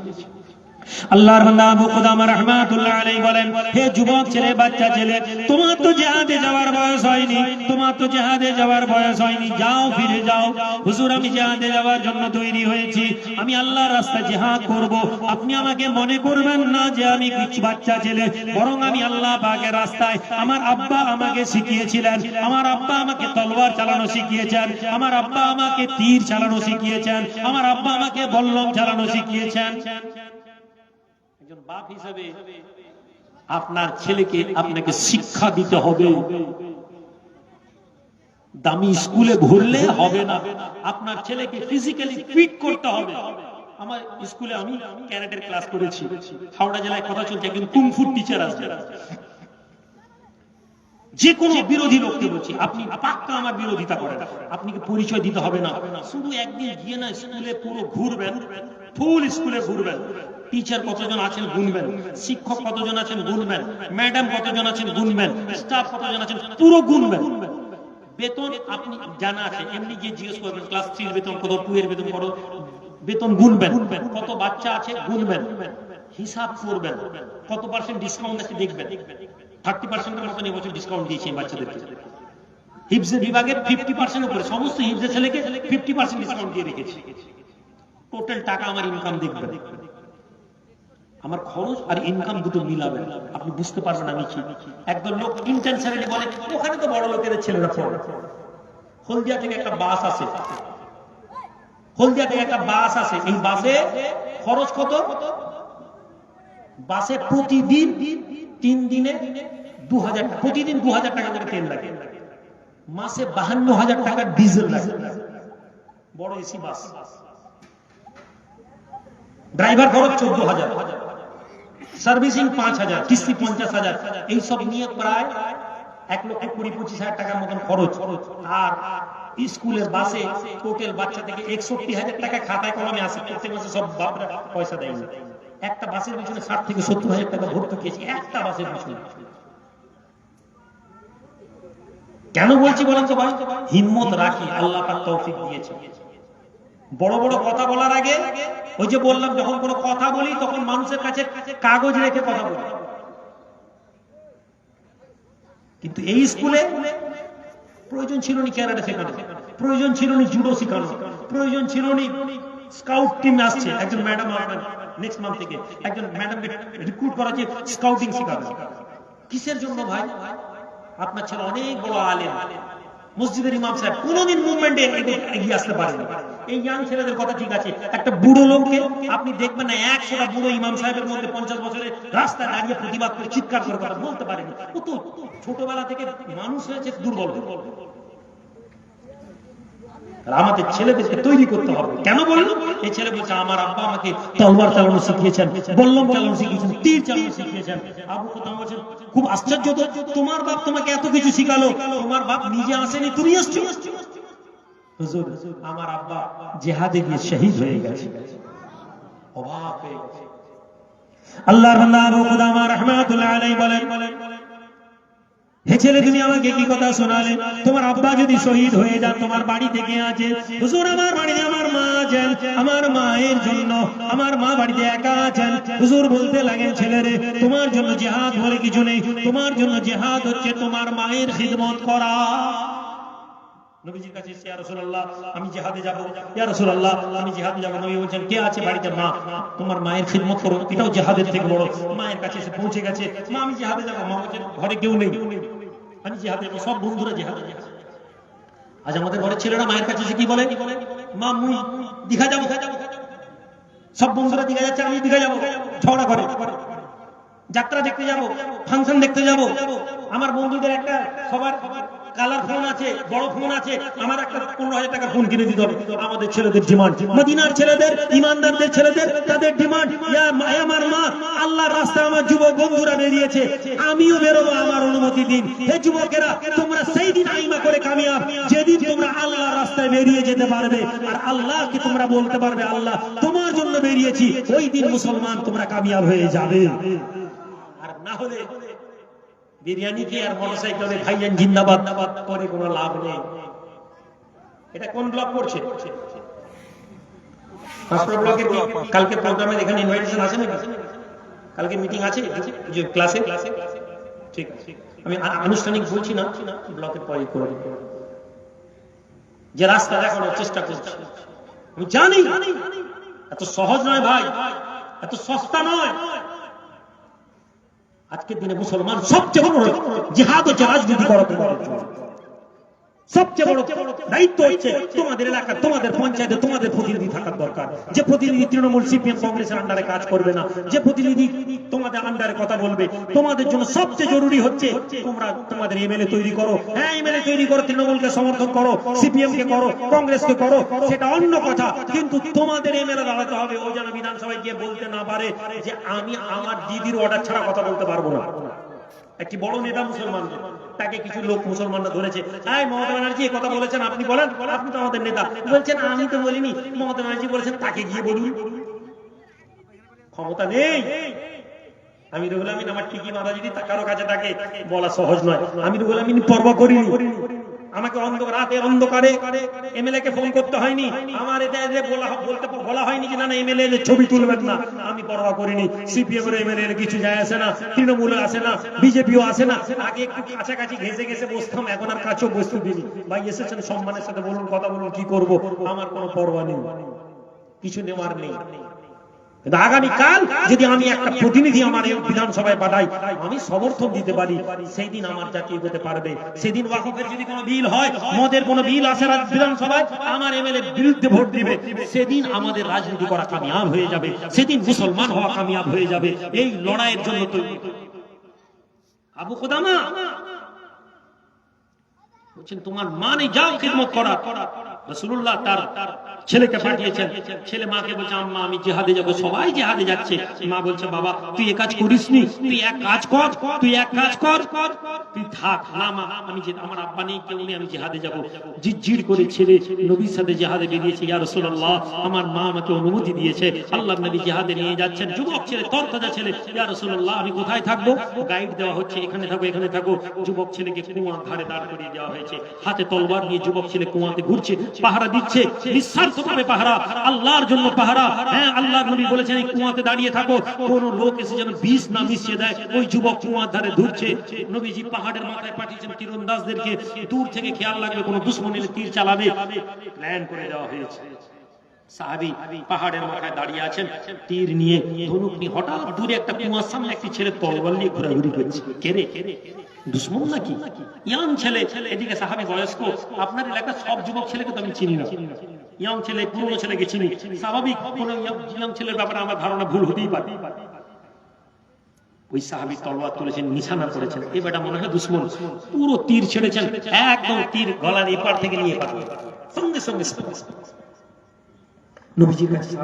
আল্লাহর বান্দা আবু কুদামা রাহমাতুল্লাহ আলাইহি বলেন, হে যুবক ছেলে, বাচ্চা ছেলে, তোমার তো জিহাদে যাওয়ার বয়স হয়নি, তোমার তো জিহাদে যাওয়ার বয়স হয়নি, যাও ফিরে যাও। হুজুর আমি জিহাদে যাওয়ার জন্য তৈরি হয়েছি, আমি আল্লাহর রাস্তায় জিহাদ করব। আপনি আমাকে মনে করবেন না যে আমি কিছু বাচ্চা ছেলে, বরং আমি আল্লাহ পাকের রাস্তায়, আমার আব্বা আমাকে শিখিয়েছিলেন, আমার আব্বা আমাকে তলোয়ার চালানো শিখিয়েছেন, আমার আব্বা আমাকে তীর চালানো শিখিয়েছেন, আমার আব্বা আমাকে বল্লম চালানো শিখিয়েছেন। একজন বাপ হিসেবে আপনার ছেলেকে আপনাকে শিক্ষা দিতে হবে। দামি স্কুলে ভরলে হবে না, আপনার ছেলেকে ফিজিক্যালি ফিট করতে হবে। আমার স্কুলে আমি ক্যারাটের ক্লাস করেছি, হাওড়া জেলায় কথা চলছে একজন কুংফু টিচার আসবে। যে কোনো বিরোধী লোককে বলছি, আপনি পাক্কা আমার বিরোধিতা করেন, আপনি কি পরিচয় দিতে হবে না, শুধু একদিন গিয়ে না স্কুলে পুরো ঘুরবেন, ফুল স্কুলে ঘুরবেন, টিচার কতজন আছেন গুনবেন, শিক্ষক কতজন আছেন গুনবেন, ম্যাডাম কতজন আছেন গুনবেন, স্টাফ কতজন আছেন পুরো গুনবেন। বেতন আপনি জানা আছে, এমনি গিয়ে জিজ্ঞেস করবেন ক্লাস 3 এর বেতন কত, 2 এর বেতন কত, বেতন গুনবেন, কত বাচ্চা আছে গুনবেন, হিসাব করবেন, কত পার্সেন্ট ডিসকাউন্ট আছে দেখবেন। 30% মতন এবছর ডিসকাউন্ট দিয়েছে এই বাচ্চাদেরকে। হিফজের বিভাগের 50% উপরে সমস্ত হিফজের ছেলেকে 50% ডিসকাউন্ট দিয়ে রেখেছি। টোটাল টাকা আমার ইনকাম দেখবেন, আমার খরচ আর ইনকাম দুটো মিলাবেন, আপনি বুঝতে পারবেন আমি কি। একদল লোক ইন্টেনশনালি বলে ওখানে তো বড় লোকেদের ছেলেরা পড়ে, হলদিয়া থেকে একটা বাস আসে, হলদিয়া থেকে একটা বাস আসে। এই বাসে খরচ কত? বাসে প্রতিদিন 3 দিনে 2000 টাকা, প্রতিদিন 2000 টাকা করে তেল লাগে, মাসে 52,000 টাকা ডিজেল লাগে। বড় এসি বাস, ড্রাইভার খরচ 14,000, সার্ভিসিং 5,000, কিস্তি 50,000, এইসব নিয়ে প্রায় 1,20,25,000 টাকার মতন খরচ। আর স্কুলের বাসে টোটাল বাচ্চা থেকে 61,000 টাকা খাতায় কলমে আসে, প্রত্যেক মাসে সব বাপরা পয়সা দেয়। একটা বাসের পিছনে 60 থেকে 70,000 টাকা ভর্তি খেয়েছি, একটা বাসের পিছনে। কেন বলছি বলেন তো ভাই? হিম্মত রাখি, আল্লাহ পাক তৌফিক দিয়েছে। বড় বড় কথা বলার আগে ওই যে বললাম, যখন কোনো কথা বলি তখন মানুষের কাছে কাগজ রেখে কথা বলি। কিন্তু এই স্কুলে প্রয়োজন ছিল না ক্যারাটে শেখানো, প্রয়োজন ছিল না জুডো শেখানো, প্রয়োজন ছিল না স্কাউট টিম আসছে, একজন ম্যাডাম আসবেন নেক্সট মান্থ থেকে, একজন ম্যাডামকে রিক্রুট করা যে স্কাউটিং শেখাবে। কিসের জন্য ভাই? আপনার ছেলে অনেক বড় আলেম, মসজিদের ইমাম সাহেব, কোনদিন মুভমেন্টে এগিয়ে আসতে পারেন। এই ইয়াং ছেলেদের কথা ঠিক আছে, একটা বুড়ো লোককে আপনি দেখবেন না 100টা বুড়ো ইমাম সাহেবের মধ্যে 50 বছরের রাস্তায় দাঁড়িয়ে প্রতিবাদ করে চিৎকার করে কথা বলতে পারেনি। ও তো ছোটবেলা থেকে মানুষ হয়েছে দুর্বল। আমাদের ছেলেদেরকে তৈরি করতে হবে। কেন বললো? এই ছেলে বলছে আমার আব্বা আমাকে তলোয়ার চালানো শিখিয়েছেন, বল্লম চালানো শিখিয়েছেন, তীর চালানো শিখিয়েছেন। আবু কথা বলছেন খুব আশ্চর্য তো, তোমার বাপ তোমাকে এত কিছু শিখালো, তোমার বাপ নিজে আসেনি, তুমি আসছো? হুজুর আমার আব্বা জিহাদে গিয়ে শহীদ হয়ে গেছে। অবাক হয়ে গেছে। আল্লাহর বান্দা আবু কুদামা রাহমাতুল্লাহ আলাইহি বলেন, হে ছেলে তুমি আমাকে কি কথা শোনালে? তোমার আব্বা যদি শহীদ হয়ে যান তোমার বাড়ি থেকে আছে। হুজুর আমার বাড়িতে আমার মা আছেন, আমার মায়ের জন্য আমার মা বাড়িতে একা আছেন। হুজুর বলতে লাগেন ছেলে রে, তোমার জন্য জিহাদ বলে কিছু নেই, তোমার জন্য জিহাদ হচ্ছে তোমার মায়ের খিদমত করা। নবীজির কাছে এসে ইয়া রাসূলুল্লাহ আমি জিহাদে যাব, ইয়া রাসূলুল্লাহ আমি জিহাদে যাব। নবী বলেন কে আছে বাড়িতে? মা। তোমার মায়ের খিদমত করো, এটাও জিহাদের থেকে বড়। মায়ের কাছে এসে পৌঁছে গেছে, মা আমি জিহাদে যাব। মা বলেন ঘরে কেউ নেই, আমি জিহাদে যাব। সব বন্ধুরা জিহাদে যাচ্ছে। আজ আমাদের ঘরের ছেলেরা মায়ের কাছে এসে কি বলে? মা মুই দীঘা যাব। সব বন্ধুরা দীঘা যাচ্ছে, আমি দীঘা যাব। ঝগড়া করে, যাত্রা দেখতে যাব, ফাংশন দেখতে যাব। আমার বন্ধুদের একটা সবার কালার ফোন আছে, বড় ফোন আছে, আমার একটা 15,000 টাকার ফোন কিনে দিতে হবে। আমাদের ছেলেদের ডিমান্ড, মদিনার ছেলেদের, ইমানদারদের ছেলেদের, তাদের ডিমান্ড আমার মা আল্লাহর রাস্তায় আমার যুবক বন্ধুরা বেরিয়েছে, আমিও বেরোবো, আমার অনুমতি দিন। হে যুবকেরা, তোমরা সেই দিন আইমা করে কামিয়াব যেদিন তোমরা আল্লাহর রাস্তায় বেরিয়ে যেতে পারবে আর আল্লাহকে তোমরা বলতে পারবে আল্লাহ তোমার জন্য বেরিয়েছি, ওই দিন মুসলমান তোমরা কামিয়াব হয়ে যাবে। আর না হলে বিরিয়ানি খেয়ে আর মোটরসাইকেলে ভাইজান জিন্দাবাদ করে কোনো লাভ নেই। এটা কোন ব্লক করছে? পাঁচপুর ব্লকের কি কালকে প্রোগ্রামের এখানে ইনভাইটেশন আছে নাকি? কালকে মিটিং আছে যে ক্লাসে? ঠিক আছে, আমি আনুষ্ঠানিক বলছি না, ব্লকের পরে করে যে রাস্তা দেখানোর চেষ্টা করছি। আমি জানি এত সহজ নয় ভাই, এত সস্তা নয়। আজকের দিনে মুসলমান সবচেয়ে বড় জিহাদ হচ্ছে রাজনীতি করা। সবচেয়ে বড় দায়িত্ব হচ্ছে তোমাদের এলাকা, তোমাদের পঞ্চায়েতে তোমাদের প্রতিনিধি থাকার দরকার। যে প্রতিনিধি তৃণমূল সিপিএম কংগ্রেসের আন্ডারে কাজ করবে না, যে প্রতিনিধি তোমাদের আন্ডারে কথা বলবে। তোমাদের জন্য সবচেয়ে জরুরি হচ্ছে তোমরা তোমাদের এমএলএ তৈরি করো। হ্যাঁ এমএলএ তৈরি করো, তৃণমূলকে সমর্থন করো, সিপিএম কে করো, কংগ্রেসকে করো, সেটা অন্য কথা। কিন্তু তোমাদের এমএলএ দাঁড়াতে হবে, ও যেন বিধানসভায় গিয়ে বলতে না পারে যে আমি আমার দিদির অর্ডার ছাড়া কথা বলতে পারবো না। একটি বড় নেতা মুসলমানদের, তাকে কিছু লোক মুসলমানরা ধরেছে, এই মমতা ব্যানার্জি এই কথা বলেছেন, আপনি বলেন, আপনি তো আমাদের নেতা। বলছেন আমি তো বলিনি, মমতা ব্যানার্জি বলেছেন, তাকে গিয়ে বলুন। ক্ষমতা নেই। আমি রুহুল আমিন আমার ঠিকই মাথা যদি কারো কাছে থাকে বলা সহজ নয়। আমি রুহুল আমিন পরোয়া করিনি, আমাকে রাতের অন্ধকারে এমএলএ কে ফোন করতে হয়নি, আমার এটা বলা হয়নি যে না না এমএলএ ছবি তুলবেন না। আমি পরোয়া করিনি। সিপিএম এর এমএলএ কিছু যায় আসে না, তৃণমূল আসে না, বিজেপিও আসে না। আগে একটু কাছাকাছি ঘেসে ঘেসে বসতাম, এখন আর কাছেও বসতে দিনি। ভাই এসেছেন সম্মানের সাথে বলুন, কথা বলুন, কি করব, আমার কোনো পরোয়া নেই, কিছু নেওয়ার নেই। কিন্তু আগামীকাল যদি আমি একটা প্রতিনিধি আমার এই বিধানসভায় পাঠাই, আমি সমর্থন দিতে পারি, সেই দিন আমার জাতি এগোতে পারবে। সেদিন ওয়াকফের যদি কোনো বিল হয়, মদের কোনো বিল আসে বিধানসভায়, আমার এমএলএ বিরুদ্ধে ভোট দিবে, সেদিন আমাদের রাজনীতি করা কামিয়াব হয়ে যাবে, সেদিন মুসলমান হওয়া কামিয়াব হয়ে যাবে। এই লড়াইয়ের জন্য তৈরি। আবু কুদামা বলছেন তোমার মা নেই, যাও খিদমত করা। রাসূলুল্লাহ তার ছেলেকে পাঠিয়েছেন, ছেলে মাকে বলছে আম্মা আমি জিহাদে যাব। সবাই জিহাদে যাচ্ছে, মা বলছে বাবা তুই এই কাজ করিসনি, তুই এক কাজ কর, তুই এক কাজ কর, তুই থাক না মা, আমি যে আমার আব্বা নেই, কেউ নেই, আমি জিহাদে যাব। জিজ্জির করে ছেলে নবীর সাথে জিহাদে বেরিয়েছে। ইয়া রাসূলুল্লাহ আমার মা আমাকে অনুমতি দিয়েছে, আল্লাহর নবী জিহাদে নিয়ে যাচ্ছেন। যুবক ছেলে, তরতাজা ছেলে, ইয়া রাসূলুল্লাহ আমি কোথায় থাকবো? গাইড দেওয়া হচ্ছে, এখানে থাকো, এখানে থাকো। যুবক ছেলেকে কুয়ার ধারে দাঁড় করিয়ে দেওয়া হয়েছে, হাতে তলোয়ার নিয়ে যুবক ছেলে কুয়াতে ঘুরছে, পাহারা দিচ্ছে, নিঃস্বার্থভাবে পাহারা, আল্লাহর জন্য পাহারা। হ্যাঁ, আল্লাহর নবী বলেছেন এই কুয়াতে দাঁড়িয়ে থাকো, কোন লোক এসে যেন বিষ না মিশিয়ে দেয়। ওই যুবক কুয়ার ধারে ঘুরছে। নবীজি পাহাড়ের মাথায় পাঠিয়েছেন তীরন্দাজদেরকে, দূর থেকে খেয়াল রাখবে কোন দুশমন এলে তীর চালাবে, প্ল্যান করে দেওয়া হয়েছে। সাহাবী পাহাড়ের মাথায় দাঁড়িয়ে আছেন, তীর নিয়ে, ধনুক নিয়ে। হঠাৎ দূরে একটা কুয়ার সামনে একটি ছেলে তলোয়ার নিয়ে ঘোরাঘুরি করছে। কে রে? দুশমন নাকি? ইয়াং ছেলে। এদিকে সাহাবী বয়স্ক। আপনার এলাকার সব যুবক ছেলেকে তো আমি চিনি না, ইয়াং ছেলে পুরনো ছেলেকে চিনি। স্বাভাবিক কোন ইয়াং ছেলের ব্যাপারে আমার ধারণা ভুল হতেই পারে। ওই সাহাবী তলোয়ার তুলেছেন, নিশানা করেছেন, এ বেটা মনে হয় দুশমন। পুরো তীর ছেড়েছেন, একদম তীর গলার এপার থেকে নিয়ে এপার, সঙ্গে সঙ্গে নবীজির কাছে,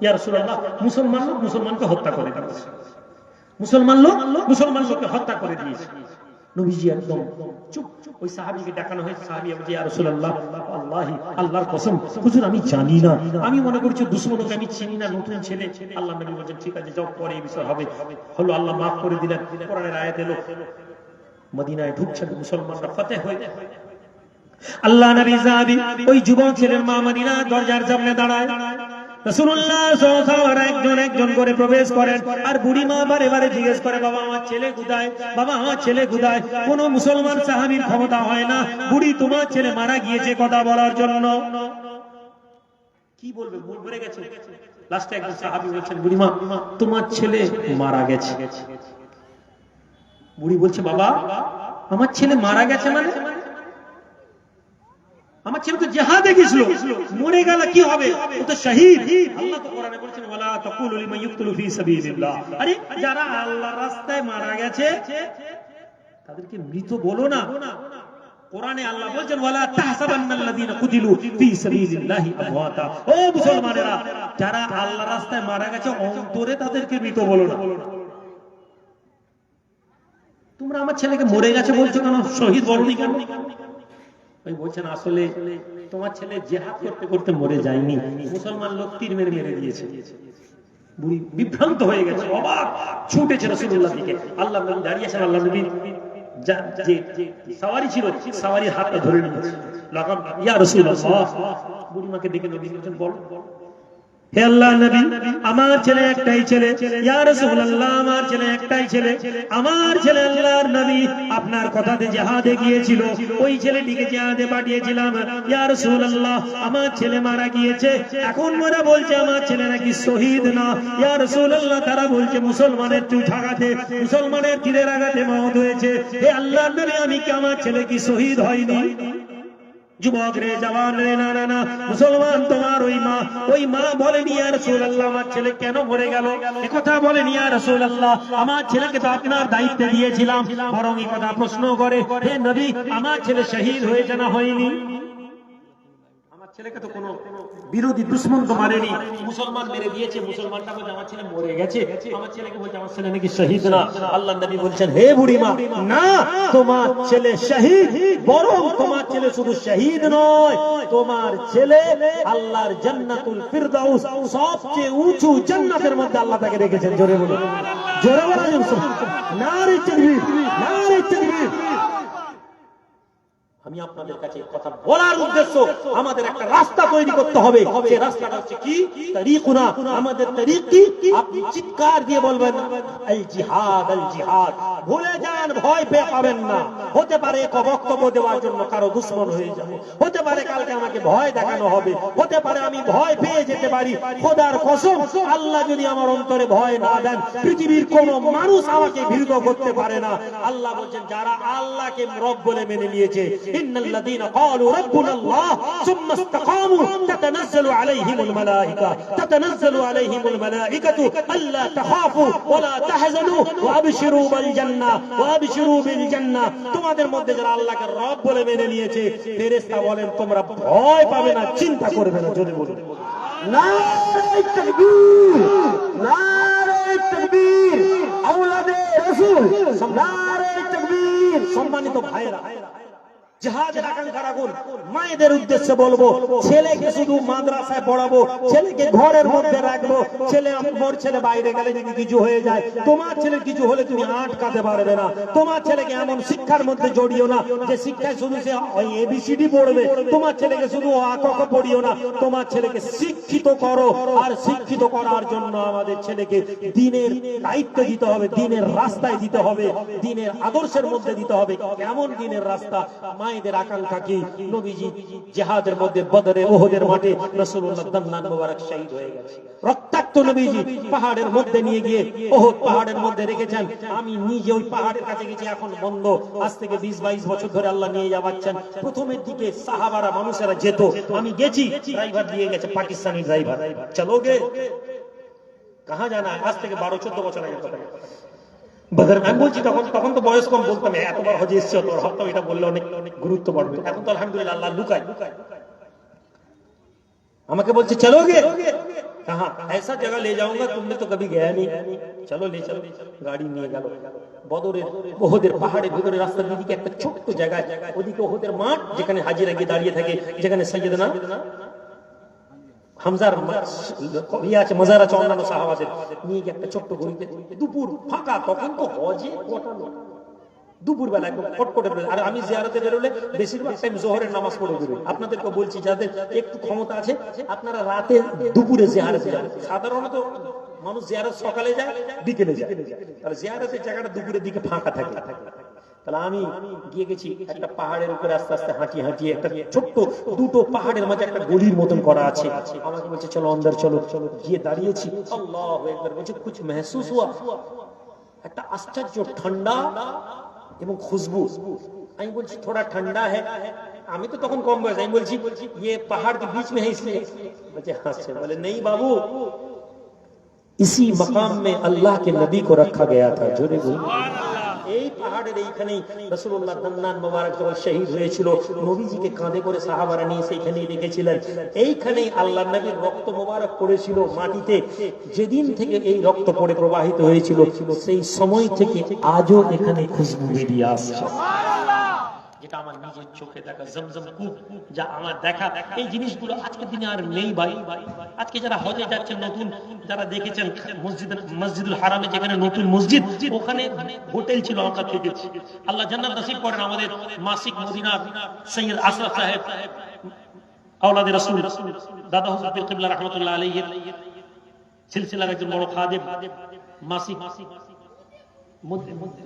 ইয়া রাসূলুল্লাহ মুসলমান লোক মুসলমানকে হত্যা করে দিয়েছে, মুসলমান লোক মুসলমান লোককে হত্যা করে দিয়েছে। নবীজি একদম চুপ। ওই সাহাবীকে দেখানো হয়েছে, সাহাবী বলছে ইয়া রাসূলুল্লাহ আল্লাহি আল্লাহর কসম হুজুর আমি জানি না, আমি মনে করছি দুশমনকে আমি চিনি না, নতুন ছেলে। আল্লাহ নবী বলেন ঠিক আছে যাও, পরে এই বিষয় হবে। হলো, আল্লাহ মাফ করে দিলেন। কোরআনের আয়াত এলো, মদিনায় ঢুকছেন মুসলমানরা, ফতেহ হয়ে আল্লাহ নবী সাহাবী ওই যুবক ছেলের মা মদিনা দরজার সামনে দাঁড়ায়। রাসূলুল্লাহ সাল্লাল্লাহু আলাইহি ওয়াসাল্লাম একজন করে প্রবেশ করেন, আর বুড়ি মা বারে বারে জিজ্ঞেস করে বাবা আমার ছেলে কোথায়, বাবা আমার ছেলে কোথায়? কোন মুসলমান সাহাবীর ক্ষমতা হয় না বুড়ি তোমার ছেলে মারা গিয়েছে কথা বলার জন্য। কি বলবে, মুখ ভরে গেছে। লাস্টে একজন সাহাবী বলছেন বুড়ি মা তোমার ছেলে মারা গেছে। বুড়ি বলছে বাবা আমার ছেলে মারা গেছে মানে? আমার ছেলে তো জিহাদে গিয়েছিল, মরে গেল কি হবে? ও তো শহীদ। আল্লাহ তো কোরআনে বলেছেন ওয়ালা তাকুলু লিমান ইউকতালু ফি সাবিলিল্লাহ। আরে যারা আল্লাহর রাস্তায় মারা গেছে তাদেরকে মৃত বলো না। কোরআনে আল্লাহ বলেছেন ওয়ালা তাহসাবান্নাল্লাযীনা কুতিলু ফি সাবিলিল্লাহি আমওয়াতা। ও মুসলমানেরা, যারা আল্লাহর রাস্তায় মারা গেছে অন্তরে তাদেরকে মৃত বলো না। তোমরা আমার ছেলেকে মরে গেছে বলছো কেন, শহীদ বলনি কেন? ওই বলছেন আসলে তোমার ছেলে জিহাদ করতে করতে মরে যায়নি, মুসলমান লোক তীর মেরে মেরে দিয়েছে। বুড়ি বিভ্রান্ত হয়ে গেছে, অবাক, ছুটেছে রাসূলুল্লাহর দিকে। আল্লাহ নবী দাঁড়িয়ে আছেন, আল্লাহ নবী যে সওয়ারি ছিল সওয়ারির হাতটা ধরে নিয়েছে, লাগাম ইয়া রাসূলুল্লাহ। বুড়ি মাকে দেখে নবী বলছেন বল, হে আল্লাহর নবী আমার ছেলে একটাই ছেলে, ইয়া রাসূলুল্লাহ আমার ছেলে একটাই ছেলে, আমার ছেলে আল্লাহর নবী আপনার কথাতে জিহাদে গিয়েছিল, ওই ছেলেটিকে জিহাদে পাঠিয়েছিলাম, ইয়া রাসূলুল্লাহ আমার ছেলে মারা গিয়েছে, এখন ওরা বলছে আমার ছেলে নাকি শহীদ না, ইয়া রাসূলুল্লাহ তারা বলছে মুসলমানের চুঠাঘাতে, মুসলমানের তীরের আঘাতে মওত হয়েছে। হে আল্লাহর নবী আমি কি আমার ছেলে কি শহীদ হয়নি? যুবক রে, জওয়ান রে, না না না মুসলমান তোমার ওই মা বলেনি ইয়া রাসূলুল্লাহ আমার ছেলে কেন মরে গেল, একথা বলেনি ইয়া রাসূলুল্লাহ আমার ছেলেকে তো আপনার দায়িত্বে দিয়েছিলাম, বরং এই কথা প্রশ্ন করে হে নবী আমার ছেলে শহীদ হয়েছে না হয়নি? আমার ছেলেকে তো কোনো বিরোধী দুশমন তো মারেনি, মুসলমান মেরে দিয়েছে। মুসলমানটা বলছে আমার ছেলে মরে গেছে, আমার ছেলেকে বলছে আমার ছেলে নাকি শহীদ না। আল্লাহর নবী বলছেন হে বুড়ি মা, না তোমার ছেলে শহীদ, বরং তোমার ছেলে শুধু শহীদ নয়, তোমার ছেলে আল্লাহর জান্নাতুল ফিরদাউস সবচেয়ে উঁচু জান্নাতের মধ্যে আল্লাহ তাকে রেখেছেন। জোরে বলুন, জোরে বলুন নারে তাকবীর, নারে তাকবীর। আমি আপনাদের কাছে কথা বলার উদ্দেশ্য আমাদের একটা রাস্তা তৈরি করতে হবে। সেই রাস্তাটা হচ্ছে কি? তরিকুনা। আমাদের তরিক কি? আপনি চিৎকার দিয়ে বলবেন আল জিহাদ, আল জিহাদ। ভুলে যান নেন, ভয় পেয়ে পাবেন না। হতে পারে এক বক্তব্য দেওয়ার জন্য কারো দুশ্মন হয়ে যাবো, হতে পারে কালকে আমাকে ভয় দেখানো হবে, হতে পারে আমি ভয় পেয়ে যেতে পারি। খোদার কসম, আল্লাহ যদি আমার অন্তরে ভয় না দেন, পৃথিবীর কোন মানুষ আমাকে ভীত করতে পারে না। আল্লাহ বলছেন, যারা আল্লাহকে রব বলে মেনে নিয়েছে, ইন্নাল্লাযীনা ক্বালু রাব্বুনাল্লাহ সুম্মা ইসতাকামু তাতানাজ্জালু আলাইহিমুল মালায়েকা আল্লা তাখাফু ওয়া লা তাহজানু ওয়া আবশিরু বিল জান্নাহ। তোমাদের মধ্যে যারা আল্লাহকে রব বলে মেনে নিয়েছে, ফেরেশতা বলেন তোমরা ভয় পাবে না, চিন্তা করবে না। জোরে বলুন নারে তাকবীর, নারে তাকবীর, আওলাদে রাসূল, নারে তাকবীর। সম্মানিত ভাইরা, জিহাদের আকাঙ্ক্ষা রাখুন। মায়েদের উদ্দেশ্যে বলবো, ছেলেকে শুধু মাদ্রাসায় পড়াবো, ছেলেকে ঘরের মধ্যে রাখবো। মোর ছেলে বাইরে গেলে যদি কিছু হয়ে যায়, তোমার ছেলে কিছু হলে তুমি আটকাতে পারবে না। তোমার ছেলেকে এমন শিক্ষার মধ্যে জড়িও না যে শিক্ষায় শুধু সে এবিসিডি পড়বে। তোমার ছেলেকে শুধু আ ক খ পড়িও না, তোমার ছেলেকে শিক্ষিত করো। আর শিক্ষিত করার জন্য আমাদের ছেলেকে দ্বীনের দায়িত্ব দিতে হবে, দ্বীনের রাস্তায় দিতে হবে, দ্বীনের আদর্শের মধ্যে দিতে হবে। কেমন দ্বীনের রাস্তা? মায়েদের আকাঙ্ক্ষা কি? নবীজি জিহাদের মধ্যে, বদরে, ওহদের মাঠে রাসূলুল্লাহ দান্নান মোবারক শহীদ হয়ে গেছে। রক্তাক্ত নবীজি পাহাড়ের মধ্যে নিয়ে গিয়ে ওহদ পাহাড়ের মধ্যে রেখেছেন। আমি নিজে ওই পাহাড়ের কাছে গেছি, এখন বন্ধ। আজ থেকে 20-22 বছর ধরে আল্লাহ নিয়ে যাচ্ছেন। প্রথমের দিকে সাহাবারা, মানুষেরা যেত, আমি গেছি, ড্রাইভার দিয়ে গেছে, পাকিস্তানি ড্রাইভার। চলোগে কাহা জানা? আজ থেকে 12-14 বছর আগে কথা বদর। আমি বলছি তখন তো বয়স কম, বলতাম এতবার হজে এসছে, তোর হয়তো এটা বললে অনেক গুরুত্ব বাড়বে। এখন তো আলহামদুলিল্লাহ আল্লাহ লুকায়। আমাকে বলছে চলোগে कहा? ऐसा जगह ले जाऊंगा, तुमने तो कभी गया नहीं, चलो ले चलो। गाड़ी নিয়ে গেল বদরের ওহদের পাহাড়ের ভিতরে, রাস্তার দিকে একটা ছোট্ট জায়গা, ওদিকে ওহদের মাঠ, যেখানে হাজিরা গিয়ে দাঁড়িয়ে থাকে, যেখানে সাইয়েদনা হামজার ইয়ে আছে, মাজার আছে, অন্যান্য সাহাবাদের নিয়ে গিয়ে একটা ছোট্ট গলিতে, দুপুর ফাঁকা, তখন তো হজে কটা লোক, দুপুর বেলা একদম কটকটে। আর আমি জিয়ারতে বেরোলে বেশিরভাগ টাইম জোহরের নামাজ পড়ে বেরোই। আপনাদেরকে বলছি, যাদের একটু ক্ষমতা আছে, আপনারা রাতে দুপুরে জিয়ারতে যান। সাধারণত মানুষ জিয়ারত সকালে যায়, বিকেলে যায়, তাহলে জিয়ারতের জায়গাটা দুপুরের দিকে ফাঁকা থাকে। তাহলে আমি গিয়ে গেছি একটা পাহাড়ের উপরে, আস্তে আস্তে হাঁটিয়ে হাঁটিয়ে একটা ছোট্ট, দুটো পাহাড়ের মাঝে একটা গলির মতন করা আছে। আমাকে বলছে চলো অন্দর চলো। গিয়ে দাঁড়িয়েছি, আল্লাহু আকবার, বলছে কুছ महसूस हुआ? একটা আশ্চর্য ঠান্ডা এবং খুশবু। আমি বলছি থোড়া ঠান্ডা है। আমি তো তখন কম বয়স, আমি বলছি ये पहाड़ के बीच में है इसलिए। बच्चे हंसते, बोले नहीं बाबू, इसी मकाम में अल्लाह के नबी को रखा गया था। जोरे बोल, এই পাহাড়ের এইখানেই রাসূলুল্লাহ দান্নান মোবারক যখন শহীদ হয়েছিল, নবীজিকে কাঁধে করে সাহাবারা নিয়ে সেইখানেই রেখেছিলেন। এইখানেই আল্লাহর নবীর রক্ত মোবারক পড়েছিল মাটিতে। যেদিন থেকে এই রক্ত পড়ে প্রবাহিত হয়েছিল, সেই সময় থেকে আজও এখানে খুশবু বেরিয়ে আসছে। যেটা আমার নিজের চোখে দেখা জমজম কূপ, যা আমার দেখা, এই জিনিসগুলো আজকের দিনে আর নেই ভাই। আজকে যারা হজে যাচ্ছেন, নতুন যারা দেখেছেন, মসজিদুল হারামে যেখানে নতুন মসজিদ, ওখানে হোটেল ছিল, আমরা থেকেছি। আল্লাহ জান্নাত নসিব করেন আমাদের মাসিক মদিনা সৈয়দ আশরাফ সাহেব, আওলাদে রাসূল, দাদা হুজুর পীর কিবলা রাহমাতুল্লাহ আলাইহি সিলসিলার একজন বড় খাদেম। মাসিক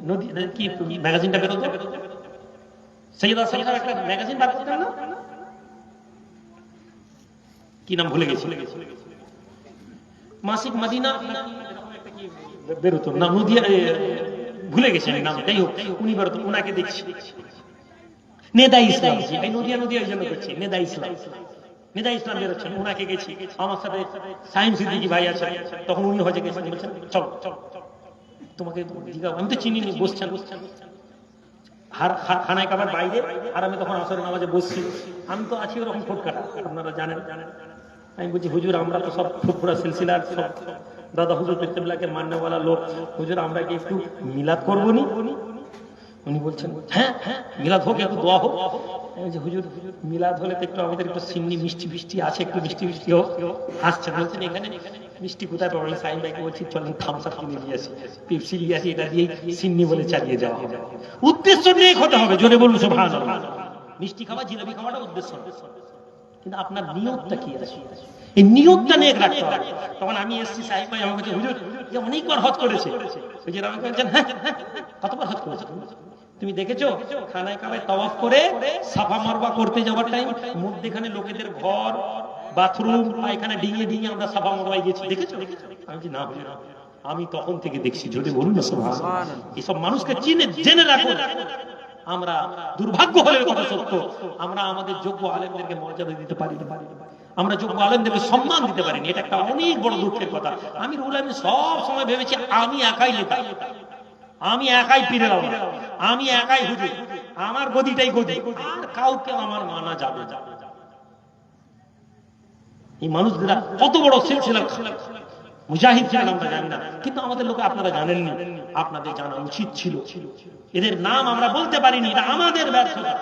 নদী কি ম্যাগাজিনটা বেরোতো, সৈয়দা সাহেব একটা ম্যাগাজিন বার করতেন না, কি নাম ভুলে গেছি, মাসিক মদিনা বেরোতো না, নদিয়া ভুলে গেছি আমি নাম। যাই হোক, উনি বেরোতো, উনাকে দেখছি। নেদা ইসলাম, এই নদিয়া নদিয়া ওই জন্য করছি, নেদা ইসলাম, নেদা ইসলাম বেরোচ্ছেন, উনাকে গেছি। আমার সাথে সাইম সিদ্দিকী ভাই আছে, তখন উনি হজে গেছেন, বলছেন চলো তোমাকে জিজ্ঞাসা, আমি তো চিনি নি, বসছেন খানায় খাবার বাইরে, আর আমি তখন আসরের নামাজে বসছি। আমি তো আছি ওরকম ফুটকাটা, আপনারা জানেন। আমি বলছি হুজুর, আমরা তো সব ফুটফুরা সিলসিলার সব দাদা হুজুর পীর কিবলাকে মাননেওয়ালা লোক, হুজুর আমরা কি একটু মিলাদ করবো নি? উনি বলছেন হ্যাঁ হ্যাঁ মিলাদ হোক, একটু দোয়া হোক। আমি বলছি হুজুর মিলাদ হলে তো একটু আমাদের একটু সিন্নি মিষ্টি মিষ্টি আছে, একটু মিষ্টি মিষ্টি হোক। হাসছেন, বলছেন এখানে মিষ্টি কোথায় পাবো? আমি সাইম ভাইকে বলছি চলেন থামস আপ কিনে নিয়ে আসি, পেপসি নিয়ে আসি, এটা দিয়ে সিন্নি বলে চালিয়ে যাওয়া হবে। উদ্দেশ্য নিয়ে হতে হবে, জোরে বলুন সুবহানাল্লাহ। মিষ্টি খাওয়া, জিলাপি খাওয়াটা উদ্দেশ্য, কিন্তু আপনার নিয়তটা কি আছে, এই নিয়তটা নিয়ে রাখতে হবে। তখন আমি এসছি, সাহেব ভাই আমাকে হুজুর যে অনেকবার হজ করেছে। হুজুর আমাকে বলছেন, হ্যাঁ কতবার হজ করেছে তুমি দেখেছো? খানায় কাবায় তাওয়াফ করে সাফা মারওয়া করতে যাওয়ার টাইম মধ্যেখানে লোকেদের ঘর, বাথরুম, পায়খানা ডিঙিয়ে ডিঙিয়ে আমরা সাফা মারওয়ায় গেছি, দেখেছো? আমি বলছি, না হুজুর আমি তখন থেকে দেখছি। যদি বলুন না সুবহানাল্লাহ। এসব মানুষকে জেনে রাখুন। আমরা দুর্ভাগ্য হলে কথা সত্য, আমরা আমাদের যোগ্য আলেমদেরকে মর্যাদা দিতে পারি না, আমরা যোগ্য আলেমদেরকে সম্মান দিতে পারিনি। এটা একটা অনেক বড় দুঃখের কথা। আমি রুহুল আমিন সব সময় ভেবেছি আমি একাই নেতা, আমি একাই পীরের আওলাদ, আমি একাই হুজুর, আমার গদিটাই গদি, আর কাউকে আমার মানা যাবে না। এই মানুষরা কত বড় সিলসিলা মুজাহিদ ছিলেন আমরা জানি না, কিন্তু আমাদের লোকে আপনারা জানেননি, আপনাদের জানা উচিত ছিল। এদের নাম আমরা বলতে পারিনি, এটা আমাদের ব্যর্থতা।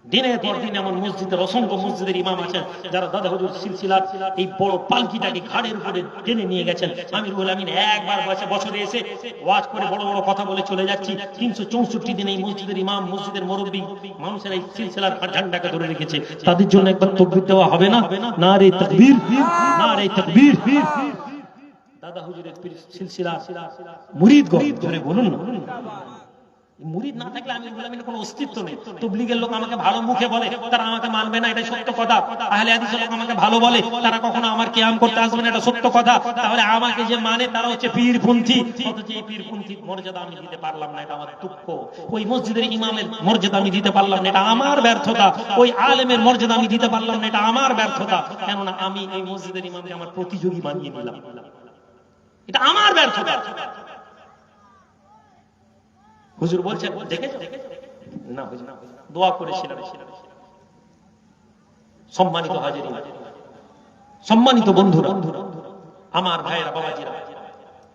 দিনের পর দিন এমন মসজিদের, অসংখ্য মসজিদের ইমাম আছেন যারা দাদা হুজুর সিলসিলার এই বড় পালকিটাকে ঘাড়ের উপরে টেনে নিয়ে গেছেন। আমি রুহুল আমিন একবার বছরে এসে ওয়াজ করে বড় বড় কথা বলে চলে যাচ্ছি, 364 দিন এই মসজিদের ইমাম, মসজিদের মুরব্বি, মানুষের এই সিলসিলার ঝান্ডাকে ধরে রেখেছে। তাদের জন্য একবার তাকবীর দেওয়া হবে না? নারে তাকবীর, নারে তাকবীর। দাদা হুজুরের সিলসিলা মুরিদগণ ধরে বলুন না, মুরিদ না থাকলে আমি রুহুল আমিনের কোনো অস্তিত্ব নেই। তাবলীগের লোক আমাকে ভালো মুখে বলে, তারা আমাকে মানবে না, এটা সত্য কথা। আহলে হাদিসের লোক আমাকে ভালো বলে, তারা কখনো আমার কিয়াম করতে আসবে না, এটা সত্য কথা। তাহলে আমাকে যে মানে তারা হচ্ছে পীরপন্থী, অথচ এই পীরপন্থী মর্যাদা আমি দিতে পারলাম না, এটা আমার দুঃখ। ওই মসজিদের ইমামের মর্যাদা আমি দিতে পারলাম না, এটা আমার ব্যর্থতা। ওই আলেমের মর্যাদা আমি দিতে পারলাম না, এটা আমার ব্যর্থতা। কেননা আমি এই মসজিদের ইমামকে আমার প্রতিযোগী বানিয়ে নিলাম, এটা আমার ব্যর্থতা। হুজুর বলছেন দেখেছো না, হুজুর দোয়া করেছিলাম। সম্মানিত হাজিরিন, সম্মানিত বন্ধুরা, আমার ভাইয়েরা, বাবাজিরা,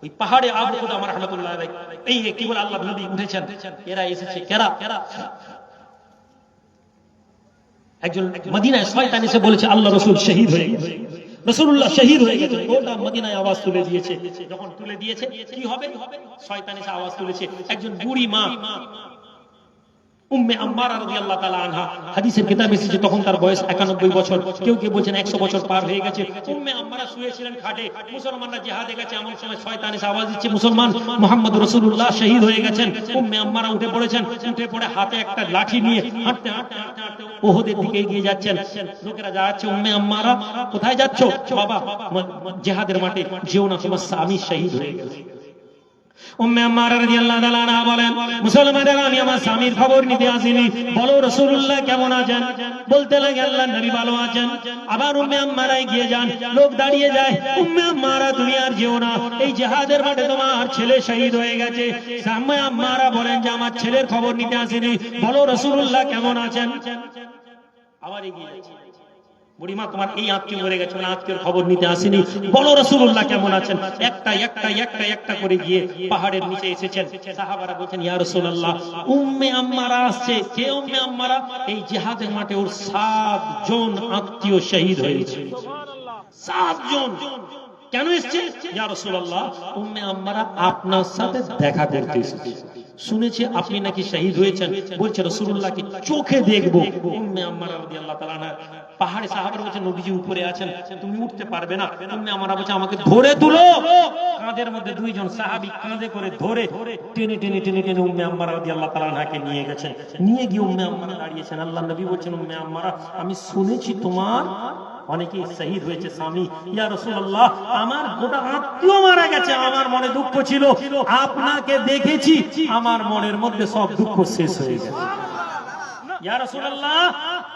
ওই পাহাড়ে আবু খুদা রাহমাতুল্লাহ আলাইহি, এই কি বলে আল্লাহর নবী উঠেছেন, এরা এসেছে কেরা? একজন মদিনায় শয়তান এসে বলেছে আল্লাহ রাসূল শহীদ হয়ে গেছে, রাসূলুল্লাহ শহীদ হয়ে গেছে। গোটা মদিনায় আওয়াজ তুলে দিয়েছে। যখন তুলে দিয়েছে কি হবে? শয়তান এসে আওয়াজ তুলেছে। একজন বুড়ি মা উম্মে আম্মারা রাদিয়াল্লাহু তাআলা আনহা, হাদিসের কিতাবে এসেছে তখন তার বয়স 91 বছর, কেউ কেউ বলেন 100 বছর পার হয়ে গেছে। উম্মে আম্মারা শুয়েছিলেন খাটে, মুসলমানরা জিহাদে গেছে, এমন সময় শয়তান এসে আওয়াজ দিচ্ছে মুসলমান মুহাম্মদ রাসূলুল্লাহ শহীদ হয়ে গেছেন। উম্মে আম্মারা উঠে পড়েছেন, উঠে পড়ে হাতে একটা লাঠি নিয়ে হাঁটতে হাঁটতে হাঁটতে হাঁটতে ওহদের দিকে এগিয়ে যাচ্ছেন। লোকেরা যাচ্ছে, উম্মে আম্মারা কোথায় যাচ্ছ? বাবা জিহাদের মাঠে যেও না, তোমার স্বামী শহীদ হয়ে গেছে। উম্মে আম্মারা রাদিয়াল্লাহু তাআলা আনহা বলেন, মুসলমানেরা আমি আমার স্বামীর খবর নিতে আসিনি, বলো রাসূলুল্লাহ কেমন আছেন? বলতে লাগে আল্লাহর নবী ভালো আছেন। আবার উম্মে আম্মারা এগিয়ে যান, লোক দাঁড়িয়ে যায়, উম্মে আম্মারা তুমি আর যেও না, এই জিহাদের মাঠে তোমার ছেলে শহীদ হয়ে গেছে। উম্মে আম্মারা বলেন যে আমার ছেলের খবর নিতে আসিনি, বলো রাসূলুল্লাহ কেমন আছেন? আবার এগিয়ে যাচ্ছে, বুড়িমা তোমার এই আত্মীয় মরে গেছে, আত্মীয়র খবর নিতে আসেনি, বলো রাসূলুল্লাহ কেমন আছেন? একটা করে গিয়ে পাহাড়ের নিচে এসেছেন। সাহাবারা বলছেন ইয়া রাসূলুল্লাহ উম্মে আম্মারা আসছে। কে উম্মে আম্মারা? এই জিহাদের মাঠে ওর 7 জন আত্মীয় শহীদ হয়েছে। 7 জন কেন এসেছে? ইয়া রাসূলুল্লাহ উম্মে আম্মারা আপনার সাথে দেখা করতে এসেছে, শুনেছে আপনি নাকি শহীদ হয়েছেন, বলছে রাসূলুল্লাহকে চোখে দেখবো। উম্মে আম্মারা রাদিয়াল্লাহু তাআলা আনহা পাহাড়ে, সাহাবারা বলছে নবীজি উপরে আছেন, তুমি উঠতে পারবে না। উম্মে আম্মারা বলছে আমাকে ধরে তুলো। কাঁধের মধ্যে 2 জন সাহাবী কাঁধে করে ধরে টেনে টেনে টেনে টেনে উম্মে আম্মারা রাদিয়াল্লাহু তাআলা আনহাকে নিয়ে গেছেন। নিয়ে গিয়ে উম্মে আম্মারা দাঁড়িয়েছেন। আল্লাহর নবী বলছেন উম্মে আম্মারা আমি শুনেছি তোমার অনেকেই শহীদ হয়েছে স্বামী। ইয়া রাসূলুল্লাহ আমার গোটা আত্মীয় মারা গেছে, আমার মনে দুঃখ ছিল, আপনাকে দেখেছি আমার মনের মধ্যে সব দুঃখ শেষ হয়ে গেছে। ইয়া রাসূলুল্লাহ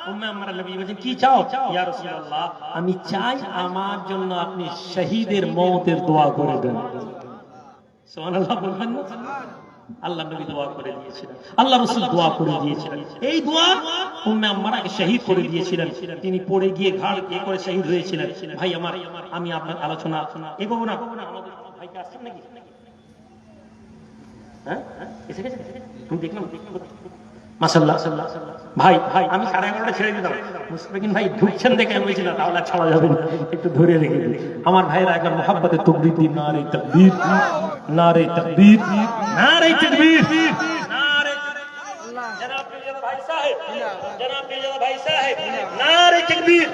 উম্মে আম্মারা নবী বলেন কি চাও? ইয়া রাসূলুল্লাহ আমি চাই আমার জন্য আপনি শহীদের মওতের দোয়া করে দেন। সুবহানাল্লাহ বলবেন না? আল্লাহ নবী দোয়া করে দিয়েছিলেন, আল্লাহ রাসূল দোয়া করে দিয়েছিলেন। এই দোয়া উম্মে আম্মারাকে শহীদ করে দিয়েছিলেন। তিনি পড়ে গিয়ে ঘাড় দিয়ে করে শহীদ হয়েছিলেন। ভাই আমার, আমি আপনার আলোচনা এগোবো না। আমাদের ভাইকে আসছেন নাকি? হ্যাঁ এসে গেছে, আমি দেখলাম। মাশাআল্লাহ ভাই, আমি 11:30 ছেড়ে দিলাম, মুশফিকিন ভাই ঢুকছেন দেখে আমি বলছিলাম তাহলে ছাড়া যাবে না, একটু ধরে রেখে দিন। আমার ভাইরা একবার মুহাব্বতে তাকবীর দিন, নারে তাকবীর, নারে তাকবীর, নারে তাকবীর, নারে জনাব মির্জা ভাই সাহেব, জনাব মির্জা ভাই সাহেব, নারে তাকবীর।